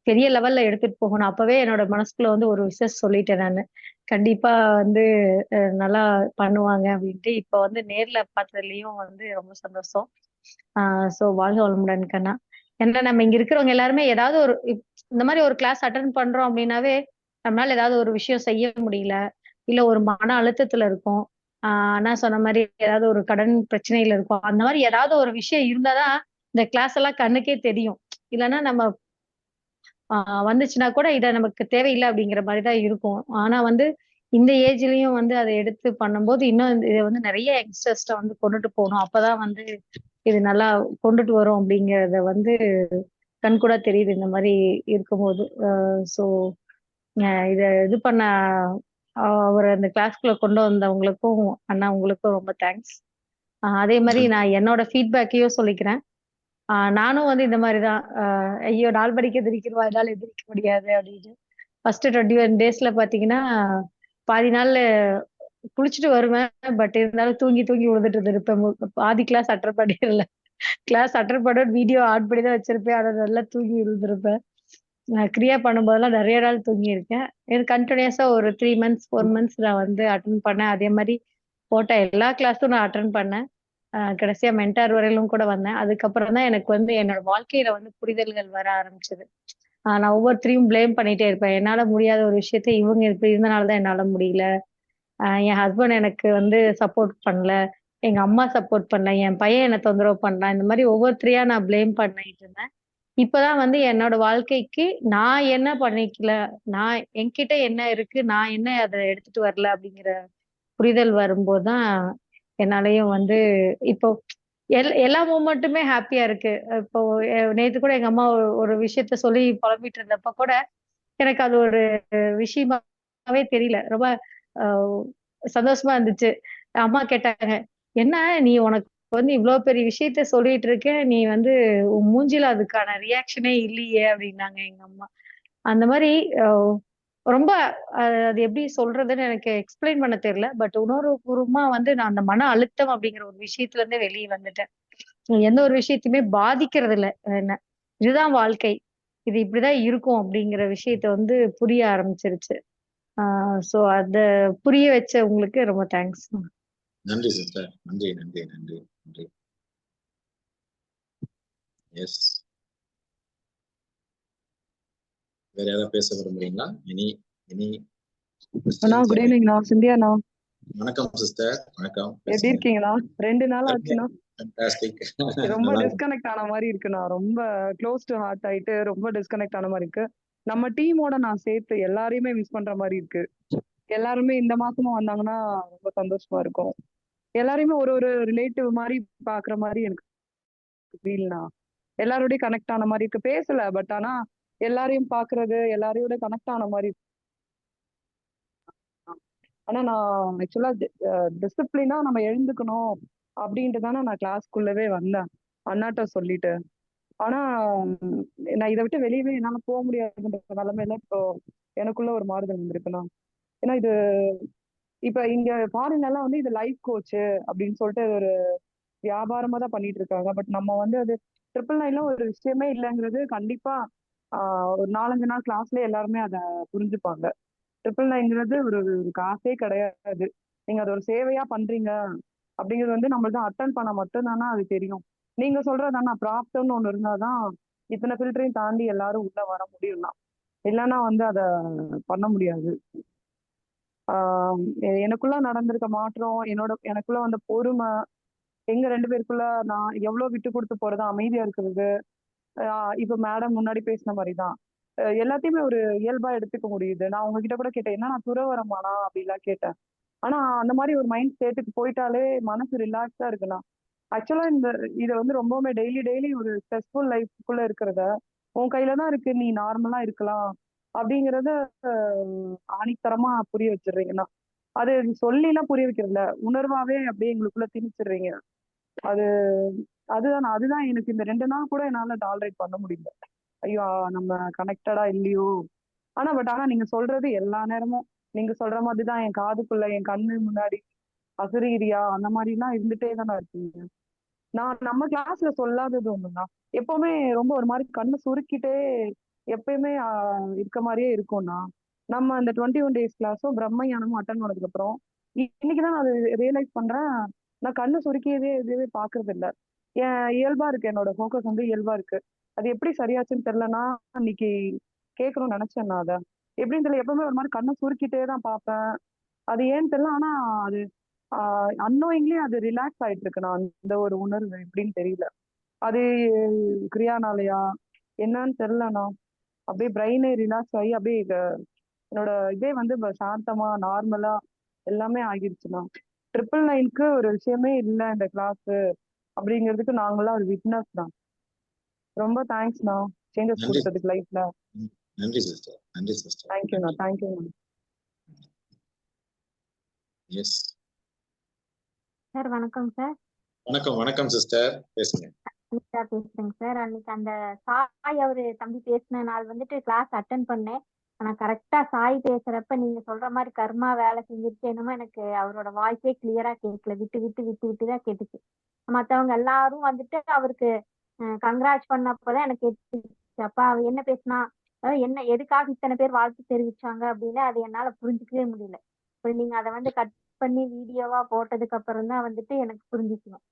பெரிய லெவல்ல எடுத்துட்டு போகணும். அப்பவே என்னோட மனசுக்குள்ள வந்து ஒரு விஷயம் சொல்லிட்டேன் நானு. கண்டிப்பா வந்து நல்லா பண்ணுவாங்க அப்படின்ட்டு. இப்ப வந்து நேர்ல பார்த்ததுலயும் வந்து ரொம்ப சந்தோஷம். சோ வாழ்க வளமுடன் கண்ணா. ஏன்னா நம்ம இங்க இருக்கிறவங்க எல்லாருமே ஏதாவது ஒரு இந்த மாதிரி ஒரு கிளாஸ் அட்டன் பண்றோம் அப்படின்னாவே நம்மளால ஏதாவது ஒரு விஷயம் செய்ய முடியல, இல்ல ஒரு மன அழுத்தத்துல இருக்கும். அண்ணா சொன்ன மாதிரி ஏதாவது ஒரு கடன் பிரச்சனையில இருக்கும். அந்த மாதிரி ஏதாவது ஒரு விஷயம் இருந்தாதான் இந்த கிளாஸ் எல்லாம் கண்ணுக்கே தெரியும். இல்லைன்னா நம்ம வந்துச்சுன்னா கூட இதை நமக்கு தேவையில்லை அப்படிங்கிற மாதிரிதான் இருக்கும். ஆனா வந்து இந்த ஏஜ்லயும் வந்து அதை எடுத்து பண்ணும்போது இன்னும் இதை வந்து நிறைய யங்ஸ்டர்ஸ்ட வந்து கொண்டுட்டு போகணும். அப்பதான் வந்து இது நல்லா கொண்டுட்டு வரும் அப்படிங்கறத வந்து கண்கூடா தெரியுது இந்த மாதிரி இருக்கும்போது. ஸோ இதை இது பண்ண அவர் அந்த கிளாஸ்க்குள்ள கொண்டு வந்தவங்களுக்கும் அண்ணா உங்களுக்கும் ரொம்ப தேங்க்ஸ். அதே மாதிரி நான் என்னோட ஃபீட்பேக்கையும் சொல்லிக்கிறேன். நானும் வந்து இந்த மாதிரிதான் ஐயோ நாள் படிக்க எதிரிக்கிறவா என்னால எதிரிக்க முடியாது அப்படின்னு. ஃபர்ஸ்ட் 21 டேஸ்ல பாத்தீங்கன்னா பாதி நாள்ல குளிச்சுட்டு வருவேன். பட் இருந்தாலும் தூங்கி தூங்கி விழுந்துட்டு இருப்பேன். பாதி கிளாஸ் அட்டர் பண்ணிடல. கிளாஸ் அட்டர் பண்ண வீடியோ ஆன் பண்ணி தான் வச்சிருப்பேன். ஆனா நல்லா தூங்கி விழுந்திருப்பேன். நான் கிரியா பண்ணும்போதெல்லாம் நிறைய நாள் தூங்கி இருக்கேன். எனக்கு கண்டினியூஸா ஒரு 3 months 4 months நான் வந்து அட்டன் பண்ணேன். அதே மாதிரி போட்ட எல்லா கிளாஸும் நான் அட்டன் பண்ணேன். கடைசியா மென்டார் வரையிலும் கூட வந்தேன். அதுக்கப்புறம் தான் எனக்கு வந்து என்னோட வாழ்க்கையில வந்து புரிதல்கள் வர ஆரம்பிச்சது. நான் ஒவ்வொருத்தரையும் பிளேம் பண்ணிட்டே இருப்பேன். என்னால முடியாத ஒரு விஷயத்த இவங்க இப்படி இருந்தனாலதான் என்னால முடியல. என் ஹஸ்பண்ட் எனக்கு வந்து சப்போர்ட் பண்ணல, எங்க அம்மா சப்போர்ட் பண்ணல, என் பையன் என்ன தொந்தரவு பண்ணலாம், இந்த மாதிரி ஒவ்வொருத்தரையா நான் பிளேம் பண்ணிட்டு இருந்தேன். இப்பதான் வந்து என்னோட வாழ்க்கைக்கு நான் என்ன பண்ணிக்கல, நான் என்கிட்ட என்ன இருக்கு, நான் என்ன அதை எடுத்துட்டு வரல அப்படிங்கிற புரிதல் வரும்போதுதான் என்னாலயும் வந்து இப்போ எல்லா மூமெண்ட்டுமே ஹாப்பியா இருக்கு. இப்போ நேத்து கூட எங்க அம்மா ஒரு விஷயத்த சொல்லி புலம்பிட்டு இருந்தப்ப கூட எனக்கு அது ஒரு விஷயமாவே தெரியல. ரொம்ப சந்தோஷமா இருந்துச்சு. அம்மா கேட்டாங்க, என்ன நீ உனக்கு வந்து இவ்வளவு பெரிய விஷயத்த சொல்லிட்டு இருக்க, நீ வந்து உன் மூஞ்சில அதுக்கான ரியாக்ஷனே இல்லையே அப்படின்னாங்க எங்க அம்மா. அந்த மாதிரி ரொம்ப அது எப்படி சொல்றதுன்னு எனக்கு எக்ஸ்பிளைன் பண்ண தெரியல. பட் உணர்வுபூர்வமா வந்து நான் அந்த மன அழுத்தம் அப்படிங்கிற ஒரு விஷயத்துல இருந்து வெளியே வந்துட்டேன். எந்த ஒரு விஷயத்தையுமே பாதிக்கிறது இல்ல என்ன. இதுதான் வாழ்க்கை, இது இப்படிதான் இருக்கும் அப்படிங்கிற விஷயத்த வந்து புரிய ஆரம்பிச்சிருச்சு. சோ அத புரிய வச்ச உங்களுக்கு ரொம்ப தேங்க்ஸ். நன்றி சிஸ்டர். நன்றி நன்றி நன்றி நன்றி. எஸ், வேற யாராவது பேச விரும்புறீங்களா? இனி இனி அண்ணா குட் ஈவினிங்ண்ணா, சிந்தியாண்ணா. வணக்கம் சிஸ்டர். வணக்கம். எப்படி இருக்கீங்களா? 2 நாள் ஆச்சுண்ணா. ஃபேண்டாஸ்டிக். ரொம்ப டிஸ்கனெக்ட் ஆன மாதிரி இருக்குண்ணா. ரொம்ப க்ளோஸ் டு ஹார்ட் ஆயிட்டு ரொம்ப டிஸ்கனெக்ட் ஆன மாதிரி இருக்கு. நம்ம டீமோட நான் சேர்த்து எல்லாரையுமே மிஸ் பண்ற மாதிரி இருக்கு. எல்லாருமே இந்த மாசமும் வந்தாங்கன்னா ரொம்ப சந்தோஷமா இருக்கும். எல்லாரையுமே ஒரு ஒரு ரிலேட்டிவ் மாதிரி பாக்குற மாதிரி எனக்கு ஃபீல்னா, எல்லாரோடய கனெக்ட் ஆன மாதிரி இருக்கு. பேசல, பட் ஆனா எல்லாரையும் பாக்குறது, எல்லாரையோட கனெக்ட் ஆன மாதிரி. ஆனா நான் ஆக்சுவலா டிசிப்ளினா நம்ம எழுந்துக்கணும் அப்படின்ட்டு தானே நான் கிளாஸ்க்குள்ளவே வந்தேன், அண்ணாட்ட சொல்லிட்டு. ஆனா நான் இதை விட்டு வெளியவே என்னால போக முடியாதுன்ற நிலைமையில இப்போ எனக்குள்ள ஒரு மாறுதல் வந்திருக்குண்ணா. ஏன்னா இது இப்ப இங்க ஃபாரின் எல்லாம் வந்து இது லைஃப் கோச் அப்படின்னு சொல்லிட்டு ஒரு வியாபாரமா தான் பண்ணிட்டு இருக்காங்க. பட் நம்ம வந்து அது 999 ஒரு விஷயமே இல்லைங்கிறது கண்டிப்பா ஒரு 4-5 நாள் கிளாஸ்ல எல்லாருமே அதை புரிஞ்சுப்பாங்க. 999 ஒரு காசே கிடையாது. நீங்க அது ஒரு சேவையா பண்றீங்க அப்படிங்கிறது வந்து நம்மளுக்கு அட்டன் பண்ண மட்டும் தானே அது தெரியும். நீங்க சொல்றதானா ப்ராப்டம்னு ஒண்ணு இருந்தாதான் இத்தனை ஃபில்டரையும் தாண்டி எல்லாரும் உள்ள வர முடியும்னா, இல்லைன்னா வந்து அதை பண்ண முடியாது. எனக்குள்ள நடந்திருக்க மாற்றம், எனக்குள்ள வந்த பொறுமை, எங்க 2 பேருக்குள்ள நான் எவ்வளவு விட்டு கொடுத்து போறது, அமைதியா இருக்கிறது, இப்ப மேடம் முன்னாடி பேசின மாதிரிதான் எல்லாத்தையுமே ஒரு இயல்பா எடுத்துக்க முடியுது. நான் உங்ககிட்ட கூட கேட்டேன், என்ன நான் துறவரமானா அப்படிலாம் கேட்டேன். ஆனா அந்த மாதிரி ஒரு மைண்ட் ஸ்டேட்டுக்கு போயிட்டாலே மனசு ரிலாக்ஸா இருக்குண்ணா. ஆக்சுவலா இதை வந்து ரொம்பவுமே டெய்லி டெய்லி ஒரு ஸ்ட்ரெஸ்ஃபுல் லைஃப்குள்ள இருக்கிறத உன் கையில தான் இருக்கு, நீ நார்மலா இருக்கலாம் அப்படிங்கறத ஆணித்தரமா புரிய வச்சிடுறீங்கண்ணா. அது சொல்லிலாம் புரிய வைக்கிறதில்ல, உணர்வாவே அப்படியே எங்களுக்குள்ள திணிச்சிடுறீங்க. அது அதுதான் எனக்கு இந்த 2 நாள் கூட என்னால டாலரேட் பண்ண முடியல. ஐயோ நம்ம கனெக்டடா இல்லையோ. ஆனா நீங்க சொல்றது எல்லா நேரமும் நீங்க சொல்ற மாதிரிதான் என் காதுக்குள்ள, என் கண்ணு முன்னாடி அசரீரியா அந்த மாதிரி எல்லாம் இருந்துட்டே தானே இருக்கீங்க. நான் நம்ம கிளாஸ்ல சொல்லாதது ஒண்ணுதான், எப்பவுமே ரொம்ப ஒரு மாதிரி கண்ணு சுருக்கிட்டே எப்பயுமே இருக்க மாதிரியே இருக்கும்னா, நம்ம அந்த 21 days கிளாஸும் பிரம்மஞானமும் அட்டன் பண்ணதுக்கு அப்புறம் இன்னைக்குதான் நான் அது ரியலைஸ் பண்றேன். நான் கண்ணு சுருக்கியதே இதுவே பாக்குறது இல்ல. என் இயல்பா இருக்கு, என்னோட ஃபோக்கஸ் வந்து இயல்பா இருக்கு. அது எப்படி சரியாச்சுன்னு தெரியலன்னா இன்னைக்கு கேட்கணும்னு நினைச்சேன். நான் அதை எப்படின்னு தெரியல, எப்பவுமே ஒரு மாதிரி கண்ணை சுருக்கிட்டே தான் பார்ப்பேன். அது ஏன்னு தெரியல. ஆனா அது அன்னோயிங்லி அது ரிலாக்ஸ் ஆயிட்டு இருக்கு. நான் அந்த ஒரு உணர்வு எப்படின்னு தெரியல. அது கிரியானாலயா என்னன்னு தெரியலண்ணா. அப்படியே பிரெயினே ரிலாக்ஸ் ஆகி அப்படியே என்னோட இதே வந்து சாந்தமா நார்மலா எல்லாமே ஆகிருச்சுண்ணா. 999க்கு ஒரு விஷயமே இல்லை இந்த கிளாஸ் அப்படிங்கிறதுக்கு நாங்களாம் ஒரு விட்னஸ் தான். ரொம்ப தேங்க்ஸ்ண்ணா, சேஞ்சஸ் கொடுத்ததுக்கு லைஃப்ல. நன்றி சிஸ்டர், நன்றி சிஸ்டர். தேங்க்யூண்ணா, தேங்க்யூண்ணா. எஸ் சார் வணக்கம் சார். வணக்கம் வணக்கம் சிஸ்டர், பேசுங்க. பேசுறேங்க சார். அன்னைக்கு அந்த சாய் அவரு தம்பி பேசின நாள் வந்துட்டு கிளாஸ் அட்டன் பண்ணேன். ஆனா கரெக்டா சாய் பேசுறப்ப நீங்க சொல்ற மாதிரி கர்மா வேலை செஞ்சிருச்சு என்னமோ, எனக்கு அவரோட வாய்ஸே கிளியரா கேட்கல, விட்டு விட்டு விட்டு விட்டுதான் கேட்டுச்சு. மத்தவங்க எல்லாரும் வந்துட்டு அவருக்கு கங்க்ராட்ஸ் பண்ணப்பதான் எனக்கு கேட்டுச்சு. அப்பா அவ என்ன பேசினா, என்ன எதுக்காக இத்தனை பேர் வாழ்த்து தெரிவிச்சாங்க அப்படின்னு அது என்னால புரிஞ்சுக்கவே முடியல. இப்போ நீங்க அதை வந்து கட் பண்ணி வீடியோவா போட்டதுக்கு அப்புறம் தான் வந்துட்டு எனக்கு புரிஞ்சுக்கணும்.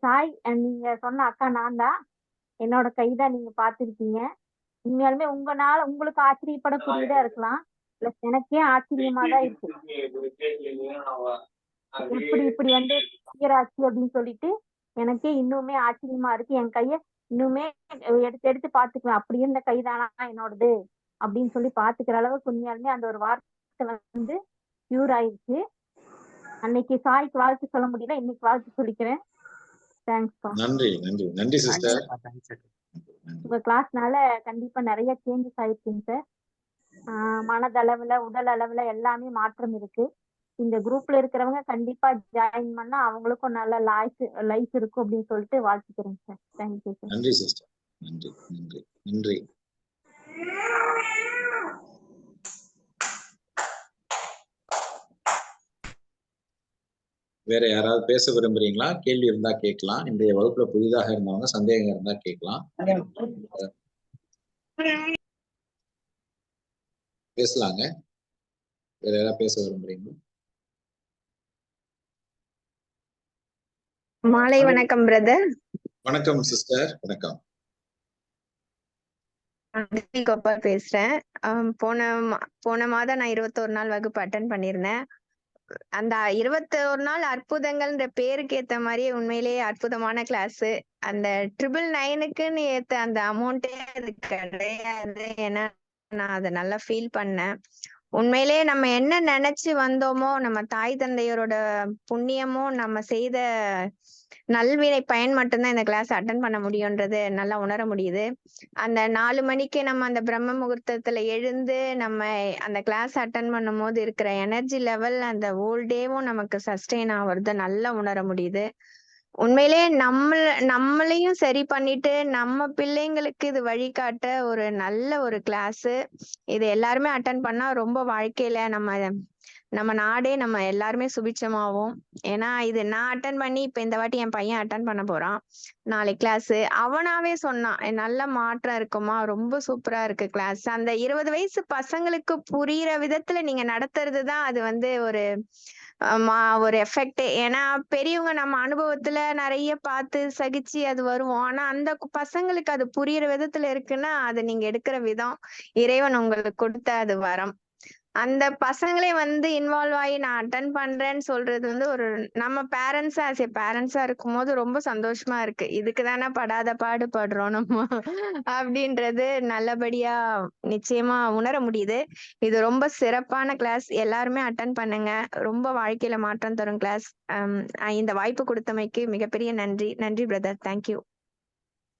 சாய் நீங்க சொன்ன அக்கா நான் தான், என்னோட கைதான் நீங்க பாத்திருக்கீங்க. உண்மையாலுமே உங்களுக்கு ஆச்சரியப்படக்கூடியதா இருக்கலாம், பிளஸ் எனக்கே ஆச்சரியமா தான் இருக்கு. இப்படி வந்து ஆச்சு அப்படின்னு சொல்லிட்டு எனக்கே இன்னுமே ஆச்சரியமா இருக்கு. என் கைய இன்னுமே எடுத்து எடுத்து பாத்துக்குவேன், அப்படி இருந்த கைதானா என்னோடது அப்படின்னு சொல்லி பாத்துக்கிற அளவுக்கு உண்மையாலுமே அந்த ஒரு வார்த்தை வந்து பியூர் ஆயிடுச்சு. அன்னைக்கு சாய்க்கு வாழ்த்து சொல்ல முடியல, இன்னைக்கு வாழ்த்து சொல்லிக்கிறேன். தேங்க்ஸ்ப்பா. நன்றி நன்றி நன்றி சிஸ்டர். உங்க கிளாஸ்னால கண்டிப்பா நிறைய சேஞ்சஸ் ஆயிருக்குங்க சார். மனதளவுல உடல் அளவுல எல்லாமே மாற்றம் இருக்கு. இந்த குரூப்ல இருக்கிறவங்க கண்டிப்பா ஜாயின் பண்ணா அவங்களுக்கும் நல்ல லைஃப் இருக்கும் அப்படின்னு சொல்லிட்டு வாழ்த்துக்கிறேன் சார். Thank you sir. நன்றி சிஸ்டர், நன்றி நன்றி நன்றி. வேற யாராவது பேச விரும்புறீங்களா? கேள்வி இருந்தா கேட்கலாம். இன்றைய வகுப்புல புதிதாக இருந்தவங்க சந்தேகம் இருந்தா கேட்கலாம், பேசலாங்க. வேற யாராவது பேச விரும்புறீங்களா? மாலை வணக்கம் பிரதர். வணக்கம் சிஸ்டர், வணக்கம். கோபால் பேசுறேன். போன மாதம் நான் 21 நாள் வகுப்பு அட்டன் பண்ணியிருந்தேன். அந்த 21 நாள் அற்புதங்கள்ன்ற பேருக்கு ஏத்த மாதிரி உண்மையிலேயே அற்புதமான கிளாஸ். அந்த 999க்குன்னு ஏத்த அந்த அமௌண்டே அது கிடையாது. ஏன்னா நான் அதை நல்லா ஃபீல் பண்ணேன். உண்மையிலேயே நம்ம என்ன நினைச்சு வந்தோமோ, நம்ம தாய் தந்தையரோட புண்ணியமும் நம்ம செய்த நல்வினை பயன் மட்டும்தான் இந்த கிளாஸ் அட்டன் பண்ண முடியும்ன்றது நல்லா உணர முடியுது. அந்த 4 மணிக்கு நம்ம அந்த பிரம்ம முகூர்த்தத்துல எழுந்து நம்ம அந்த கிளாஸ் அட்டன் பண்ணும் போது இருக்கிற எனர்ஜி லெவல் அந்த ஹோல் டேவும் நமக்கு சஸ்டெயின் ஆகுறத நல்லா உணர முடியுது. உண்மையிலேயே நம்மளையும் சரி பண்ணிட்டு நம்ம பிள்ளைங்களுக்கு இது வழிகாட்ட ஒரு நல்ல ஒரு கிளாஸ். இது எல்லாருமே அட்டன் பண்ணா ரொம்ப வாழ்க்கையில நம்ம நம்ம நாடே நம்ம எல்லாருமே சுபிட்சமாவும். ஏன்னா இது நான் அட்டன் பண்ணி இப்ப இந்த வாட்டி என் பையன் அட்டன் பண்ண போறான் நாளைக்கு கிளாஸ். அவனாவே சொன்னான், நல்ல மாற்றம் இருக்குமா, ரொம்ப சூப்பரா இருக்கு கிளாஸ். அந்த 20 வயசு பசங்களுக்கு புரியுற விதத்துல நீங்க நடத்துறது தான் அது வந்து ஒரு எஃபெக்ட். ஏன்னா பெரியவங்க நம்ம அனுபவத்துல நிறைய பார்த்து சகிச்சு அது வருவோம். ஆனா அந்த பசங்களுக்கு அது புரியுற விதத்துல இருக்குன்னா அது நீங்க எடுக்கிற விதம், இறைவன் உங்களுக்கு கொடுத்த அது வரம். அந்த பசங்களே வந்து இன்வால்வ் ஆகி நான் அட்டன் பண்றேன்னு சொல்றது வந்து ஒரு நம்ம பேரண்ட்ஸா பேரண்ட்ஸா இருக்கும்போது ரொம்ப சந்தோஷமா இருக்கு. இதுக்கு தானே படாத பாடுபடுறோம் நம்ம அப்படின்றது நல்லபடியா நிச்சயமா உணர முடியுது. இது ரொம்ப சிறப்பான கிளாஸ், எல்லாருமே அட்டன் பண்ணுங்க. ரொம்ப வாழ்க்கையில மாற்றம் தரும் கிளாஸ். இந்த வாய்ப்பு கொடுத்தமைக்கு மிகப்பெரிய நன்றி. நன்றி பிரதர், தேங்க்யூ.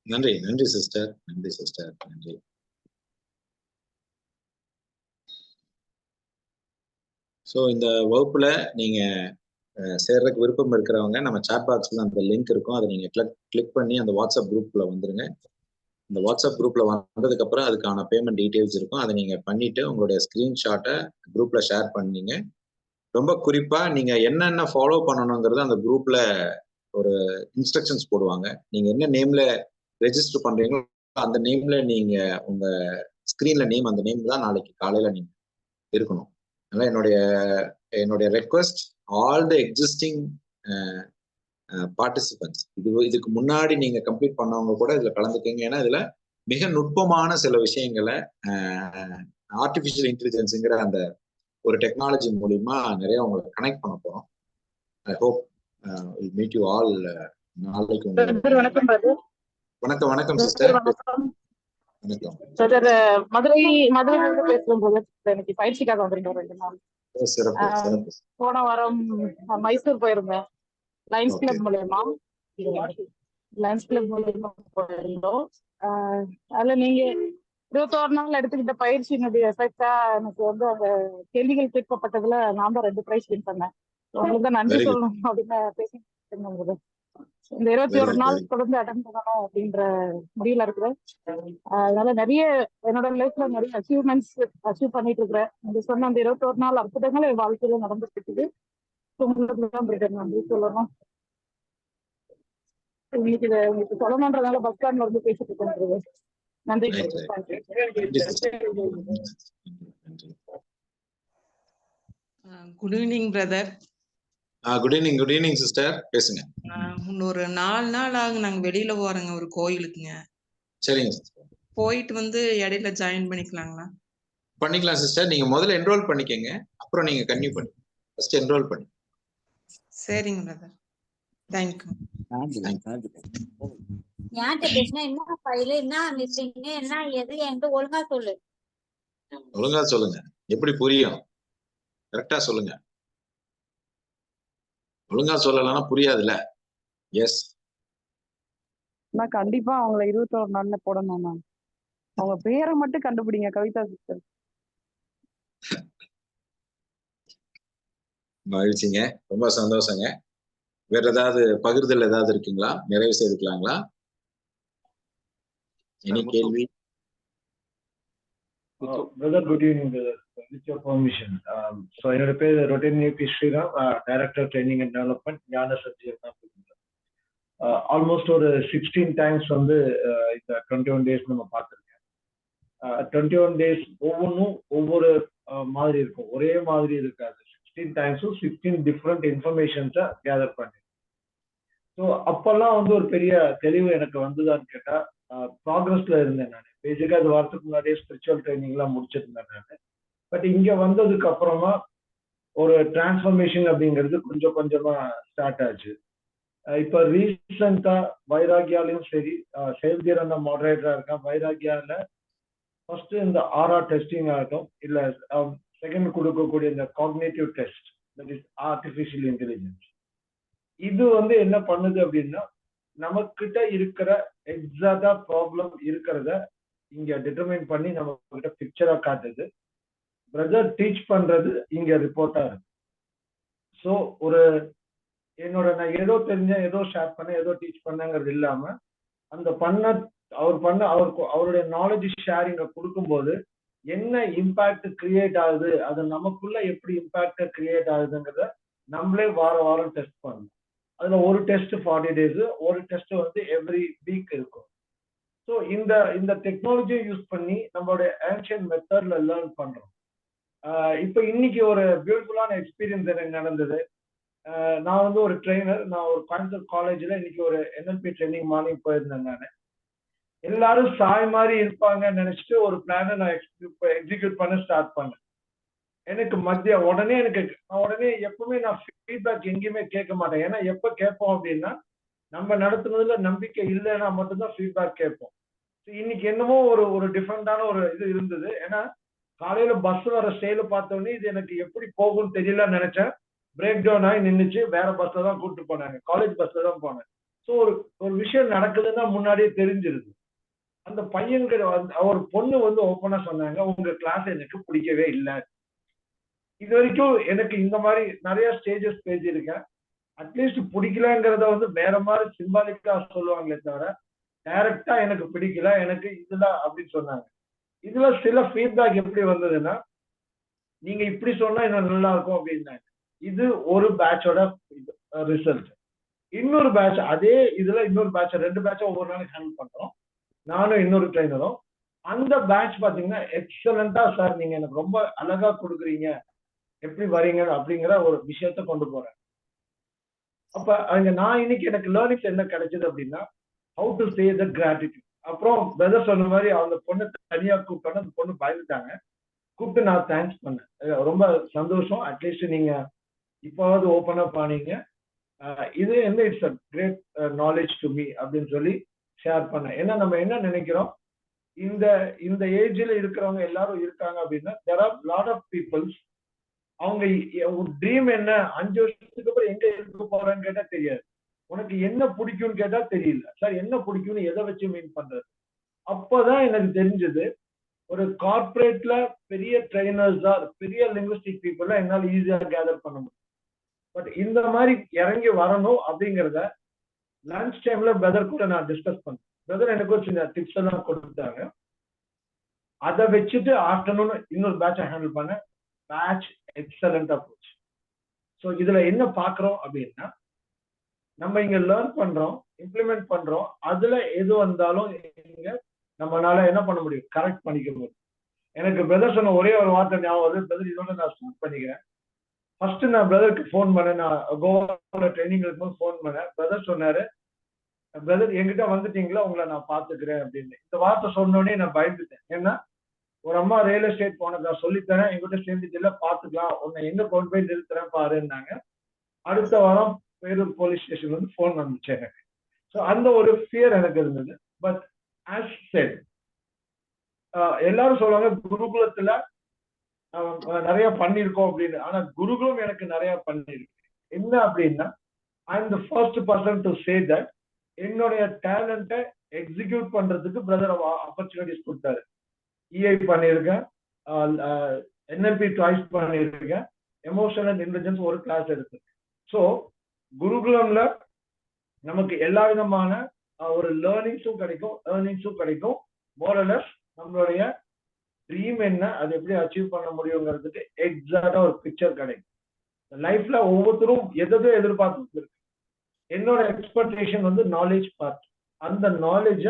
நன்றி. நன்றி சிஸ்டர். நன்றி சிஸ்டர். நன்றி. ஸோ இந்த வகுப்புல நீங்க சேர்றதுக்கு விருப்பம் இருக்கிறவங்க நம்ம சாட் பாக்ஸ்ல அந்த லிங்க் இருக்கும், அதை நீங்க கிளிக் பண்ணி அந்த வாட்ஸ்அப் குரூப்ல வந்துருங்க. இந்த வாட்ஸ்அப் குரூப்ல வந்ததுக்கு அப்புறம் அதுக்கான பேமெண்ட் டீடைல்ஸ் இருக்கும், அதை நீங்க பண்ணிட்டு உங்களுடைய ஸ்கிரீன்ஷாட்டை குரூப்ல ஷேர் பண்ணீங்க. ரொம்ப குறிப்பா நீங்க என்னென்ன ஃபாலோ பண்ணணுங்கிறது அந்த குரூப்ல ஒரு இன்ஸ்ட்ரக்ஷன்ஸ் போடுவாங்க. நீங்க என்ன நேம்ல ரெஜிஸ்டர் பண்றீங்களோ அந்த நேம்ல நீங்க உங்க ஸ்கிரீன்ல நேம், அந்த நேம் தான் நாளைக்கு காலையில நீங்க இருக்கணும். அதனால என்னுடைய request, all the existing participants, இதுக்கு முன்னாடி நீங்க கம்ப்ளீட் பண்ணவங்க கூட இதுல கலந்துக்கங்க. ஏன்னா இதுல மிக நுட்பமான சில விஷயங்களை ஆர்டிபிஷியல் இன்டெலிஜென்ஸுங்கிற அந்த ஒரு டெக்னாலஜி மூலியமா நிறைய உங்களை கனெக்ட் பண்ண போறோம். I hope will meet you all நாளைக்கு. வணக்கம் பிரதர். வணக்கம். வணக்கம் சிஸ்டர். வணக்கம் வணக்கம் பிரதர். மதுரையிலிருந்து பேசுறேன் பிரதர். எனக்கு பயிற்சிக்காக வந்திருக்கேன் 2 நாள். சிறப்பு சிறப்பு. போன வாரம் மைசூர் போயிருந்தேன் லயன்ஸ் கிளப் மூலமா போயிருந்தோம். அதுல நீங்க 21 நாள் எடுத்துக்கிட்ட பயிற்சியினுடைய எஃபெக்டா எனக்கு வந்து அந்த கேள்விகள் கேட்கப்பட்டதுல நான் தான் 2 பிரைஸ் வின் பண்ணேன். உங்களுக்கு தான் நன்றி சொல்லணும் அப்படின்னு பேசிட்டு இந்த 21 நாள் தொடர்ந்து அட்டன் பண்ணணும் அப்படின்ற முடிவுல இருக்கிறேன். அதனால நிறைய என்னோட லைஃப்ல நிறைய அச்சீவ்மெண்ட்ஸ் அச்சீவ் பண்ணிட்டு இருக்கிறேன். நீங்க சொன்ன அந்த 21 நாள் அற்புதங்கள் என் வாழ்க்கையில நடந்துட்டு இருக்குது. உங்களுக்கு தான் நன்றி சொல்லணும். இன்னைக்கு இதை உங்களுக்கு சொல்லணுன்றதுனால பஸ் ஸ்டாண்ட்ல இருந்து பேசிட்டு இருக்கேன். நன்றி. Good evening brother. Good evening. Good evening sister, பேசுங்க. ஒரு 4 நாள் ஆகும் நாங்க வெளியில போறோங்க ஒரு கோயிலுக்குங்க. சரிங்க சிஸ்டர். போயிட்டு வந்து இடையில ஜாயின் பண்ணிக்கலாங்களா? பண்ணிக்கலாம் சிஸ்டர். நீங்க முதல்ல என்ரோல் பண்ணிக்கங்க, அப்புறம் நீங்க கன்டினியூ பண்ணுங்க. ஃபர்ஸ்ட் என்ரோல் பண்ணி. சரிங்க பிரதர், தேங்க்யூ. யார்கிட்ட பேசினா என்ன ஃபைல், என்ன மிஸ்ஸிங், என்ன எது என்கிட்ட ஒழுங்கா சொல்லு. ஒழுங்கா சொல்லுங்க, எப்படி புரியும்? கரெக்டா சொல்லுங்க. ஒழுங்கா சொல்லலன்னா புரியாதுல்ல. எஸ், நான் கண்டிப்பா அவங்கள 21 நாள்ல போடணும். மேம் அவங்க பேரை மட்டும் கண்டுபிடிங்க. கவிதா சிஸ்டர். மகிழ்ச்சிங்க, ரொம்ப சந்தோஷங்க. வேற ஏதாவது பகிர்தல் ஏதாவது இருக்குங்களா? நிறைவு செய்துக்கலாங்களா? இனி கேள்வி? Brother, good evening brother. With your permission, so என்னோட பேர் Rotarian Sriram, director training and development, Gnana Sathiyam தான். ஆல்மோஸ்ட் ஒரு 16 டைம்ஸ் வந்து இந்த 21 டேஸ் நம்ம பார்த்துருக்கேன். 21 டேஸ் ஒவ்வொன்றும் ஒவ்வொரு மாதிரி இருக்கும், ஒரே மாதிரி இருக்காது. 16 டைம்ஸும் 16 டிஃப்ரெண்ட் இன்ஃபர்மேஷன்ஸை கேதர் பண்ணி. ஸோ அப்பெல்லாம் வந்து ஒரு பெரிய தெளிவு எனக்கு வந்ததான்னு கேட்டா, ப்ராக்ரஸ்ல இருந்தேன் நான். பேசிக்கா அது வாரத்துக்கு முன்னாடியே ஸ்பிரிச்சுவல் ட்ரைனிங்லாம் முடிச்சிருந்தேன் நான். பட் இங்க வந்ததுக்கு அப்புறமா ஒரு டிரான்ஸ்ஃபர்மேஷன் அப்படிங்கிறது கொஞ்சம் கொஞ்சமா ஸ்டார்ட் ஆச்சு. இப்ப ரீசெண்டா வைராகியாலையும் சரி, சேல்தியர் அந்த மாடரேட்டரா இருக்கா, வைராகியால ஃபர்ஸ்ட் இந்த ஆர்ஆ டெஸ்டிங் ஆகட்டும், இல்ல செகண்ட் கொடுக்கக்கூடிய இந்த cognitive test, that is artificial intelligence, இது வந்து என்ன பண்ணுது அப்படின்னா, நமக்கிட்ட இருக்கிற எக்ஸாக்டா ப்ராப்ளம் இருக்கிறத இங்க டிட்டர்மைன் பண்ணி நம்ம கிட்ட பிக்சரா காட்டுது. பிரதர் டீச் பண்றது இங்க ரிப்போர்ட்டா இருக்கு. ஸோ ஒரு நான் ஏதோ தெரிஞ்சேன், ஏதோ ஷேர் பண்ண, ஏதோ டீச் பண்ணங்கிறது இல்லாம அந்த அவருடைய நாலேஜ் ஷேரிங்க கொடுக்கும்போது என்ன இம்பாக்ட் கிரியேட் ஆகுது, அது நமக்குள்ள எப்படி இம்பாக்ட் கிரியேட் ஆகுதுங்கிறத நம்மளே வாரம் டெஸ்ட் பண்ணணும். அதுல ஒரு டெஸ்ட் 40 days, ஒரு டெஸ்ட் வந்து எவ்ரி வீக் இருக்கும். ஸோ இந்த டெக்னாலஜியை யூஸ் பண்ணி நம்மளுடைய ஆன்ஷியன்ட் மெத்தட்ல லேர்ன் பண்றோம். இப்போ இன்னைக்கு ஒரு பியூட்டிஃபுல்லான எக்ஸ்பீரியன்ஸ் எனக்கு நடந்தது. நான் வந்து ஒரு ட்ரெயினர், நான் ஒரு கோயம்புத்தூர் காலேஜ்ல இன்னைக்கு ஒரு NLP ட்ரைனிங் மார்னிங் போயிருந்தேன். நான் எல்லாரும் சாய் மாதிரி இருப்பாங்கன்னு நினைச்சிட்டு ஒரு பிளானை நான் எக்ஸிக்யூட் பண்ண ஸ்டார்ட் பண்ணேன். எனக்கு உடனே எப்பவுமே நான் ஃபீட்பேக் எங்கேயுமே கேட்க மாட்டேன். ஏன்னா எப்ப கேட்போம் அப்படின்னா நம்ம நடத்துனதுல நம்பிக்கை இல்லைன்னா மட்டும்தான் ஃபீட்பேக் கேட்போம். இன்னைக்கு என்னமோ ஒரு டிஃப்ரெண்டான ஒரு இது இருந்தது. ஏன்னா காலையில பஸ் வர ஸ்டைல பார்த்தோன்னே இது எனக்கு எப்படி போகும்னு தெரியலன்னு நினைச்சேன். பிரேக் டவுன் ஆகி நின்றுச்சு. வேற பஸ்ல தான் கூப்பிட்டு போனாங்க. காலேஜ் பஸ்ல தான் போனேன். ஸோ ஒரு விஷயம் நடக்குதுன்னா முன்னாடியே தெரிஞ்சிருது. அந்த பையன்கிட்ட ஒரு பொண்ணு வந்து ஓப்பனா சொன்னாங்க, உங்க கிளாஸ் எனக்கு பிடிக்கவே இல்லை. இது வரைக்கும் எனக்கு இந்த மாதிரி நிறைய ஸ்டேஜஸ் பேசியிருக்கேன். அட்லீஸ்ட் பிடிக்கலங்கிறத வந்து வேற மாதிரி சிம்பாலிக்கா சொல்லுவாங்களே தவிர டைரக்டா எனக்கு பிடிக்கல, எனக்கு இதுல அப்படின்னு சொன்னாங்க. இதுல சில ஃபீட்பேக் எப்படி வந்ததுன்னா, நீங்க இப்படி சொன்னா இன்னும் நல்லா இருக்கும் அப்படின்னாங்க. இது ஒரு பேட்சோட ரிசல்ட். இன்னொரு பேட்ச் அதே இதுல இன்னொரு பேட்ச் 2 பேட்சை ஒவ்வொரு நாளைக்கு ஹேண்டில் பண்றோம், நானும் இன்னொரு ட்ரைனரும். அந்த பேட்ச் பாத்தீங்கன்னா எக்ஸலண்டா சார், நீங்க எனக்கு ரொம்ப அழகா கொடுக்குறீங்க, எப்படி வரீங்க அப்படிங்கிற ஒரு விஷயத்த கொண்டு போறேன். அப்ப அங்க நான் இன்னைக்கு எனக்கு லேர்னிங்ஸ் என்ன கிடைச்சது அப்படின்னா, how to say the gratitude. அப்புறம் பிரதர் சொன்ன மாதிரி அந்த பொண்ணு தனியா கூப்பிட்டோன்னு அந்த பொண்ணு பயந்துட்டாங்க. கூப்பிட்டு நான் தேங்க்ஸ் பண்ணேன். ரொம்ப சந்தோஷம், அட்லீஸ்ட் நீங்க இப்போவாவது ஓப்பன் அப் ஆனீங்க, இது என்ன it's a great knowledge to me அப்படின்னு சொல்லி ஷேர் பண்ணேன். ஏன்னா நம்ம என்ன நினைக்கிறோம், இந்த ஏஜ்ல இருக்கிறவங்க எல்லாரும் இருக்காங்க அப்படின்னா there are lot of peoples, அவங்க ட்ரீம் என்ன, 5 வருஷத்துக்கு அப்புறம் எங்க இருக்க போறேன்னு கேட்டா தெரியாது. உனக்கு என்ன பிடிக்கும்னு கேட்டா தெரியல. சார் என்ன பிடிக்கும்னு எதை வச்சு மீன் பண்றது? அப்பதான் எனக்கு தெரிஞ்சது, ஒரு கார்பரேட்ல பெரிய ட்ரைனர்ஸா பெரிய லிங்குவிஸ்டிக் பீப்புளா என்னால ஈஸியா கேதர் பண்ண முடியும். பட் இந்த மாதிரி இறங்கி வரணும் அப்படிங்கிறத லஞ்ச் டைம்ல பிரதர் கூட நான் டிஸ்கஸ் பண்ணேன். பிரதர் எனக்கு ஒரு சின்ன டிப்ஸ் எல்லாம் கொடுத்தாங்க. அதை வச்சுட்டு ஆஃப்டர்நூன் இன்னொரு பேட்சை ஹேண்டில் பண்ண பேட்ச் எக்ஸலண்டா போச்சு. ஸோ இதுல என்ன பாக்குறோம் அப்படின்னா, நம்ம இங்க லேர்ன் பண்றோம், இம்ப்ளிமெண்ட் பண்றோம், அதுல எது வந்தாலும் இங்க நம்மளால என்ன பண்ண முடியும், கரெக்ட் பண்ணிக்க முடியும். எனக்கு பிரதர் சொன்ன ஒரே ஒரு வார்த்தை ஞாபகம் வருது. பிரதர் இதோட நான் ஸ்டார்ட் பண்ணிக்கிறேன். ஃபர்ஸ்ட் நான் பிரதருக்கு ஃபோன் பண்ணேன். நான் கோவால ட்ரைனிங் இருக்கும்போது ஃபோன் பண்ணேன். பிரதர் சொன்னாரு, பிரதர் என்கிட்ட வந்துட்டீங்களா, உங்களை நான் பாத்துக்கிறேன் அப்படின்னு. இந்த வார்த்தை சொன்னோடனே நான் பயந்துட்டேன். ஏன்னா ஒரு அம்மா ரியல் எஸ்டேட் போனதா சொல்லித்தரேன், என்கிட்ட சேர்ந்துட்டு இல்ல, பாத்துக்கலாம், உன்னை எங்க கொண்டு போய் நிறுத்துறேன் பாருன்னாங்க. அடுத்த வாரம் பேரூர் போலீஸ் ஸ்டேஷன்ல இருந்து ஃபோன் வந்துச்சு எனக்கு. ஸோ அந்த ஒரு ஃபியர் எனக்கு இருந்தது. பட் ஆஸ் செட், எல்லாரும் சொல்லுவாங்க குருகுலத்துல நிறைய பண்ணிருக்கோம் அப்படின்னு. ஆனா குருகுலம் எனக்கு நிறைய பண்ணிருக்கு. என்ன அப்படின்னா, I am the first person to say that என்னுடைய டேலண்ட்டை எக்ஸிக்யூட் பண்றதுக்கு பிரதர் ஆப்பர்ச்சுனிட்டிஸ் கொடுத்தாரு. EI பண்ணியிருக்கேன், NLP ட்ரைஸ் பண்ணியிருக்கேன், எமோஷனல் இன்டெலிஜென்ஸ் ஒரு கிளாஸ் எடுத்து. ஸோ குருகுலம்ல நமக்கு எல்லா விதமான ஒரு லேர்னிங்ஸும் கிடைக்கும், ஏர்னிங்ஸும் கிடைக்கும். மோரலஸ் நம்மளுடைய ட்ரீம் என்ன, அது எப்படி அச்சீவ் பண்ண முடியுங்கிறதுக்கு எக்ஸாக்டா ஒரு பிக்சர் கிடைக்கும். லைஃப்ல ஒவ்வொருத்தரும் எதோ எதிர்பார்த்து இருக்கு. என்னோட எக்ஸ்பெக்டேஷன் வந்து நாலேஜ் பார்ட். அந்த நாலேஜ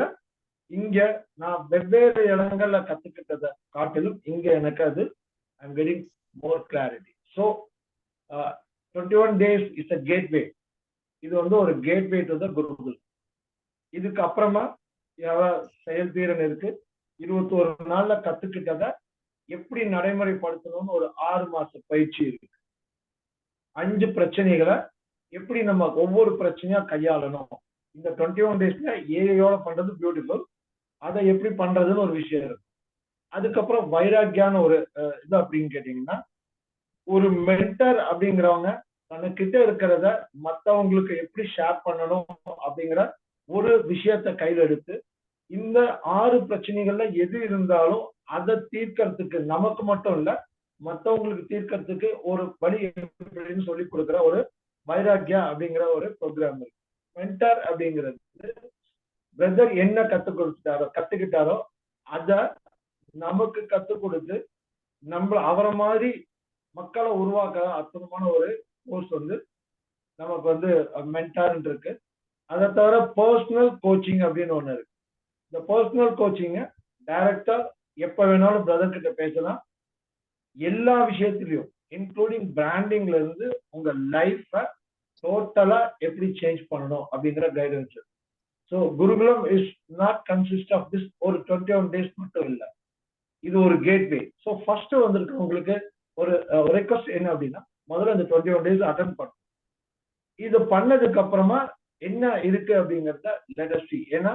இங்க நான் வெவ்வேறு இடங்கள்ல கத்துக்கிட்டதை காட்டிலும் இங்க எனக்கு அது I am getting more clarity. So 21 days is a gateway. இது வந்து ஒரு கேட்வே டு த குருகுல். இதுக்கு அப்புறமா செயல்திறன் இருக்கு. 21 நாள்ல கத்துக்கிட்டதை எப்படி நடைமுறைப்படுத்தணும்னு ஒரு 6 மாச பயிற்சி இருக்கு. 5 பிரச்சனைகளை எப்படி நம்ம ஒவ்வொரு பிரச்சனையா கையாளணும். இந்த 21 daysல ஏஐயோட பண்றது பியூட்டிஃபுல், அதை எப்படி பண்றதுன்னு ஒரு விஷயம் இருக்கு. அதுக்கப்புறம் வைராக்கியான ஒரு இது அப்படின்னு கேட்டீங்கன்னா, ஒரு மென்டர் அப்படிங்கிறவங்க தனக்கிட்ட இருக்கிறத மற்றவங்களுக்கு எப்படி ஷேர் பண்ணணும் அப்படிங்கிற ஒரு விஷயத்த கையில் எடுத்து, இந்த 6 பிரச்சனைகள்ல எது இருந்தாலும் அதை தீர்க்கறதுக்கு நமக்கு மட்டும் இல்ல மற்றவங்களுக்கு தீர்க்கறதுக்கு ஒரு வழி எப்படின்னு சொல்லி கொடுக்குற ஒரு வைராக்கியா அப்படிங்கிற ஒரு ப்ரோக்ராம் இருக்கு. மென்டர் அப்படிங்கிறது பிரதர் என்ன கத்துக்கிட்டாரோ அதை நமக்கு கற்றுக் கொடுத்து அவரை மாதிரி மக்களை உருவாக்க அற்புதமான ஒரு கோர்ஸ் வந்து நமக்கு வந்து மென்டார்ன்னு இருக்கு. அதை தவிர பர்சனல் கோச்சிங் அப்படின்னு ஒண்ணு இருக்கு. இந்த பர்சனல் கோச்சிங்க டைரக்டா எப்ப வேணாலும் பிரதர் கிட்ட பேசலாம். எல்லா விஷயத்திலையும் இன்க்ளூடிங் பிராண்டிங்ல இருந்து உங்க லைஃப டோட்டலா எப்படி சேஞ்ச் பண்ணணும் அப்படிங்கிற guidance. So Gurukulam is not consist of this ஒரு 21 days மட்டும் இல்லை, இது ஒரு கேட்வே. ஸோ ஃபர்ஸ்ட் வந்திருக்கு உங்களுக்கு ஒரு ரெக்வஸ்ட் என்ன அப்படின்னா, முதல்ல இந்த 21 days அட்டென்ட் பண்ணும். இது பண்ணதுக்கு அப்புறமா என்ன இருக்கு அப்படிங்கிறத லெட் அஸ் see. ஏன்னா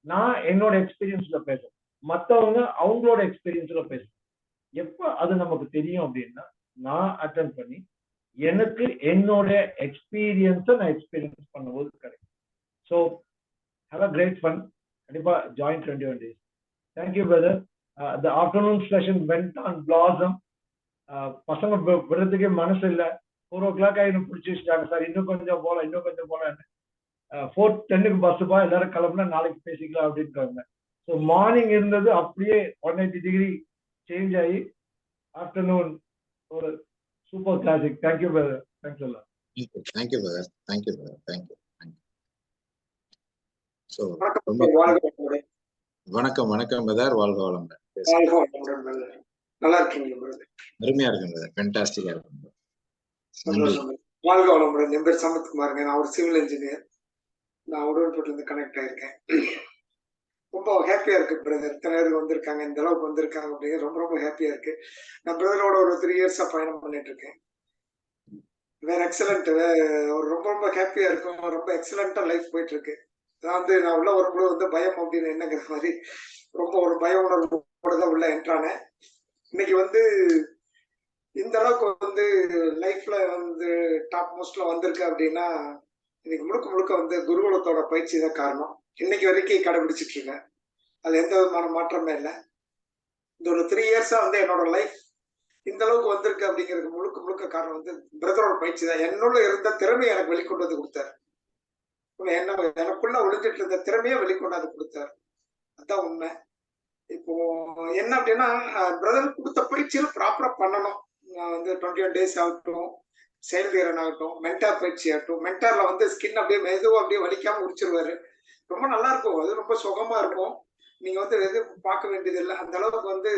நான் என்னோட எக்ஸ்பீரியன்ஸ்ல பேசுறேன், மற்றவங்க அவங்களோட எக்ஸ்பீரியன்ஸ்ல பேசுறேன். எப்ப அது நமக்கு தெரியும் அப்படின்னா, நான் அட்டென்ட் பண்ணி எனக்கு என்னோட எக்ஸ்பீரியன்ஸை நான் எக்ஸ்பீரியன்ஸ் பண்ணும்போது கிடைக்கும். So have a great fun. கண்டிப்பா join 21 days. Thank you brother. The afternoon session went on blossom. பசங்க விடுறதுக்கே மனசு இல்லை. 4 o'clock ஆகிடும் பிடிச்சி வச்சுட்டாங்க சார், இன்னும் கொஞ்சம் போலான்னு. 4:10 பஸ்ஸுப்பா, எல்லாரும் கிளம்புனா நாளைக்கு பேசிக்கலாம் அப்படின்றாங்க. ஸோ மார்னிங் இருந்தது அப்படியே 180 degree சேஞ்ச் ஆகி ஆஃப்டர்நூன் ஒரு super classic. Thank you brother. Thanks எல்லாம். Thank you brother. Thank you brother. Thank you. So வணக்கம் பிரதர். வாழ்க வளமுடன். நல்லா இருக்கீங்க பிரதர்? அருமையா இருக்கு பிரதர். ஃபென்டாஸ்டிக்கா இருக்கு. வாழ்க வளமுடன். என் பேர் சமத்குமாருங்க. நான் ஒரு சிவில் இன்ஜினியர். நான் உடன்பட்டு இருந்து கனெக்ட் ஆயிருக்கேன். ரொம்ப ஹாப்பியா இருக்கு பிரதர். இத்தனை பேருக்கு வந்திருக்காங்க, இந்த அளவுக்கு வந்திருக்காங்க அப்படிங்கிறது ரொம்ப ரொம்ப ஹாப்பியா இருக்கு. நான் பிரதரோட ஒரு 3 years பயணம் பண்ணிட்டு இருக்கேன். வேற எக்ஸலண்ட். ஒரு ரொம்ப ரொம்ப ஹாப்பியா இருக்கும். ரொம்ப எக்ஸலண்டா லைஃப் போயிட்டு இருக்கு. அதாவது நான் உள்ள வரும்போது வந்து பயம் அப்படின்னு என்னங்கிற மாதிரி ரொம்ப ஒரு பய உணர்வோட தான் உள்ள என்ட்ரானேன். இன்னைக்கு வந்து இந்த அளவுக்கு வந்து லைஃப்ல வந்து டாப் மோஸ்ட்ல வந்திருக்கு அப்படின்னா, இன்னைக்கு முழுக்க வந்து குருகுலத்தோட பயிற்சி தான் காரணம். இன்னைக்கு வரைக்கும் கடைபிடிச்சிட்டு இருக்கேன். அது எந்த விதமான மாற்றமே இல்லை. இந்த ஒரு 3 years வந்து என்னோட லைஃப் இந்த அளவுக்கு வந்திருக்கு அப்படிங்கிறதுக்கு முழுக்க காரணம் வந்து பிரதரோட பயிற்சி தான். என்னோட இருந்த திறமையை எனக்கு வெளிக்கொண்டு வந்து கொடுத்தாரு. எனக்குள்ள ஒளிஞ்சிட்டு இருந்த திறமையை வெளிக்கொண்டாந்து கொடுத்தாரு. அதுதான் உண்மை. இப்போ என்ன அப்படின்னா, பிரதர் கொடுத்த பயிற்சியில ப்ராப்பரா பண்ணணும். வந்து 21 days ஆகட்டும், செயல்திறன் ஆகட்டும், மென்டார் பயிற்சி ஆகட்டும். மென்டார்ல வந்து ஸ்கின் அப்படியே மெதுவா அப்படியே வலிக்காம உரிச்சிருவாரு. ரொம்ப நல்லா இருக்கும். அது ரொம்ப சுகமா இருக்கும். நீங்க வந்து எதுவும் பார்க்க வேண்டியது இல்லை. அந்த அளவுக்கு வந்து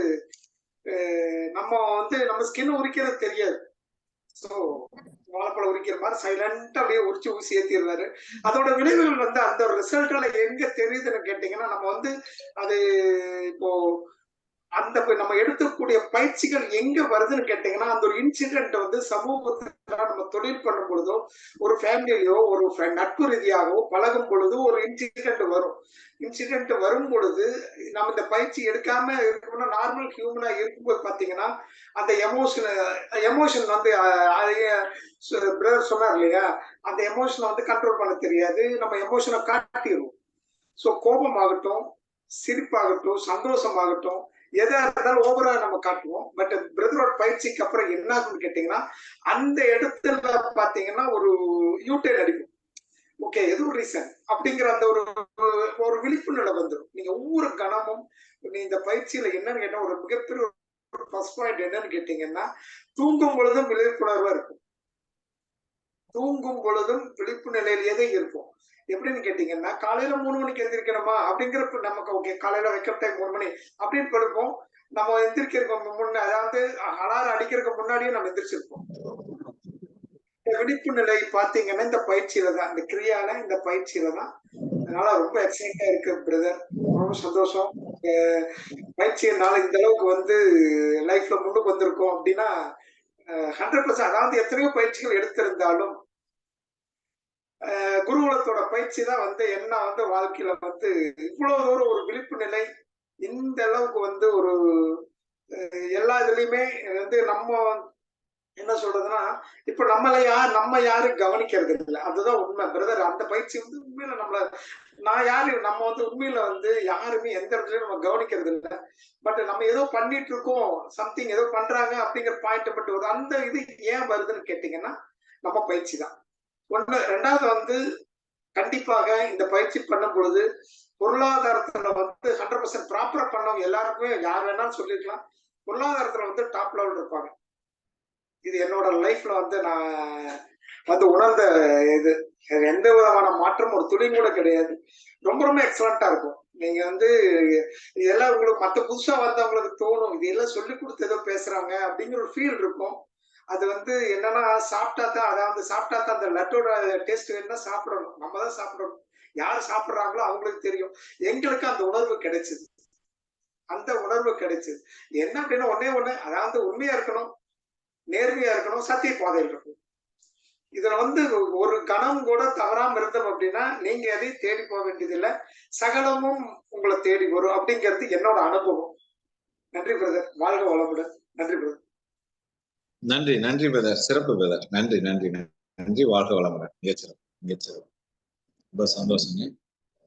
நம்ம ஸ்கின் உரிக்கிறது தெரியாது. ஸோ வாழைப்பழம் உரிக்கிற மாதிரி சைலண்டா அப்படியே உரிச்சு ஊசி ஏத்திடுவாரு. அதோட விளைவுகள் வந்து அந்த ஒரு ரிசல்ட்டால எங்க தெரியுதுன்னு கேட்டீங்கன்னா, நம்ம வந்து அது இப்போ அந்த நம்ம எடுக்கக்கூடிய பயிற்சிகள் எங்க வருதுன்னு கேட்டீங்கன்னா, அந்த ஒரு இன்சிடென்ட் வந்து சமூகத்துல நம்ம தொழில் பண்ணும் பொழுதோ, ஒரு ஃபேமிலியோ, ஒரு நட்பு ரீதியாகவோ பழகும் பொழுது ஒரு இன்சிடென்ட் வரும். இன்சிடென்ட் வரும் பொழுது நம்ம இந்த பயிற்சி எடுக்காம இருக்கணும்னா, நார்மல் ஹியூமனா இருக்கும்போது பாத்தீங்கன்னா, அந்த எமோஷன் வந்து பிரதர் சொன்னார் இல்லையா, அந்த எமோஷனை வந்து கண்ட்ரோல் பண்ண தெரியாது. நம்ம எமோஷனை காட்டிடுவோம். ஸோ கோபம் ஆகட்டும், சிரிப்பாகட்டும், சந்தோஷமாகட்டும், எதா இருந்தாலும் ஓவரா நம்ம காட்டுவோம். பட் பிரதரோட பயிற்சிக்கு அப்புறம் என்ன ஆகும்னு கேட்டீங்கன்னா, அந்த இடத்துல பாத்தீங்கன்னா ஒரு யூட்டர்ன் அடிக்கும். ஓகே, எது ஒரு ரீசன் அப்படிங்கிற அந்த ஒரு விழிப்புணர்வு வந்துடும். நீங்க ஒவ்வொரு கணமும் இந்த பயிற்சியில என்னன்னு கேட்டா, ஒரு மிகப்பெரிய ஃபர்ஸ்ட் பாயிண்ட் என்னன்னு கேட்டீங்கன்னா, தூங்கும் பொழுதும் விழிப்புணர்வா இருக்கும். தூங்கும் பொழுதும் விழிப்பு நிலையிலேயே இருக்கும். எப்படின்னு கேட்டீங்கன்னா, காலையில 3 மணிக்கு எந்திரிக்கணுமா அப்படிங்கிறப்ப நமக்கு ஓகே, காலையில வைக்கப் டைம் 3 மணி அப்படின்னு படுப்போம். நம்ம எந்திரிக்கிறதுக்கு முன்ன, அதாவது அலாரம் அடிக்கிறதுக்கு முன்னாடியே நம்ம எந்திரிச்சிருப்போம். விழிப்பு நிலை பாத்தீங்கன்னா இந்த பயிற்சியில தான், இந்த கிரியால இந்த பயிற்சியில தான். அதனால ரொம்ப எக்ஸைட்டா இருக்கு பிரதர். ரொம்ப சந்தோஷம். பயிற்சியினால இந்த அளவுக்கு வந்து லைஃப்ல முன்னுக்கு வந்திருக்கோம் அப்படின்னா 100%. அதாவது எத்தனையோ பயிற்சிகள் எடுத்திருந்தாலும் குருகுலத்தோட பயிற்சி தான் வந்து என்ன வந்து வாழ்க்கையில வந்து இவ்வளவு தூரம் ஒரு விழிப்பு நிலை, இந்த அளவுக்கு வந்து ஒரு எல்லா இதுலயுமே வந்து நம்ம என்ன சொல்றதுன்னா, இப்ப நம்ம யாரும் கவனிக்கிறது இல்லை. அதுதான் உண்மை பிரதர். அந்த பயிற்சி வந்து உண்மையில நம்ம வந்து உண்மையில வந்து யாருமே எந்த இடத்துலயும் நம்ம கவனிக்கிறது இல்லை. பட் நம்ம ஏதோ பண்ணிட்டு இருக்கோம், சம்திங் ஏதோ பண்றாங்க அப்படிங்கிற பாயிண்ட் மட்டும் வருது. அந்த இது ஏன் வருதுன்னு கேட்டீங்கன்னா, நம்ம பயிற்சி தான் ஒண்ணு. ரெண்டாவது வந்து கண்டிப்பாக இந்த பயிற்சி பண்ணும் பொழுது பொருளாதாரத்துல வந்து 100% ப்ராப்பரா பண்ண பண்ணவங்க எல்லாருக்குமே யார் வேணாலும் சொல்லிருக்கலாம், பொருளாதாரத்துல வந்து டாப் லெவல் இருப்பாங்க. இது என்னோட லைஃப்ல வந்து நான் வந்து உணர்ந்த இது. எந்த விதமான மாற்றம் ஒரு துளி கூட கிடையாது. ரொம்ப ரொம்ப எக்ஸலண்டா இருக்கும். நீங்க வந்து இதெல்லாம் உங்களுக்கு மத்த புதுசா வந்தவங்களுக்கு தோணும், இது எல்லாம் சொல்லி கொடுத்து ஏதோ பேசுறாங்க அப்படிங்கிற ஒரு ஃபீல் இருக்கும். அது வந்து என்னன்னா சாப்பிட்டா தான், அதாவது சாப்பிட்டா தான் அந்த லட்டோட டேஸ்ட் வேணும்னா சாப்பிடணும். நம்ம தான் சாப்பிடணும். யார் சாப்பிடுறாங்களோ அவங்களுக்கு தெரியும். எங்களுக்கு அந்த உணர்வு கிடைச்சது. அந்த உணர்வு கிடைச்சது. என்ன அப்படின்னா ஒண்ணே ஒண்ணு, அதாவது உண்மையா இருக்கணும், நேர்மையா இருக்கணும், சத்திய பாதையில் இருக்கணும். இதுல வந்து ஒரு கணம் கூட தவறாம இருந்தோம் அப்படின்னா நீங்க எதையும் தேடி போக வேண்டியதில்லை, சகலமும் உங்களை தேடி வரும் அப்படிங்கிறது என்னோட அனுபவம். நன்றி பிரதர், வாழ்க வளமுடன். நன்றி பிரதர். நன்றி நன்றி பிரதர், சிறப்பு பிரதர். நன்றி நன்றி நன்றி, வாழ்க வளமுடன். மிகச்சிறப்பு மிகச்சிறப்பு. ரொம்ப சந்தோஷங்க,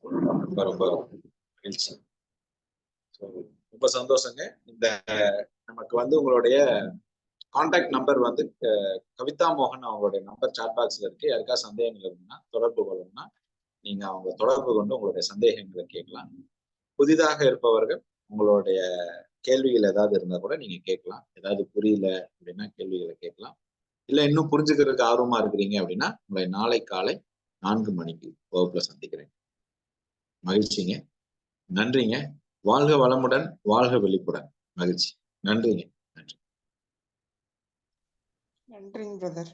ரொம்ப ரொம்ப மகிழ்ச்சி. ரொம்ப சந்தோஷங்க. இந்த நமக்கு வந்து உங்களுடைய கான்டாக்ட் நம்பர் வந்து கவிதா மோகன் அவங்களுடைய நம்பர் சாட் பாக்ஸ்ல இருக்கு. யாருக்கா சந்தேகங்கள் இருக்குன்னா தொடர்பு கொள்ளணும்னா நீங்க அவங்க தொடர்பு கொண்டு உங்களுடைய சந்தேகங்களை கேட்கலாம். புதிதாக இருப்பவர்கள் உங்களுடைய கேள்விகள் ஏதாவது இருந்தா கூட நீங்க கேட்கலாம். ஏதாவது புரியல அப்படின்னா கேள்விகளை கேட்கலாம். இல்ல இன்னும் புரிஞ்சுக்கிறதுக்கு ஆர்வமா இருக்கிறீங்க அப்படின்னா உங்களை நாளை காலை 4 மணிக்கு வகுப்புல சந்திக்கிறேன். மகிழ்ச்சிங்க, நன்றிங்க. வாழ்க வளமுடன், வாழ்க வெளிப்புடன். மகிழ்ச்சி. நன்றிங்க. நன்றிங்க பிரதர்.